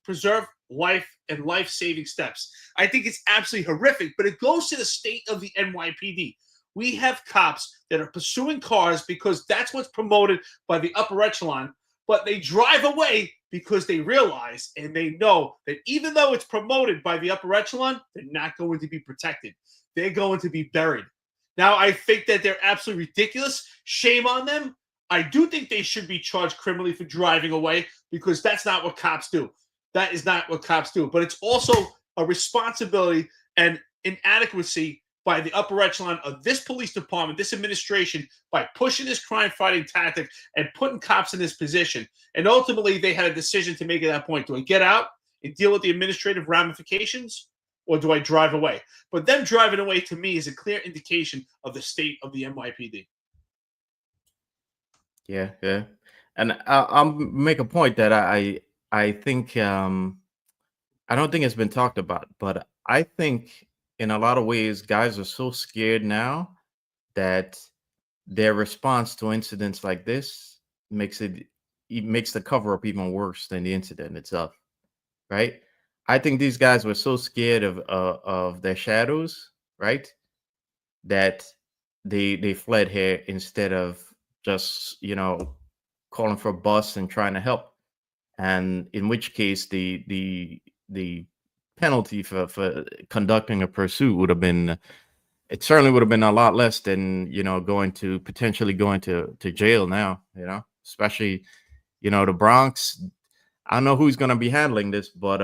preserve life and life-saving steps. I think it's absolutely horrific, but it goes to the state of the NYPD. We have cops that are pursuing cars because that's what's promoted by the upper echelon, but they drive away because they realize and they know that even though it's promoted by the upper echelon, they're not going to be protected. They're going to be buried. Now, I think that they're absolutely ridiculous. Shame on them. I do think they should be charged criminally for driving away because that's not what cops do. That is not what cops do. But it's also a responsibility and inadequacy by the upper echelon of this police department, this administration, by pushing this crime-fighting tactic and putting cops in this position. And ultimately, they had a decision to make at that point. Do I get out and deal with the administrative ramifications, or do I drive away? But them driving away, to me, is a clear indication of the state of the NYPD. Yeah, yeah. And I'll make a point that I think I don't think it's been talked about, but I think in a lot of ways guys are so scared now that their response to incidents like this makes the cover up even worse than the incident itself, right? I think these guys were so scared of their shadows, right, that they fled here instead of just, you know, calling for a bus and trying to help. And in which case the penalty for conducting a pursuit would have been, it certainly would have been a lot less than, you know, potentially going to jail now, you know, especially, you know, the Bronx. I don't know who's going to be handling this, but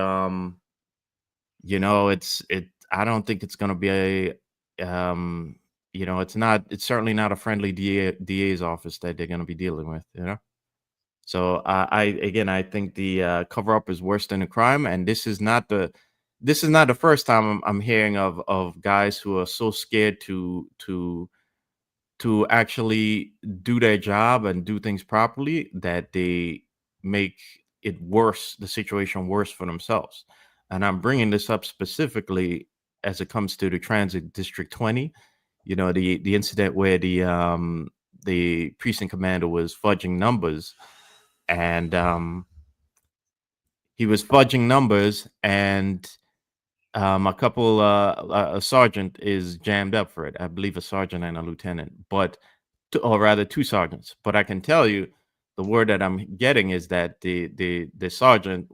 you know, I don't think it's going to be a you know, it's certainly not a friendly DA's office that they're going to be dealing with, you know. So I think the cover up is worse than the crime, and this is not the first time I'm hearing of guys who are so scared to actually do their job and do things properly that they make it worse, the situation worse for themselves. And I'm bringing this up specifically as it comes to the Transit District 20. You know, the incident where the precinct commander was fudging numbers, and he was fudging numbers, and a sergeant is jammed up for it. I believe a sergeant and a lieutenant, or rather two sergeants. But I can tell you, the word that I'm getting is that the sergeant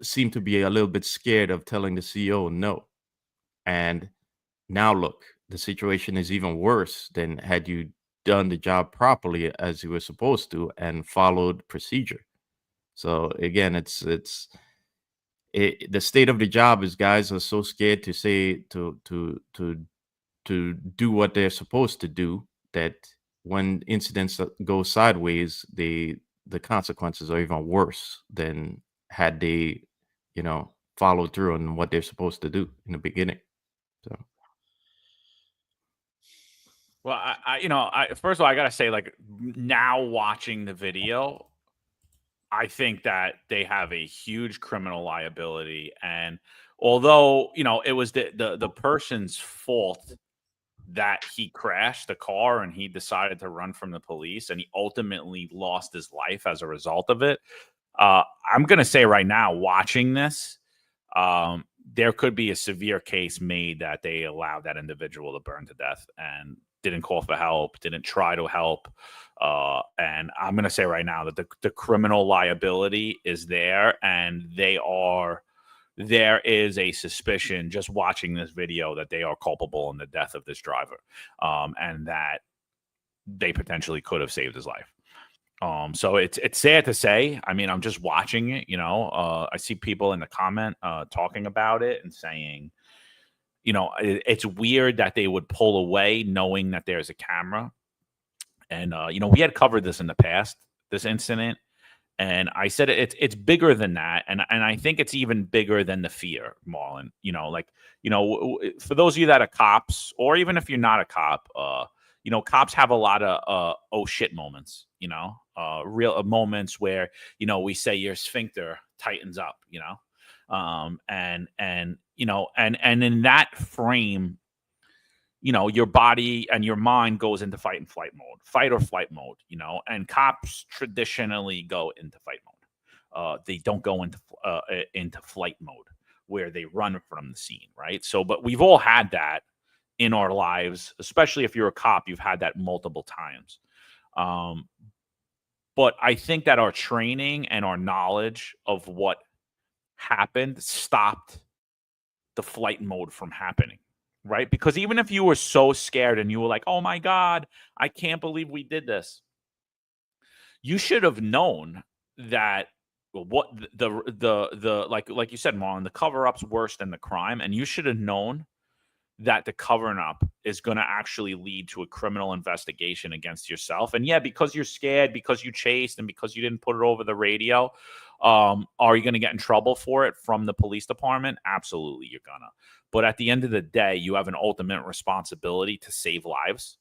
seemed to be a little bit scared of telling the CEO no. And now look, the situation is even worse than had you done the job properly as you were supposed to and followed procedure. So again, the state of the job is guys are so scared to say to do what they're supposed to do that when incidents go sideways, the consequences are even worse than had they, you know, followed through on what they're supposed to do in the beginning. So. Well, first of all, I gotta say, like, now watching the video, I think that they have a huge criminal liability. And although, you know, it was the person's fault that he crashed the car and he decided to run from the police and he ultimately lost his life as a result of it. I'm going to say right now, watching this, there could be a severe case made that they allowed that individual to burn to death and didn't call for help, didn't try to help. And I'm going to say right now that the criminal liability is there, and there is a suspicion just watching this video that they are culpable in the death of this driver, and that they potentially could have saved his life. So it's sad to say. I mean, I'm just watching it, you know, I see people in the comment talking about it and saying, you know, it's weird that they would pull away knowing that there's a camera. And, you know, we had covered this in the past, this incident. And I said it's bigger than that. And I think it's even bigger than the fear, Marlon. You know, like, you know, for those of you that are cops, or even if you're not a cop, you know, cops have a lot of oh shit moments, you know, real moments where, you know, we say your sphincter tightens up, you know, and you know, and in that frame, you know, your body and your mind goes into fight or flight mode, you know, and cops traditionally go into fight mode. They don't go into flight mode where they run from the scene, right? So, but we've all had that in our lives, especially if you're a cop, you've had that multiple times. But I think that our training and our knowledge of what happened stopped the flight mode from happening, right? Because even if you were so scared and you were like, oh my God, I can't believe we did this, you should have known that what the like you said, Marlon, the cover-up's worse than the crime, and you should have known that the covering up is going to actually lead to a criminal investigation against yourself. And yeah, because you're scared, because you chased, and because you didn't put it over the radio, are you going to get in trouble for it from the police department? Absolutely, you're gonna. But at the end of the day, you have an ultimate responsibility to save lives.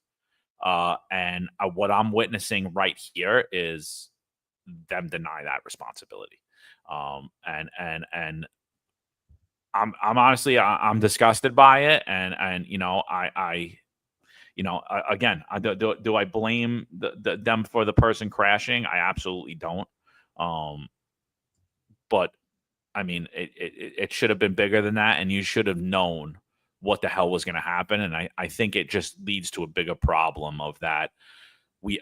And what I'm witnessing right here is them deny that responsibility. And I'm honestly, I'm disgusted by it. And, you know, again, do I blame them for the person crashing? I absolutely don't. But I mean, it should have been bigger than that. And you should have known what the hell was going to happen. And I think it just leads to a bigger problem of that.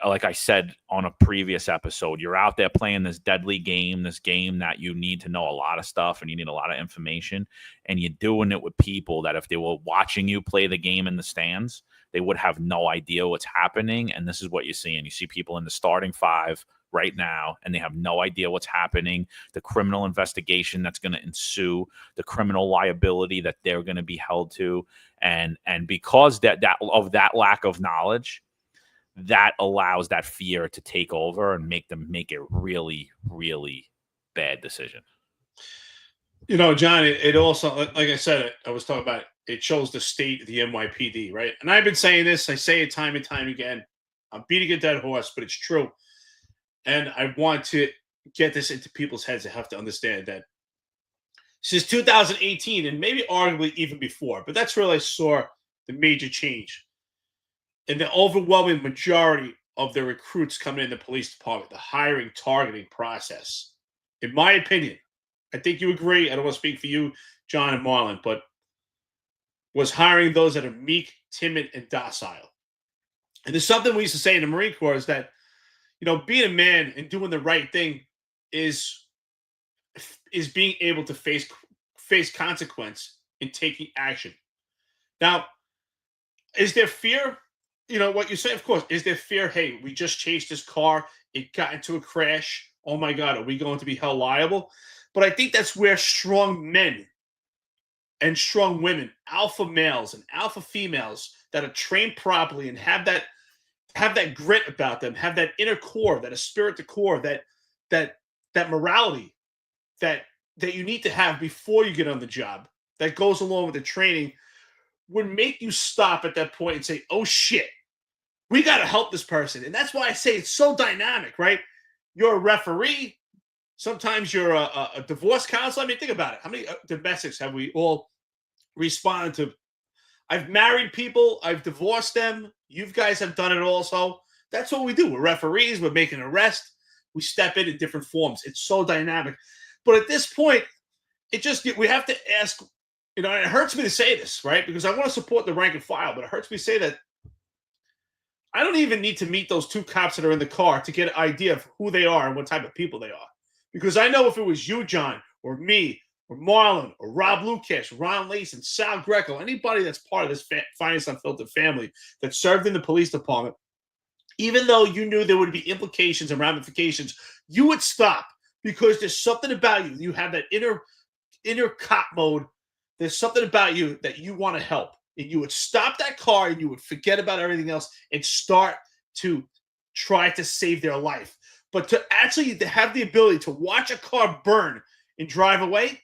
Like I said on a previous episode, you're out there playing this deadly game, this game that you need to know a lot of stuff and you need a lot of information, and you're doing it with people that if they were watching you play the game in the stands, they would have no idea what's happening. And this is what you're seeing. You see people in the starting five right now, and they have no idea what's happening, the criminal investigation that's going to ensue, the criminal liability that they're going to be held to. And because that lack of knowledge, that allows that fear to take over and make them make a really, really bad decision. You know, John, it also, like I said, I was talking about it shows the state of the NYPD, right? And I've been saying this, I say it time and time again. I'm beating a dead horse, but it's true. And I want to get this into people's heads. They have to understand that since 2018, and maybe arguably even before, but that's where I saw the major change. And the overwhelming majority of the recruits coming in the police department, the hiring, targeting process, in my opinion, I think you agree, I don't want to speak for you, John and Marlon, but was hiring those that are meek, timid, and docile. And there's something we used to say in the Marine Corps is that, you know, being a man and doing the right thing is being able to face consequence in taking action. Now, is there fear? You know, what you say, of course, is there fear? Hey, we just chased this car. It got into a crash. Oh, my God, are we going to be held liable? But I think that's where strong men and strong women, alpha males and alpha females that are trained properly and have that grit about them, have that inner core, that spirit to core, that morality that you need to have before you get on the job, that goes along with the training, would make you stop at that point and say, oh, shit, we got to help this person. And that's why I say it's so dynamic, right? You're a referee. Sometimes you're a divorce counselor. I mean, think about it. How many domestics have we all responded to? I've married people. I've divorced them. You guys have done it also. That's what we do. We're referees. We're making an arrest. We step in different forms. It's so dynamic. But at this point, we have to ask, you know, and it hurts me to say this, right? Because I want to support the rank and file, but it hurts me to say that I don't even need to meet those two cops that are in the car to get an idea of who they are and what type of people they are. Because I know if it was you, John, or me, or Marlon, or Rob Lukash, Ron Lace, and Sal Greco, anybody that's part of this Finance Unfiltered family that served in the police department, even though you knew there would be implications and ramifications, you would stop because there's something about you. You have that inner cop mode. There's something about you that you want to help. And you would stop that car and you would forget about everything else and start to try to save their life. But to have the ability to watch a car burn and drive away,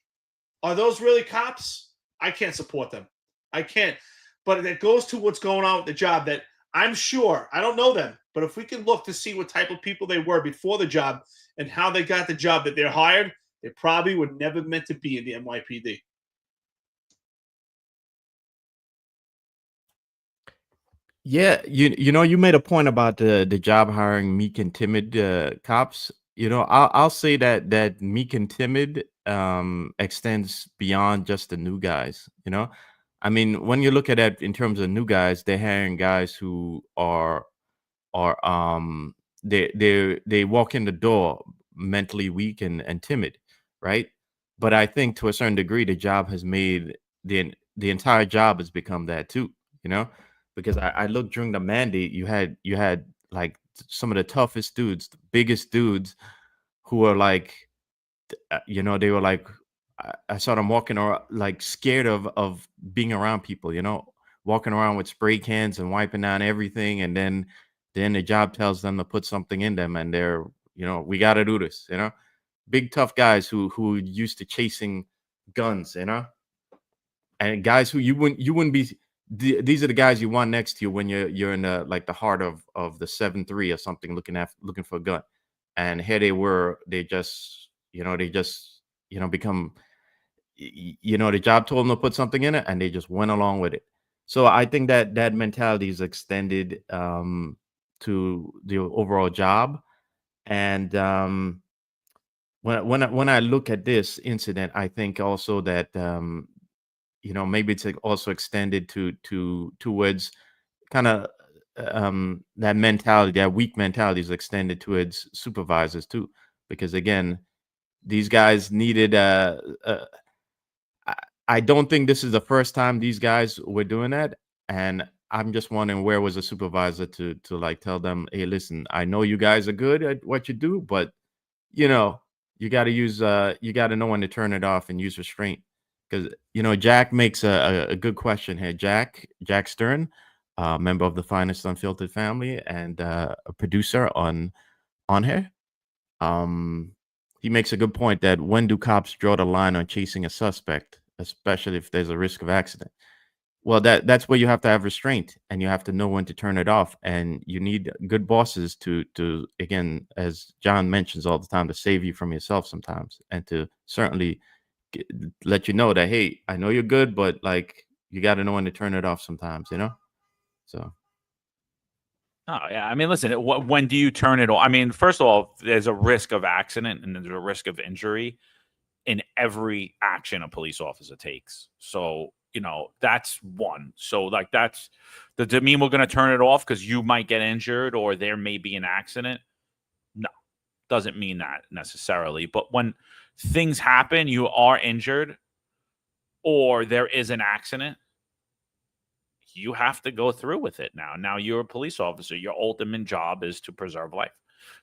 are those really cops? I can't support them. I can't. But that goes to what's going on with the job that I'm sure, I don't know them, but if we can look to see what type of people they were before the job and how they got the job that they're hired, they probably were never meant to be in the NYPD. Yeah, you know, you made a point about the job hiring meek and timid cops. You know, I'll say that meek and timid extends beyond just the new guys. You know, I mean, when you look at it in terms of new guys, they're hiring guys who are they walk in the door mentally weak and timid, right? But I think to a certain degree, the job has made the entire job has become that too, you know, because I looked during the mandate, you had like some of the toughest dudes, the biggest dudes who are like, you know, they were like, I saw them walking around like scared of being around people, you know, walking around with spray cans and wiping down everything, and then the job tells them to put something in them, and they're, you know, we got to do this, you know, big tough guys who used to chasing guns, you know, and guys who you wouldn't be. These are the guys you want next to you when you're in the like the heart of the 7-3 or something, looking for a gun, and here they were, they just become, you know, the job told them to put something in it, and they just went along with it. So I think that mentality is extended to the overall job, and when I look at this incident, I think also that you know, maybe it's like also extended towards kind of that mentality, that weak mentality is extended towards supervisors too, because again, these guys needed I don't think this is the first time these guys were doing that, and I'm just wondering where was the supervisor to like tell them, hey, listen, I know you guys are good at what you do, but you know, you got to use you got to know when to turn it off and use restraint. Because, you know, Jack makes a good question here. Jack Stern, member of the finest Unfiltered family and a producer on here. He makes a good point that when do cops draw the line on chasing a suspect, especially if there's a risk of accident? Well, that's where you have to have restraint, and you have to know when to turn it off. And you need good bosses to again, as John mentions all the time, to save you from yourself sometimes, and to certainly let you know that, hey, I know you're good, but like you got to know when to turn it off sometimes, you know. So Oh yeah, I mean, listen, when do you turn it off? I mean, first of all, there's a risk of accident and there's a risk of injury in every action a police officer takes. So, you know, that's one. So like does it mean we're going to turn it off because you might get injured or there may be an accident? No, doesn't mean that necessarily. But when things happen, you are injured or there is an accident, you have to go through with it now. Now you're a police officer. Your ultimate job is to preserve life.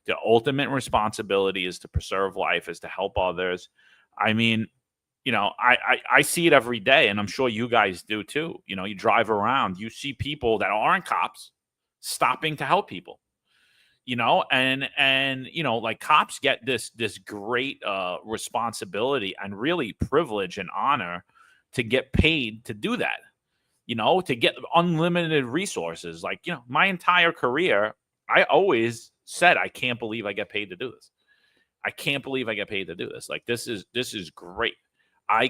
The ultimate responsibility is to preserve life, is to help others. I mean, you know, I see it every day, and I'm sure you guys do too. You know, you drive around, you see people that aren't cops stopping to help people. You know, and you know, like cops get this great responsibility and really privilege and honor to get paid to do that. You know, to get unlimited resources. Like, you know, my entire career, I always said, I can't believe I get paid to do this. I can't believe I get paid to do this. Like, this is great.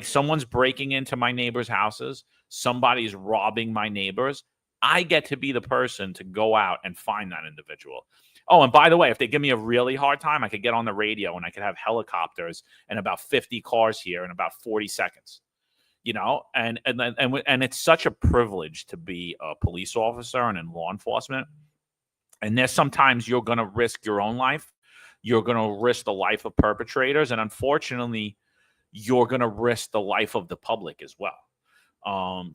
Someone's breaking into my neighbors' houses. Somebody's robbing my neighbors. I get to be the person to go out and find that individual. Oh, and by the way, if they give me a really hard time, I could get on the radio and I could have helicopters and about 50 cars here in about 40 seconds. You know, and it's such a privilege to be a police officer and in law enforcement. And there's sometimes you're going to risk your own life. You're going to risk the life of perpetrators. And unfortunately, you're going to risk the life of the public as well,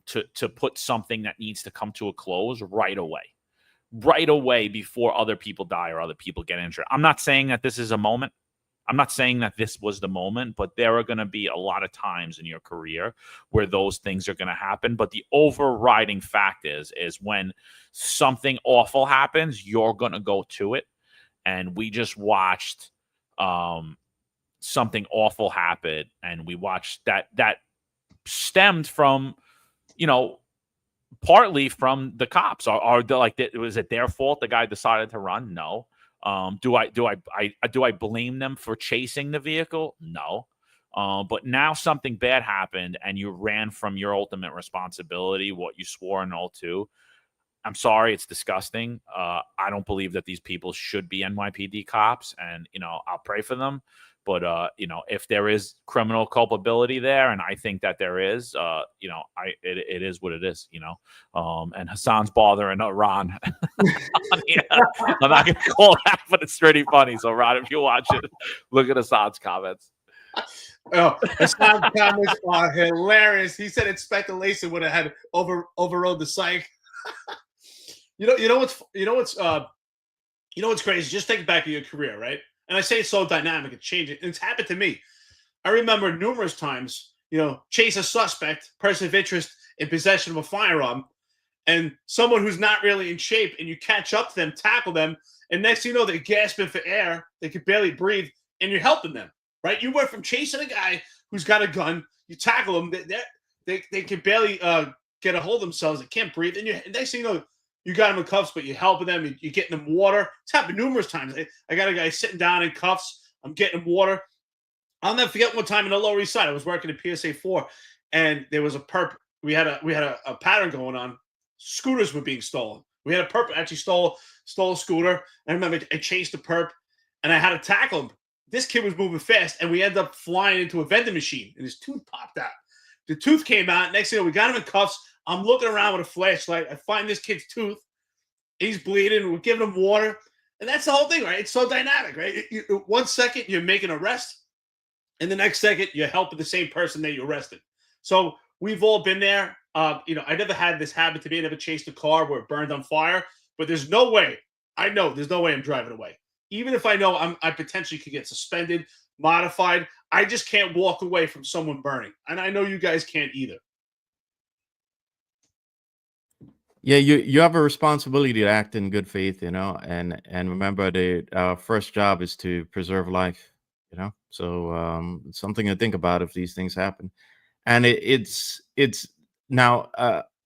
to put something that needs to come to a close right away before other people die or other people get injured. I'm not saying that this is a moment. I'm not saying that this was the moment, but there are going to be a lot of times in your career where those things are going to happen. But the overriding fact is when something awful happens, you're going to go to it. And we just watched something awful happen, and we watched that stemmed from, you know, partly from the cops. Was it their fault the guy decided to run? No. Do I blame them for chasing the vehicle? No. But now something bad happened and you ran from your ultimate responsibility, what you swore an oath to. I'm sorry, it's disgusting. I don't believe that these people should be NYPD cops, and you know, I'll pray for them. But if there is criminal culpability there, and I think that there is, it is what it is, and Hassan's bothering Ron. I'm not gonna call that, but it's pretty funny. So Ron, if you watch it, look at Hassan's comments. Oh, Hassan's comments are hilarious. He said Inspector Lacey would have had overrode the psych. You know what's crazy? Just think back to your career, right? And I say it's so dynamic, it changes. And it's happened to me. I remember numerous times, chase a suspect, person of interest in possession of a firearm, and someone who's not really in shape, and you catch up to them, tackle them, and next thing you know, they're gasping for air, they can barely breathe, and you're helping them, right? You went from chasing a guy who's got a gun, you tackle them, they can barely get a hold of themselves, they can't breathe, and next thing you know, you got them in cuffs, but you're helping them. You're getting them water. It's happened numerous times. I got a guy sitting down in cuffs. I'm getting him water. I'll never forget one time in the Lower East Side. I was working at PSA 4, and there was a perp. We had a pattern going on. Scooters were being stolen. We had a perp actually stole a scooter. I remember I chased the perp, and I had to tackle him. This kid was moving fast, and we ended up flying into a vending machine, and his tooth popped out. The tooth came out. Next thing you know, we got him in cuffs. I'm looking around with a flashlight. I find this kid's tooth. He's bleeding. We're giving him water. And that's the whole thing, right? It's so dynamic, right? 1 second, you're making an arrest. And the next second, you're helping the same person that you arrested. So we've all been there. I never had this happen to me. I never chased a car where it burned on fire. But there's no way. I know there's no way I'm driving away. Even if I know I potentially could get suspended, modified, I just can't walk away from someone burning. And I know you guys can't either. Yeah, you have a responsibility to act in good faith, and remember our first job is to preserve life, So something to think about if these things happen. And it's now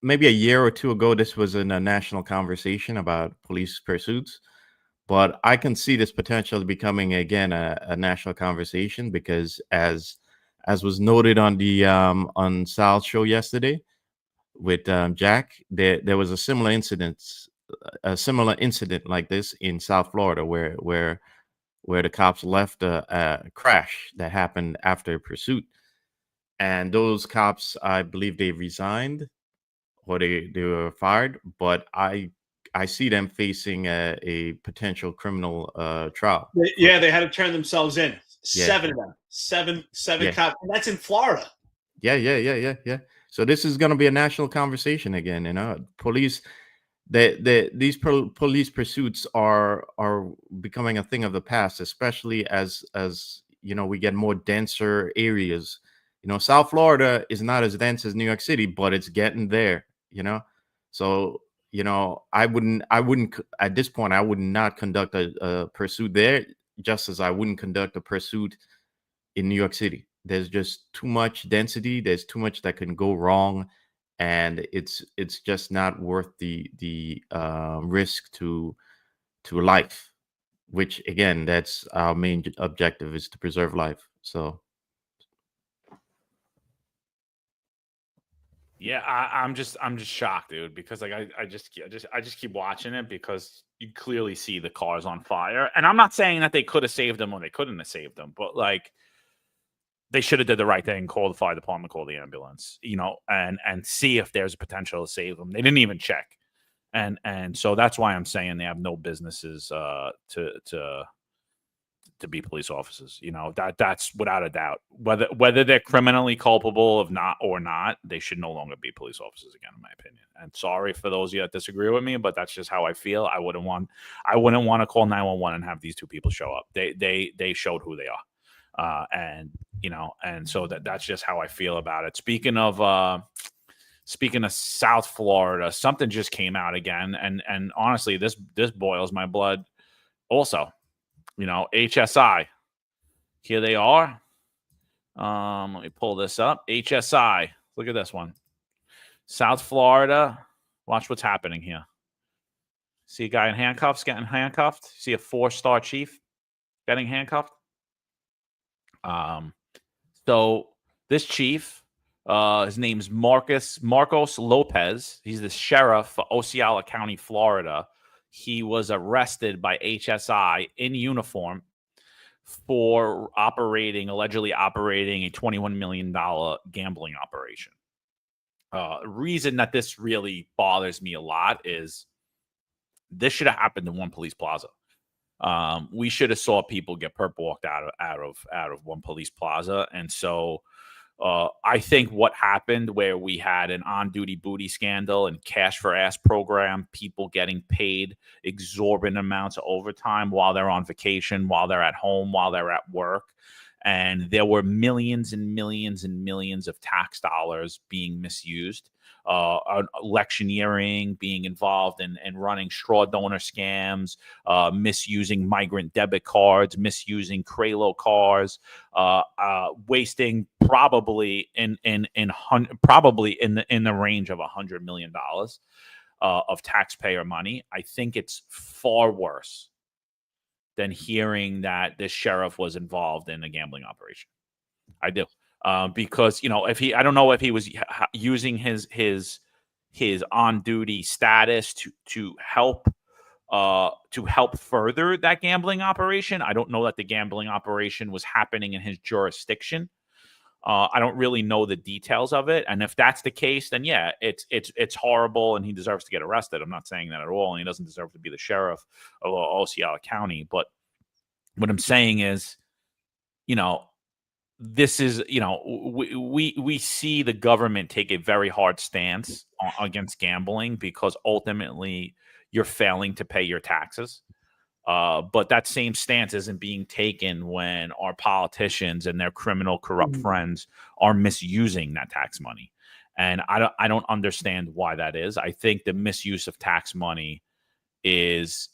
maybe a year or two ago, this was in a national conversation about police pursuits, but I can see this potentially becoming again a national conversation because as was noted on the on Sal's show yesterday with Jack, there was a similar incident like this in South Florida where the cops left a crash that happened after a pursuit, and those cops, I believe, they resigned or they were fired, but I see them facing a potential criminal trial. Yeah, they had to turn themselves in. Yeah. 7 of them, seven Yeah. cops. And that's in Florida. Yeah. So this is going to be a national conversation again. Police, these police pursuits are becoming a thing of the past, especially as we get more denser areas. South Florida is not as dense as New York City, but it's getting there. So I wouldn't at this point I would not conduct a pursuit there, just as I wouldn't conduct a pursuit in New York City. There's just too much density. There's too much that can go wrong, and it's just not worth the risk to life. Which again, that's our main objective, is to preserve life. So. Yeah, I'm just shocked, dude, because like I just keep watching it because you clearly see the cars on fire, and I'm not saying that they could have saved them or they couldn't have saved them, but like. They should have did the right thing, call the fire department, call the ambulance, and see if there's a potential to save them. They didn't even check. And so that's why I'm saying they have no businesses to be police officers. That's without a doubt. Whether they're criminally culpable of not or not, they should no longer be police officers again, in my opinion. And sorry for those of you that disagree with me, but that's just how I feel. I wouldn't want to call 911 and have these two people show up. They showed who they are. And so that's just how I feel about it. Speaking of South Florida, something just came out again, and honestly, this boils my blood. Also, HSI, here they are. Let me pull this up. HSI, look at this one. South Florida. Watch what's happening here. See a guy in handcuffs getting handcuffed. See a 4-star chief getting handcuffed. So this chief, his name's Marcos Lopez. He's the sheriff for Osceola County, Florida. He was arrested by HSI in uniform for allegedly operating a $21 million gambling operation. Reason that this really bothers me a lot is this should have happened in One Police Plaza. We should have saw people get perp walked out of One Police Plaza, and so I think what happened where we had an on-duty booty scandal and cash for ass program, people getting paid exorbitant amounts of overtime while they're on vacation, while they're at home, while they're at work. And there were millions and millions and millions of tax dollars being misused, electioneering, being involved in running straw donor scams, misusing migrant debit cards, misusing Cralo cars, wasting probably in the range of $100 million of taxpayer money. I think it's far worse than hearing that this sheriff was involved in a gambling operation. I do. Because, I don't know if he was using his on-duty status to help further that gambling operation. I don't know that the gambling operation was happening in his jurisdiction. I don't really know the details of it. And if that's the case, then yeah, it's horrible and he deserves to get arrested. I'm not saying that at all. And he doesn't deserve to be the sheriff of Osceola County. But what I'm saying is, this is, we see the government take a very hard stance against gambling because ultimately you're failing to pay your taxes. But that same stance isn't being taken when our politicians and their criminal, corrupt friends are misusing that tax money. And I don't understand why that is. I think the misuse of tax money is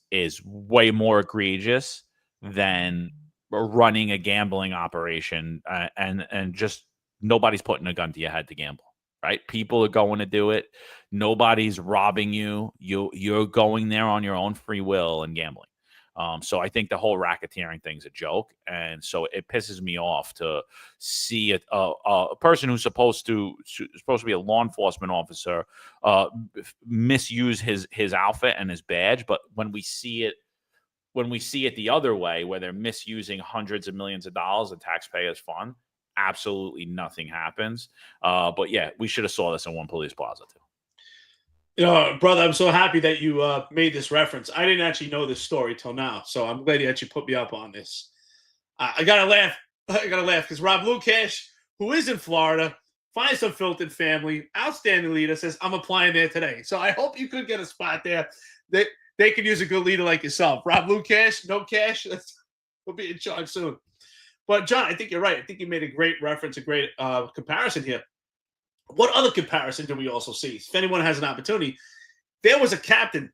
way more egregious than running a gambling operation and just nobody's putting a gun to your head to gamble. Right? People are going to do it. Nobody's robbing you. You're going there on your own free will and gambling. So I think the whole racketeering thing's a joke, and so it pisses me off to see a person who's supposed to be a law enforcement officer misuse his outfit and his badge. But when we see it the other way, where they're misusing hundreds of millions of dollars of taxpayers' fund, absolutely nothing happens. But yeah, we should have saw this in One Police Plaza too. Brother, I'm so happy that you made this reference. I didn't actually know this story till now, so I'm glad you actually put me up on this. I gotta laugh. Because Rob Lukash, who is in Florida, finds Unfiltered family, outstanding leader, says, I'm applying there today. So I hope you could get a spot there. They could use a good leader like yourself. Rob Lukash, no cash. We'll be in charge soon. But John, I think you're right. I think you made a great reference, a great comparison here. What other comparison do we also see? If anyone has an opportunity, there was a captain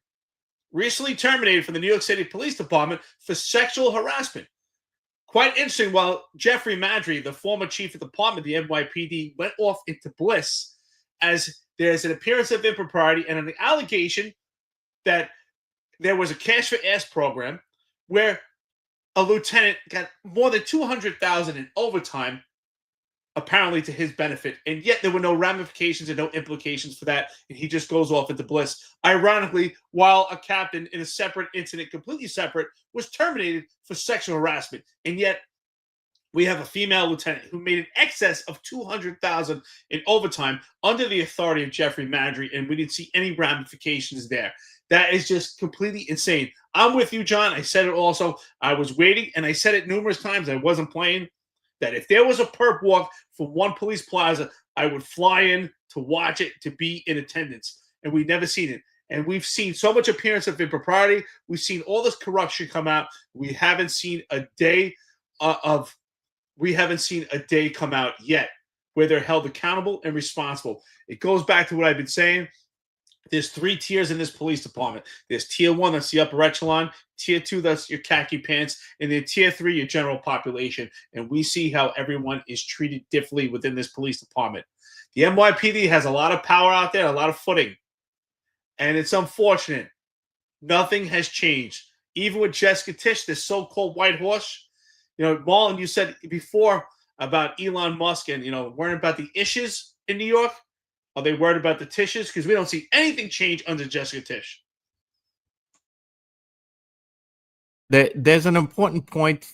recently terminated from the New York City Police Department for sexual harassment. Quite interesting. While Jeffrey Madry, the former chief of the department, the NYPD, went off into bliss as there's an appearance of impropriety and an allegation that there was a cash for ass program where a lieutenant got more than $200,000 in overtime, apparently to his benefit, and yet there were no ramifications and no implications for that, and he just goes off into bliss. Ironically, while a captain in a separate incident, completely separate, was terminated for sexual harassment, and yet we have a female lieutenant who made an excess of $200,000 in overtime under the authority of Jeffrey Madry, and we didn't see any ramifications there. That is just completely insane. I'm with you, John. I said it also. I was waiting, and I said it numerous times. I wasn't playing. That if there was a perp walk for One Police Plaza, I would fly in to watch it, to be in attendance. And we've never seen it. And we've seen so much appearance of impropriety. We've seen all this corruption come out. We haven't seen a day come out yet where they're held accountable and responsible. It goes back to what I've been saying. There's 3 tiers in this police department. There's tier 1, that's the upper echelon. Tier 2, that's your khaki pants. And then tier 3, your general population. And we see how everyone is treated differently within this police department. The NYPD has a lot of power out there, a lot of footing. And it's unfortunate. Nothing has changed. Even with Jessica Tisch, this so-called white horse. Marlon, you said before about Elon Musk and, worrying about the issues in New York. Are they worried about the Tisches? Because we don't see anything change under Jessica Tisch. There's an important point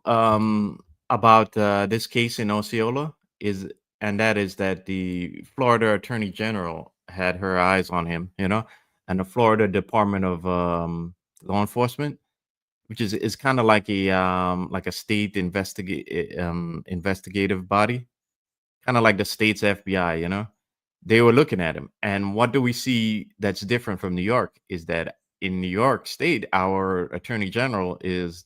about this case in Osceola, and that is that the Florida Attorney General had her eyes on him, and the Florida Department of Law Enforcement, which is kind of like a state investigative body, kind of like the state's FBI. They were looking at him, and what do we see that's different from New York is that in New York State, our Attorney General is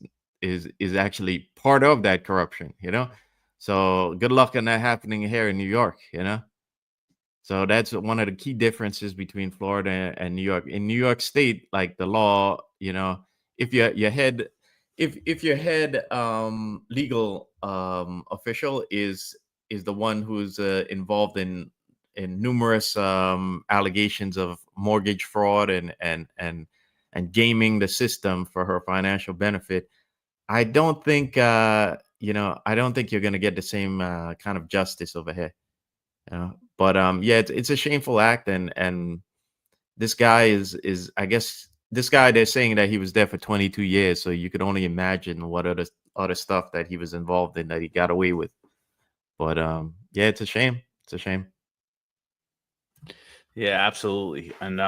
actually part of that corruption. So good luck on that happening here in New York. So that's one of the key differences between Florida and New York. In New York State, like the law, if your head legal official is the one who's involved in numerous allegations of mortgage fraud and gaming the system for her financial benefit, I don't think I don't think you're going to get the same kind of justice over here. But yeah, it's a shameful act, and this guy is I guess this guy, they're saying that he was there for 22 years, so you could only imagine what other stuff that he was involved in that he got away with. But yeah, it's a shame. It's a shame. Yeah, absolutely. And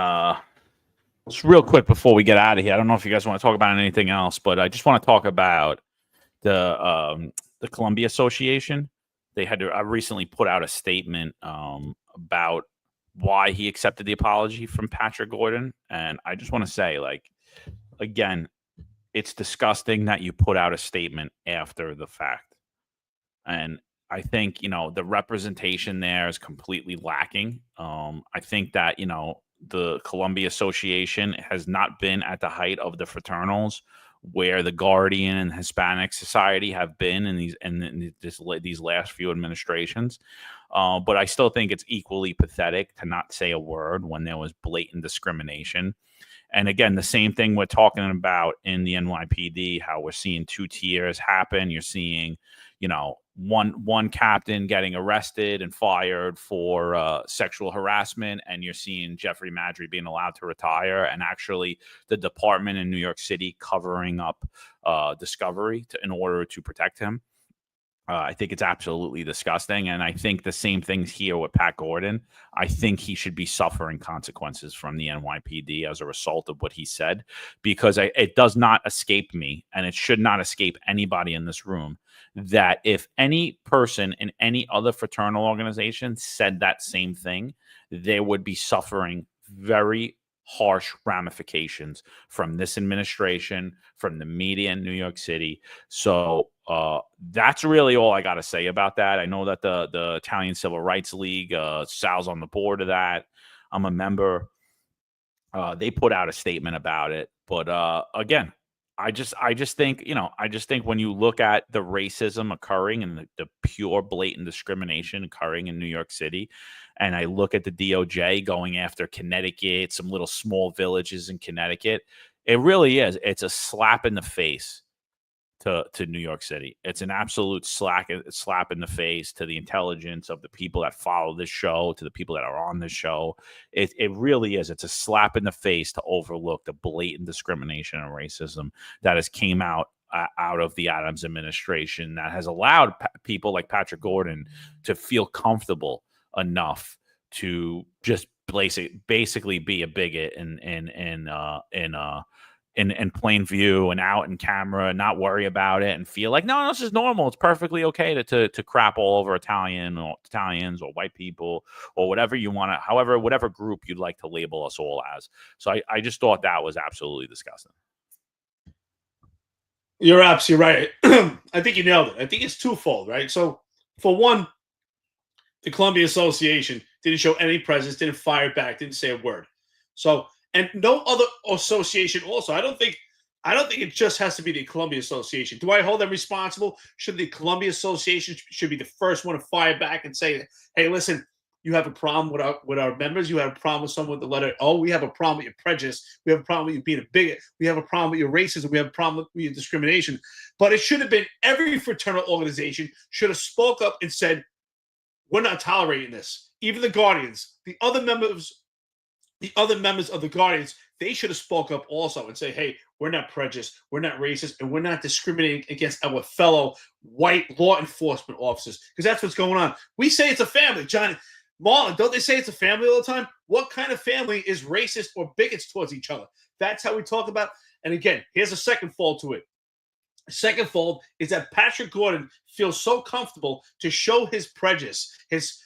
just real quick before we get out of here, I don't know if you guys want to talk about anything else, but I just want to talk about the Columbia Association. They had recently put out a statement about why he accepted the apology from Patrick Gordon. And I just want to say, again, it's disgusting that you put out a statement after the fact. And I think, the representation there is completely lacking. I think that, the Columbia Association has not been at the height of the fraternals where the Guardian and Hispanic Society have been in these last few administrations. But I still think it's equally pathetic to not say a word when there was blatant discrimination. And again, the same thing we're talking about in the NYPD, how we're seeing two tiers happen. You're seeing, one captain getting arrested and fired for sexual harassment, and you're seeing Jeffrey Madry being allowed to retire, and actually the department in New York City covering up Discovery in order to protect him. I think it's absolutely disgusting. And I think the same thing's here with Pat Gordon. I think he should be suffering consequences from the NYPD as a result of what he said, because it does not escape me, and it should not escape anybody in this room, that if any person in any other fraternal organization said that same thing, they would be suffering very harsh ramifications from this administration, from the media in New York City. So that's really all I got to say about that. I know that the Italian Civil Rights League, Sal's on the board of that. I'm a member. They put out a statement about it. But again, I just think, when you look at the racism occurring and the pure blatant discrimination occurring in New York City, and I look at the DOJ going after Connecticut, some little small villages in Connecticut, it really is. It's a slap in the face to New York City. It's an absolute slap in the face to the intelligence of the people that follow this show, to the people that are on this show. It really is. It's a slap in the face to overlook the blatant discrimination and racism that has came out of the Adams administration, that has allowed people like Patrick Gordon to feel comfortable enough to just basically be a bigot in plain view and out in camera, and not worry about it, and feel like, no, this is normal. It's perfectly okay to crap all over Italians or white people or whatever you want to, whatever group you'd like to label us all as. So I just thought that was absolutely disgusting. You're absolutely right. I think you nailed it. I think it's twofold, right? So for one, the Columbia Association didn't show any presence, didn't fire back, didn't say a word. So, and no other association also. I don't think it just has to be the Columbia Association. Do I hold them responsible? Should the Columbia Association should be the first one to fire back and say, hey, listen, you have a problem with our members. You have a problem with someone with the letter O. We have a problem with your prejudice. We have a problem with you being a bigot. We have a problem with your racism. We have a problem with your discrimination. But it should have been every fraternal organization should have spoke up and said, we're not tolerating this. Even the Guardians, the other members of the Guardians they should have spoke up also and say, hey, we're not prejudiced, we're not racist, and we're not discriminating against our fellow white law enforcement officers, because that's what's going on. We say it's a family. John, Marlon, don't they say it's a family all the time? What kind of family is racist or bigots towards each other? That's how we talk about. And again, here's a second fold to it. The second fold is that Patrick Gordon feels so comfortable to show his prejudice, his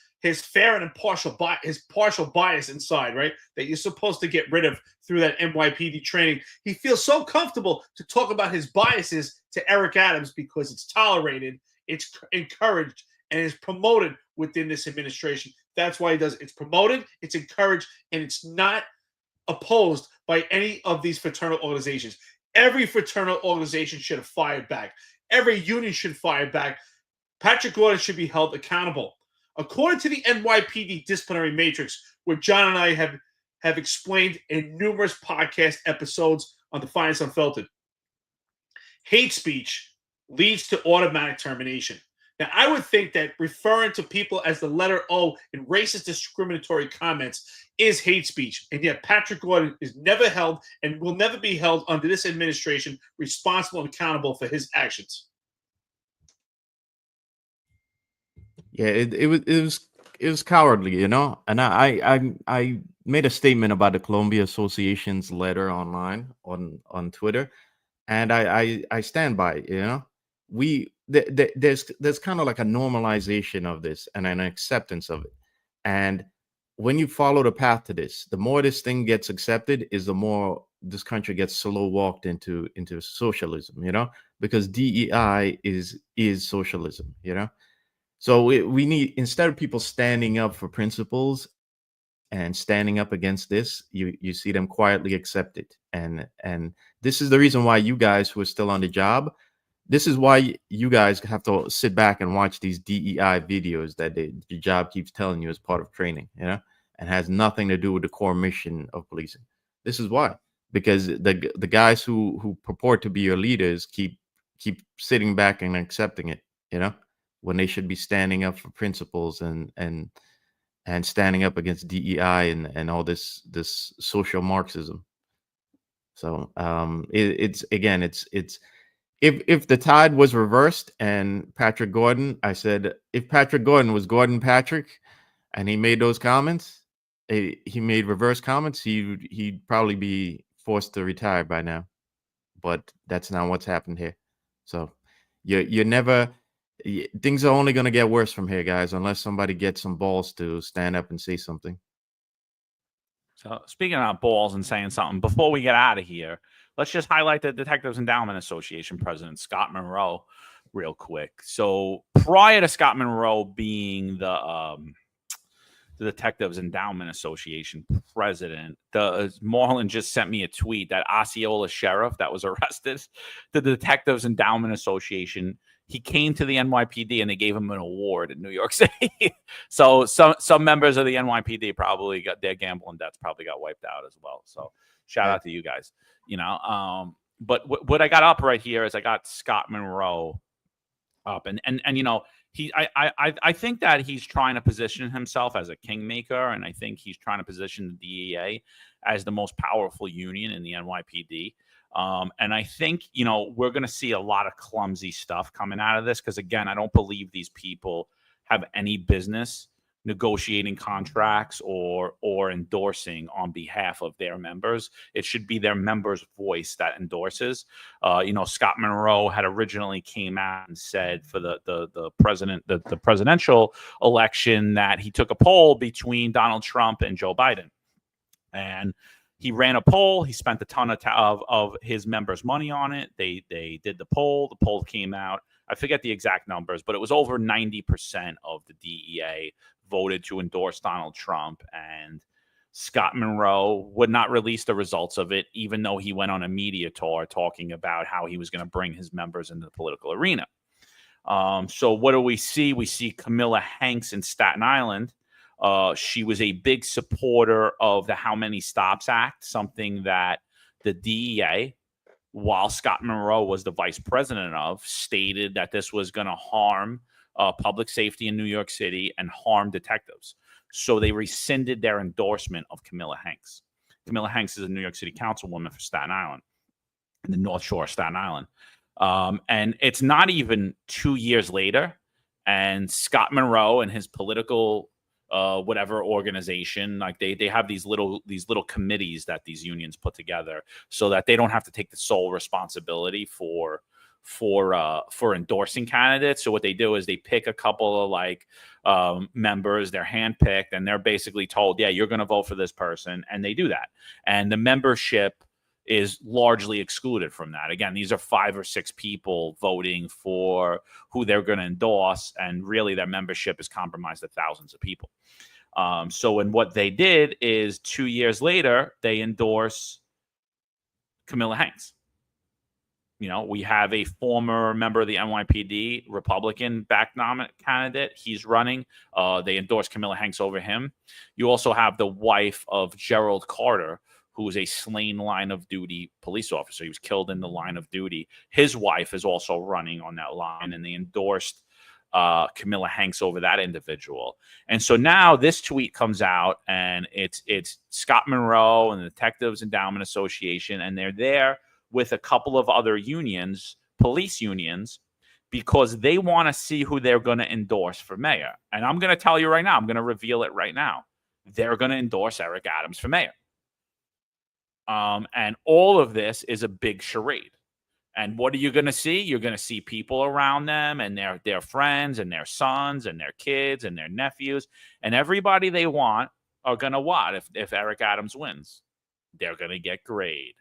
fair and impartial his partial bias inside, right? That you're supposed to get rid of through that NYPD training. He feels so comfortable to talk about his biases to Eric Adams because it's tolerated, it's encouraged, and is promoted within this administration. That's why he does it. It's promoted, it's encouraged, and it's not opposed by any of these fraternal organizations. Every fraternal organization should have fired back. Every union should fire back. Patrick Gordon should be held accountable. According to the NYPD disciplinary matrix, where John and I have explained in numerous podcast episodes on Defiance Unfiltered, hate speech leads to automatic termination. Now, I would think that referring to people as the letter O in racist discriminatory comments is hate speech. And yet Patrick Gordon is never held and will never be held under this administration responsible and accountable for his actions. Yeah, it was cowardly, you know. And I made a statement about the Columbia Association's letter online on Twitter, and I stand by it, you know. There's kind of like a normalization of this and an acceptance of it. And when you follow the path to this, the more this thing gets accepted is the more this country gets slow walked into socialism, you know, because DEI is socialism, you know. So we need, instead of people standing up for principles and standing up against this, you see them quietly accept it. And this is the reason why you guys who are still on the job, this is why you guys have to sit back and watch these DEI videos that your job keeps telling you as part of training, you know, and has nothing to do with the core mission of policing. This is why, because the guys who purport to be your leaders keep sitting back and accepting it, you know, when they should be standing up for principles and standing up against DEI and all this social Marxism. So it's if the tide was reversed and Patrick Gordon, I said, if Patrick Gordon was Gordon Patrick and he made those comments, he made reverse comments, he'd probably be forced to retire by now. But that's not what's happened here. So you're never, things are only going to get worse from here, guys, unless somebody gets some balls to stand up and say something. So speaking of balls and saying something, before we get out of here, let's just highlight the Detectives Endowment Association president, Scott Monroe, real quick. So prior to Scott Monroe being the Detectives Endowment Association president, Marlon just sent me a tweet that Osceola sheriff that was arrested, the Detectives Endowment Association, he came to the NYPD and they gave him an award in New York City. So some members of the NYPD probably got their gambling debts probably got wiped out as well. So shout out to you guys, you know. But what I got up right here is I got Scott Monroe up, and you know, I think that he's trying to position himself as a kingmaker, and I think he's trying to position the DEA as the most powerful union in the NYPD. And I think, you know, we're going to see a lot of clumsy stuff coming out of this because, again, I don't believe these people have any business negotiating contracts or endorsing on behalf of their members. It should be their members' voice that endorses. You know, Scott Monroe had originally came out and said for the presidential election that he took a poll between Donald Trump and Joe Biden, and he ran a poll. He spent a ton of his members' money on it. They did the poll. The poll came out. I forget the exact numbers, but it was over 90% of the DEA voted to endorse Donald Trump. And Scott Monroe would not release the results of it, even though he went on a media tour talking about how he was going to bring his members into the political arena. So what do we see? We see Camilla Hanks in Staten Island. She was a big supporter of the How Many Stops Act, something that the DEA, while Scott Monroe was the vice president of, stated that this was going to harm public safety in New York City and harm detectives. So they rescinded their endorsement of Camilla Hanks. Camilla Hanks is a New York City councilwoman for Staten Island, in the North Shore of Staten Island. And it's not even 2 years later, and Scott Monroe and his political whatever organization, like they have these little committees that these unions put together so that they don't have to take the sole responsibility for endorsing candidates. So what they do is they pick a couple of members, they're handpicked, and they're basically told, yeah, you're going to vote for this person, and they do that. And the membership is largely excluded from that. Again, these are 5 or 6 people voting for who they're going to endorse, and really their membership is compromised of thousands of people. So what they did is 2 years later, they endorse Camilla Hanks. You know, we have a former member of the NYPD, Republican-backed candidate. He's running. They endorse Camilla Hanks over him. You also have the wife of Gerald Carter, who was a slain line of duty police officer. He was killed in the line of duty. His wife is also running on that line, and they endorsed Camilla Hanks over that individual. And so now this tweet comes out, and it's Scott Monroe and the Detectives Endowment Association, and they're there with a couple of other unions, police unions, because they want to see who they're going to endorse for mayor. And I'm going to tell you right now, I'm going to reveal it right now. They're going to endorse Eric Adams for mayor. And all of this is a big charade. And what are you going to see? You're going to see people around them and their friends and their sons and their kids and their nephews and everybody they want are going to what? If Eric Adams wins, they're going to get grade.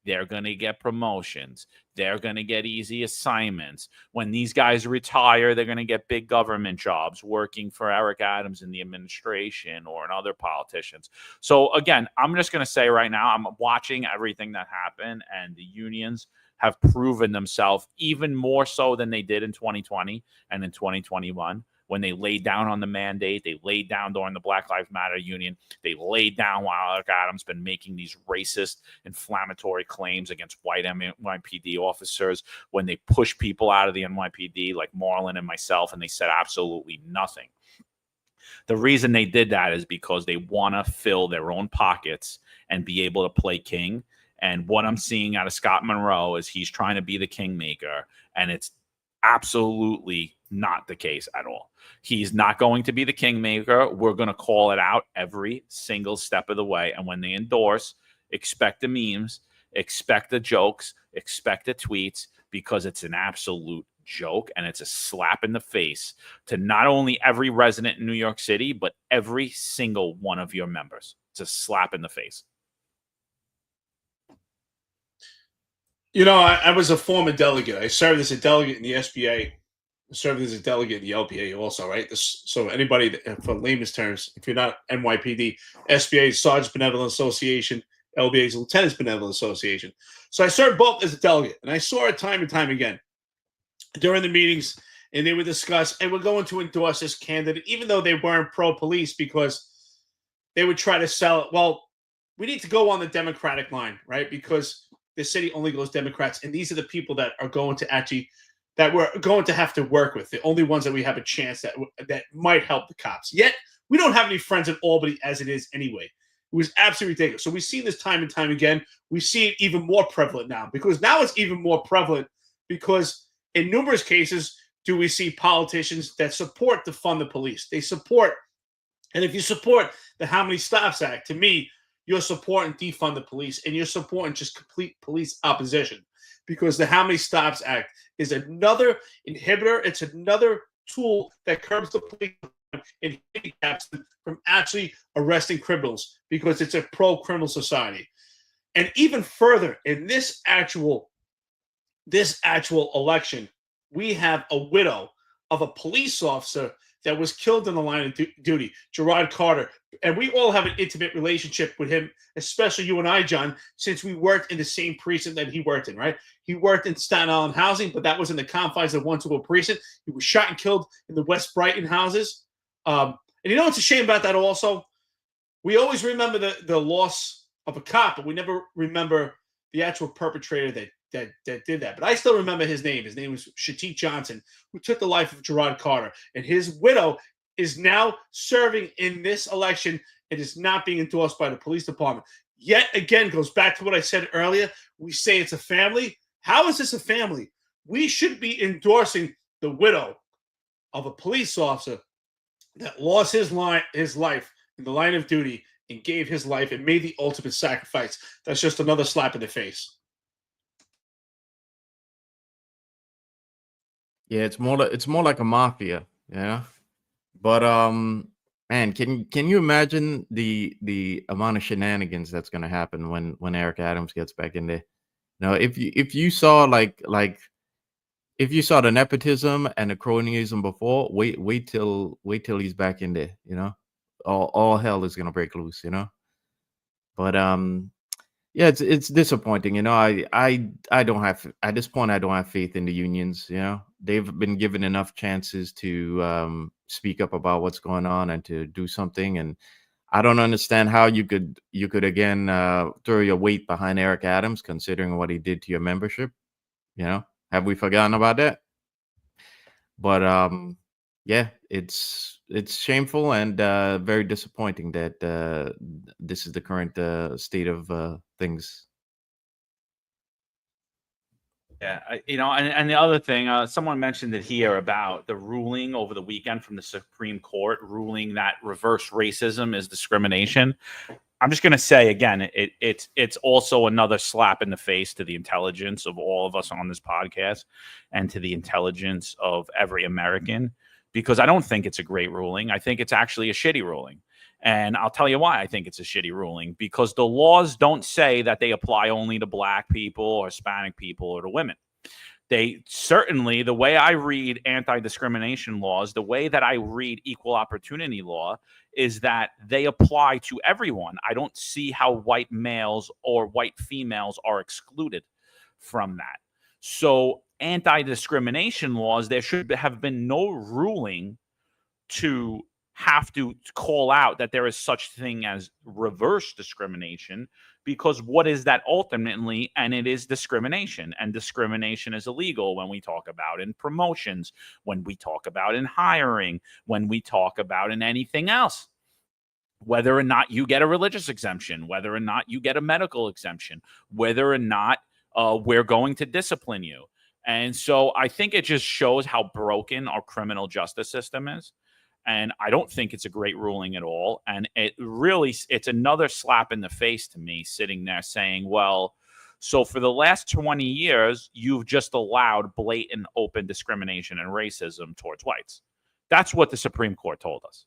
They're going to get promotions. They're going to get easy assignments. When these guys retire, they're going to get big government jobs working for Eric Adams in the administration or in other politicians. So again, I'm just going to say right now, I'm watching everything that happened, and the unions have proven themselves even more so than they did in 2020 and in 2021. When they laid down on the mandate, they laid down during the Black Lives Matter union. They laid down while Eric Adams been making these racist, inflammatory claims against white NYPD officers. When they pushed people out of the NYPD, like Marlon and myself, and they said absolutely nothing. The reason they did that is because they want to fill their own pockets and be able to play king. And what I'm seeing out of Scott Monroe is he's trying to be the kingmaker, and it's absolutely not the case at all. He's not going to be the kingmaker. We're going to call it out every single step of the way. And when they endorse, expect the memes, expect the jokes, expect the tweets, because it's an absolute joke, and it's a slap in the face to not only every resident in New York City, but every single one of your members. It's a slap in the face. You know, I was a former delegate. I served as a delegate in the SBA. I served as a delegate in the LPA also, right? So anybody, for layman's terms, if you're not NYPD, SBA is Sergeant Benevolent Association, LBA is Lieutenant's Benevolent Association. So I served both as a delegate, and I saw it time and time again during the meetings, and they would discuss, and we're going to endorse this candidate, even though they weren't pro-police, because they would try to sell it. Well, we need to go on the Democratic line, right? Because the city only goes Democrats, and these are the people that are going to that we're going to have to work with. The only ones that we have a chance that might help the cops. Yet we don't have any friends in Albany as it is anyway. It was absolutely ridiculous. So we see this time and time again. We see it even more prevalent now, because now it's even more prevalent because in numerous cases do we see politicians that support to fund the police. They support, and if you support the How Many Stops Act, to me, you're supporting defund the police, and you're supporting just complete police opposition, because the How Many Stops Act is another inhibitor. It's another tool that curbs the police and handicaps them from actually arresting criminals, because it's a pro-criminal society. And even further, in this actual election, we have a widow of a police officer that was killed in the line of duty, Gerard Carter. And we all have an intimate relationship with him, especially you and I, John, since we worked in the same precinct that he worked in, right? He worked in Staten Island housing, but that was in the confines of one single precinct. He was shot and killed in the West Brighton houses. And you know what's a shame about that also? We always remember the loss of a cop, but we never remember the actual perpetrator that did that. But I still remember his name. His name was Shatik Johnson, who took the life of Gerard Carter. And his widow is now serving in this election and is not being endorsed by the police department. yet again goes back to what I said earlier. We say it's a family. How is this a family? We should be endorsing the widow of a police officer that lost his life in the line of duty and gave his life and made the ultimate sacrifice. That's just another slap in the face. Yeah, it's more like a mafia, yeah. But man, can you imagine the amount of shenanigans that's gonna happen when Eric Adams gets back in there? Now, if you saw if you saw the nepotism and the cronyism before, wait till he's back in there, you know? All hell is gonna break loose, you know? But yeah, it's disappointing, you know. I don't have, at this point, I don't have faith in the unions, you know. They've been given enough chances to speak up about what's going on and to do something, and I don't understand how you could again throw your weight behind Eric Adams, considering what he did to your membership. You know, have we forgotten about that? But yeah, it's shameful and very disappointing that this is the current state of things. Yeah, and the other thing, someone mentioned it here about the ruling over the weekend from the Supreme Court, ruling that reverse racism is discrimination. I'm just going to say again, it's also another slap in the face to the intelligence of all of us on this podcast and to the intelligence of every American, because I don't think it's a great ruling. I think it's actually a shitty ruling. And I'll tell you why I think it's a shitty ruling, because the laws don't say that they apply only to Black people or Hispanic people or to women. They certainly, the way I read anti-discrimination laws, the way that I read equal opportunity law, is that they apply to everyone. I don't see how white males or white females are excluded from that. So anti-discrimination laws, there should have been no ruling to have to call out that there is such thing as reverse discrimination, because what is that ultimately? And it is discrimination, and discrimination is illegal when we talk about in promotions, when we talk about in hiring, when we talk about in anything else, whether or not you get a religious exemption, whether or not you get a medical exemption, whether or not we're going to discipline you. And so I think it just shows how broken our criminal justice system is. And I don't think it's a great ruling at all. And it's another slap in the face to me, sitting there saying, well, so for the last 20 years, you've just allowed blatant open discrimination and racism towards whites. That's what the Supreme Court told us.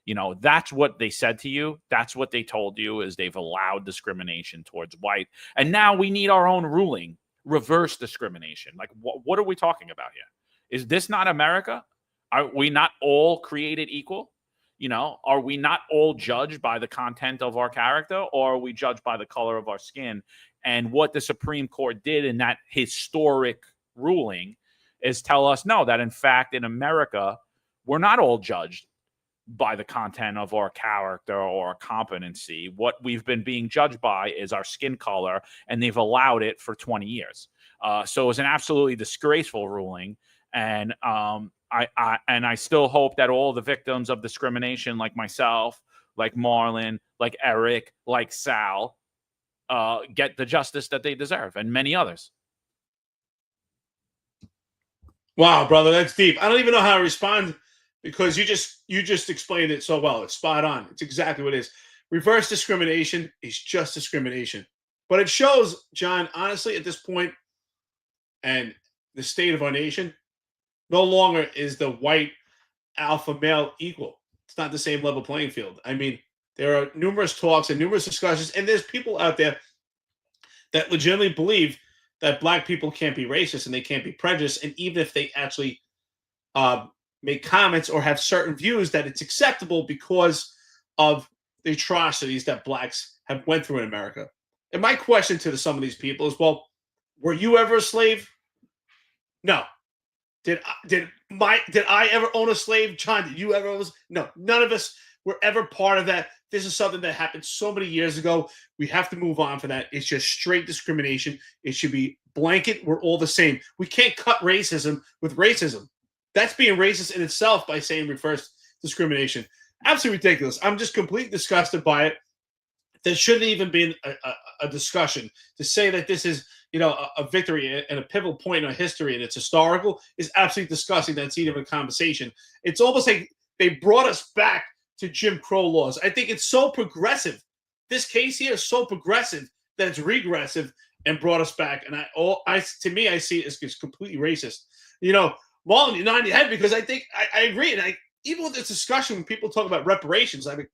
You know, that's what they said to you. That's what they told you, is they've allowed discrimination towards white. And now we need our own ruling, reverse discrimination. Like, what are we talking about here? Is this not America? Are we not all created equal? You know, are we not all judged by the content of our character, or are we judged by the color of our skin? And what the Supreme Court did in that historic ruling is tell us, no, that in fact, in America, we're not all judged by the content of our character or our competency. What we've been being judged by is our skin color, and they've allowed it for 20 years. So it was an absolutely disgraceful ruling. And I still hope that all the victims of discrimination, like myself, like Marlon, like Eric, like Sal, get the justice that they deserve, and many others. Wow, brother, that's deep. I don't even know how to respond, because you just explained it so well. It's spot on. It's exactly what it is. Reverse discrimination is just discrimination. But it shows, John, honestly, at this point, and the state of our nation, no longer is the white alpha male equal. It's not the same level playing field. I mean, there are numerous talks and numerous discussions, and there's people out there that legitimately believe that Black people can't be racist and they can't be prejudiced. And even if they actually make comments or have certain views, that it's acceptable because of the atrocities that Blacks have went through in America. And my question to some of these people is, well, were you ever a slave? No. Did I ever own a slave? John, did you ever own a slave? No, none of us were ever part of that. This is something that happened so many years ago. We have to move on from that. It's just straight discrimination. It should be blanket. We're all the same. We can't cut racism with racism. That's being racist in itself by saying reverse discrimination. Absolutely ridiculous. I'm just completely disgusted by it. there shouldn't even be a discussion. To say that this is, a victory and a pivotal point in history and it's historical is absolutely disgusting. That's even a conversation. It's almost like they brought us back to Jim Crow laws. I think it's so progressive. This case here is so progressive that it's regressive and brought us back. And to me, I see it as completely racist. Marlon, you're nodding your head because I think I agree. And even with this discussion, when people talk about reparations, I mean,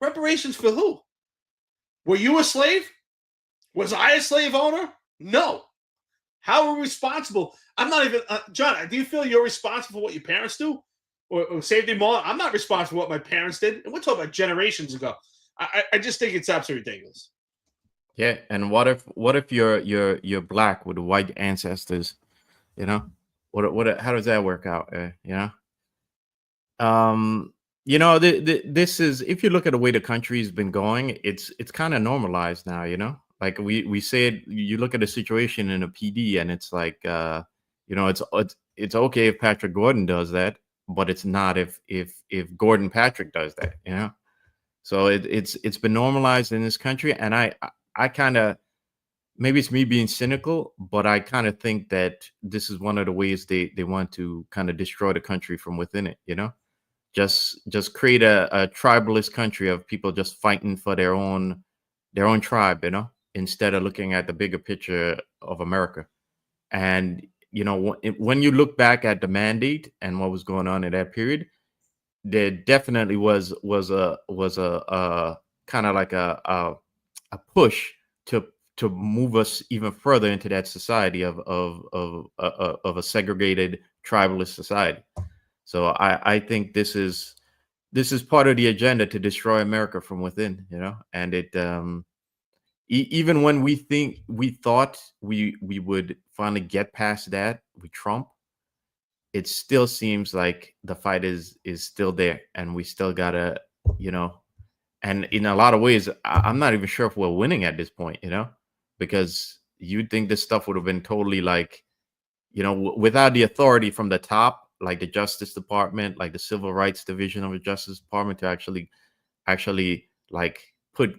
reparations for who? Were you a slave? Was I a slave owner? No. How are we responsible? I'm not even, John, do you feel you're responsible for what your parents do? Or save them all? I'm not responsible for what my parents did. And we're talking about generations ago. I just think it's absolutely ridiculous. Yeah, and what if you're black with white ancestors? What how does that work out? This is, if you look at the way the country's been going, it's kind of normalized now. Like we said, you look at the situation in a PD, and it's like it's okay if Patrick Gordon does that, but it's not if Gordon Patrick does that. So it's been normalized in this country, and I kind of, maybe it's me being cynical, but I kind of think that this is one of the ways they want to kind of destroy the country from within it. Just create a tribalist country of people just fighting for their own tribe, instead of looking at the bigger picture of America. And when you look back at the mandate and what was going on in that period, there definitely was a kind of like a push to move us even further into that society of a segregated tribalist society. So I think this is part of the agenda to destroy America from within, and it even when we thought we would finally get past that with Trump, it still seems like the fight is still there, and we still gotta, and in a lot of ways, I'm not even sure if we're winning at this point, because you'd think this stuff would have been totally like, without the authority from the top, like the Justice Department, like the Civil Rights Division of the Justice Department, to actually like put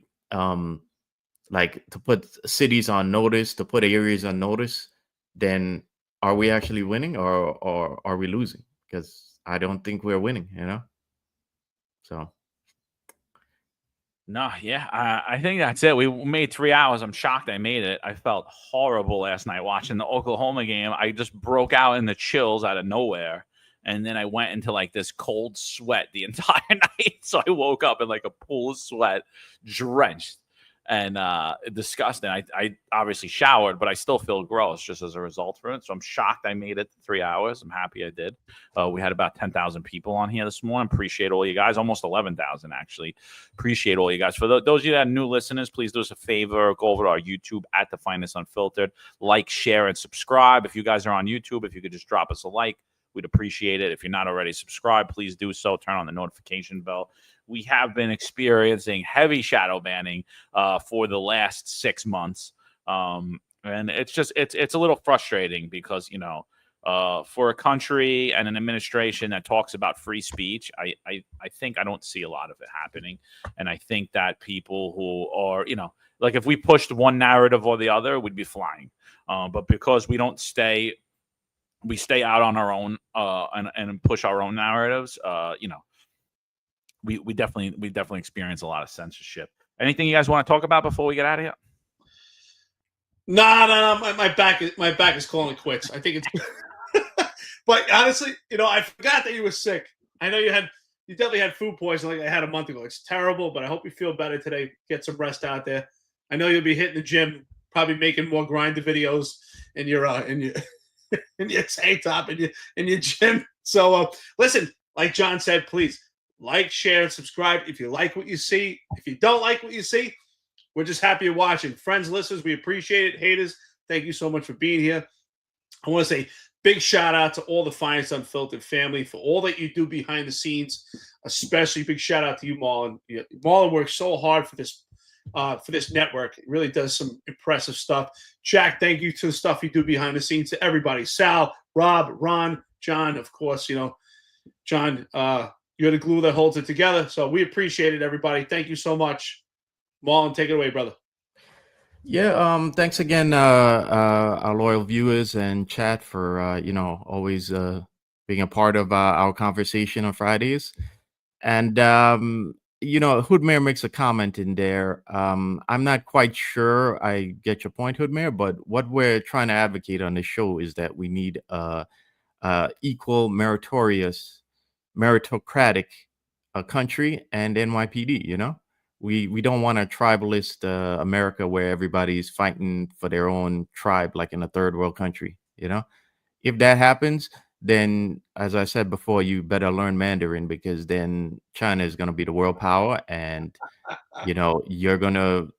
to put cities on notice, to put areas on notice, then are we actually winning or are we losing? Because I don't think we're winning, So. No, yeah, I think that's it. We made 3 hours. I'm shocked I made it. I felt horrible last night watching the Oklahoma game. I just broke out in the chills out of nowhere. And then I went into like this cold sweat the entire night. So I woke up in like a pool of sweat, drenched and disgusting. I obviously showered, but I still feel gross just as a result of it. So I'm shocked I made it 3 hours. I'm happy I did. We had about 10,000 people on here this morning. Appreciate all you guys. Almost 11,000 actually. Appreciate all you guys. For those of you that are new listeners, please do us a favor. Go over to our YouTube at The Finest Unfiltered. Like, share, and subscribe. If you guys are on YouTube, if you could just drop us a like, we'd appreciate it. If you're not already subscribed, please do so. Turn on the notification bell. We have been experiencing heavy shadow banning for the last 6 months. And it's a little frustrating because, for a country and an administration that talks about free speech, I think I don't see a lot of it happening. And I think that people who are, like if we pushed one narrative or the other, we'd be flying. But because we don't stay out on our own and push our own narratives, we definitely experience a lot of censorship. Anything you guys want to talk about before we get out of here? No. My back is calling it quits. I think it's. But honestly, I forgot that you were sick. I know you definitely had food poisoning like I had a month ago. It's terrible, but I hope you feel better today. Get some rest out there. I know you'll be hitting the gym, probably making more grinder videos in your in your tank top in your gym. So listen, like John said, please like, share, and subscribe if you like what you see. If you don't like what you see, we're just happy you're watching. Friends, listeners, we appreciate it. Haters, thank you so much for being here. I want to say big shout out to all the Finest Unfiltered family for all that you do behind the scenes. Especially big shout out to you, Marlon. Marlon works so hard for this network. It really does some impressive stuff. Jack, thank you to the stuff you do behind the scenes. To everybody, Sal, Rob, Ron, John, of course, John, you're the glue that holds it together. So we appreciate it, everybody. Thank you so much. Marlon, take it away, brother. Yeah, thanks again, our loyal viewers and chat for always being a part of our conversation on Fridays. And Hoodmare makes a comment in there. I'm not quite sure I get your point, Hoodmare, but what we're trying to advocate on the show is that we need equal, meritocratic country and NYPD. We don't want a tribalist America where everybody's fighting for their own tribe, like in a third world country. If that happens, then, as I said before, you better learn Mandarin, because then China is going to be the world power, and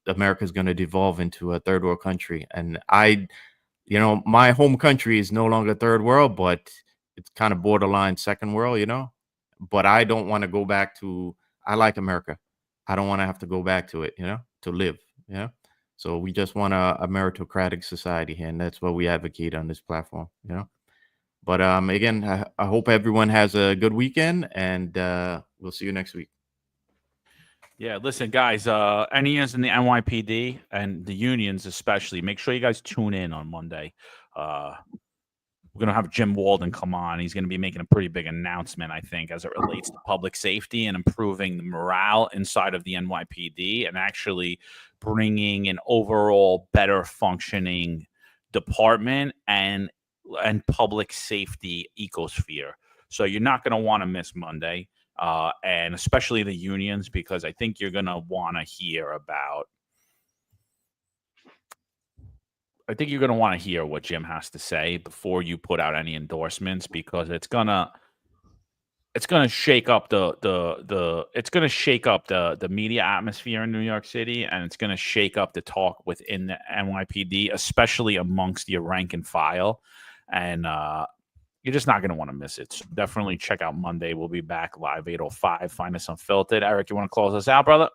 America's going to devolve into a third world country. And my home country is no longer third world, but it's kind of borderline second world. But I don't want to go back to. I like America. I don't want to have to go back to it, to live. So we just want a meritocratic society here, and that's what we advocate on this platform. But again, I hope everyone has a good weekend, and we'll see you next week. Yeah, listen, guys, any in the NYPD and the unions especially, make sure you guys tune in on Monday. We're going to have Jim Walden come on. He's going to be making a pretty big announcement, I think, as it relates to public safety and improving the morale inside of the NYPD, and actually bringing an overall better functioning department and public safety ecosphere. So you're not going to want to miss Monday, and especially the unions, because I think you're going to want to hear about. I think you're going to want to hear what Jim has to say before you put out any endorsements, because it's gonna shake up the media atmosphere in New York City, and it's going to shake up the talk within the NYPD, especially amongst your rank and file. And you're just not going to want to miss it. So definitely check out Monday. We'll be back live 8:05. Find us Unfiltered. Eric, you want to close us out, brother?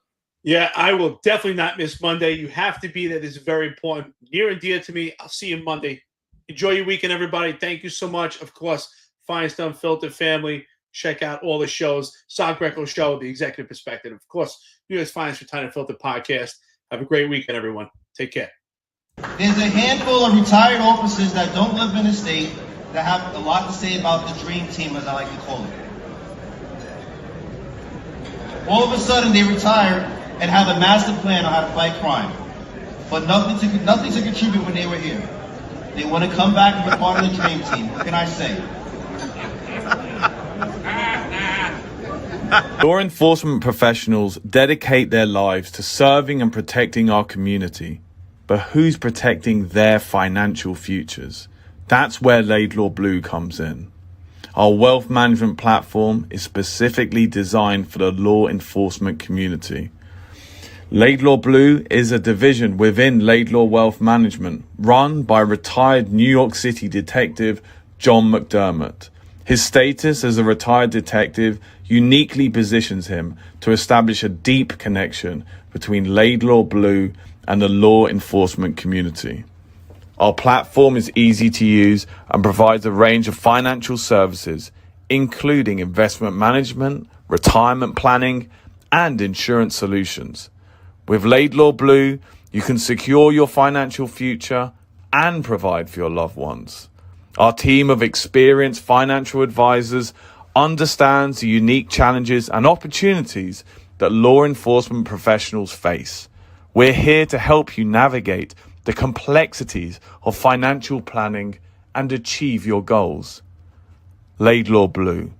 Yeah, I will definitely not miss Monday. You have to be there. This is very important. Near and dear to me. I'll see you Monday. Enjoy your weekend, everybody. Thank you so much. Of course, Finest Unfiltered family. Check out all the shows. Sal Greco Show, The Executive Perspective. Of course, New York's Finest Retired Unfiltered podcast. Have a great weekend, everyone. Take care. There's a handful of retired officers that don't live in the state that have a lot to say about the dream team, as I like to call it. All of a sudden, they retire and have a master plan on how to fight crime, but nothing to contribute when they were here. They want to come back and be part of the dream team. What can I say? Law enforcement professionals dedicate their lives to serving and protecting our community. But who's protecting their financial futures? That's where Laidlaw Blue comes in. Our wealth management platform is specifically designed for the law enforcement community. Laidlaw Blue is a division within Laidlaw Wealth Management, run by retired New York City detective John McDermott. His status as a retired detective uniquely positions him to establish a deep connection between Laidlaw Blue and the law enforcement community. Our platform is easy to use and provides a range of financial services, including investment management, retirement planning, and insurance solutions. With Laidlaw Blue, you can secure your financial future and provide for your loved ones. Our team of experienced financial advisors understands the unique challenges and opportunities that law enforcement professionals face. We're here to help you navigate the complexities of financial planning and achieve your goals. Laidlaw Blue.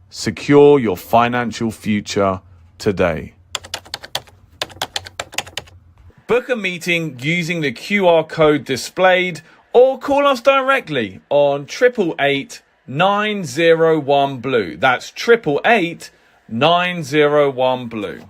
Secure your financial future today. Book a meeting using the QR code displayed, or call us directly on 888-901 Blue. That's 888-901 Blue.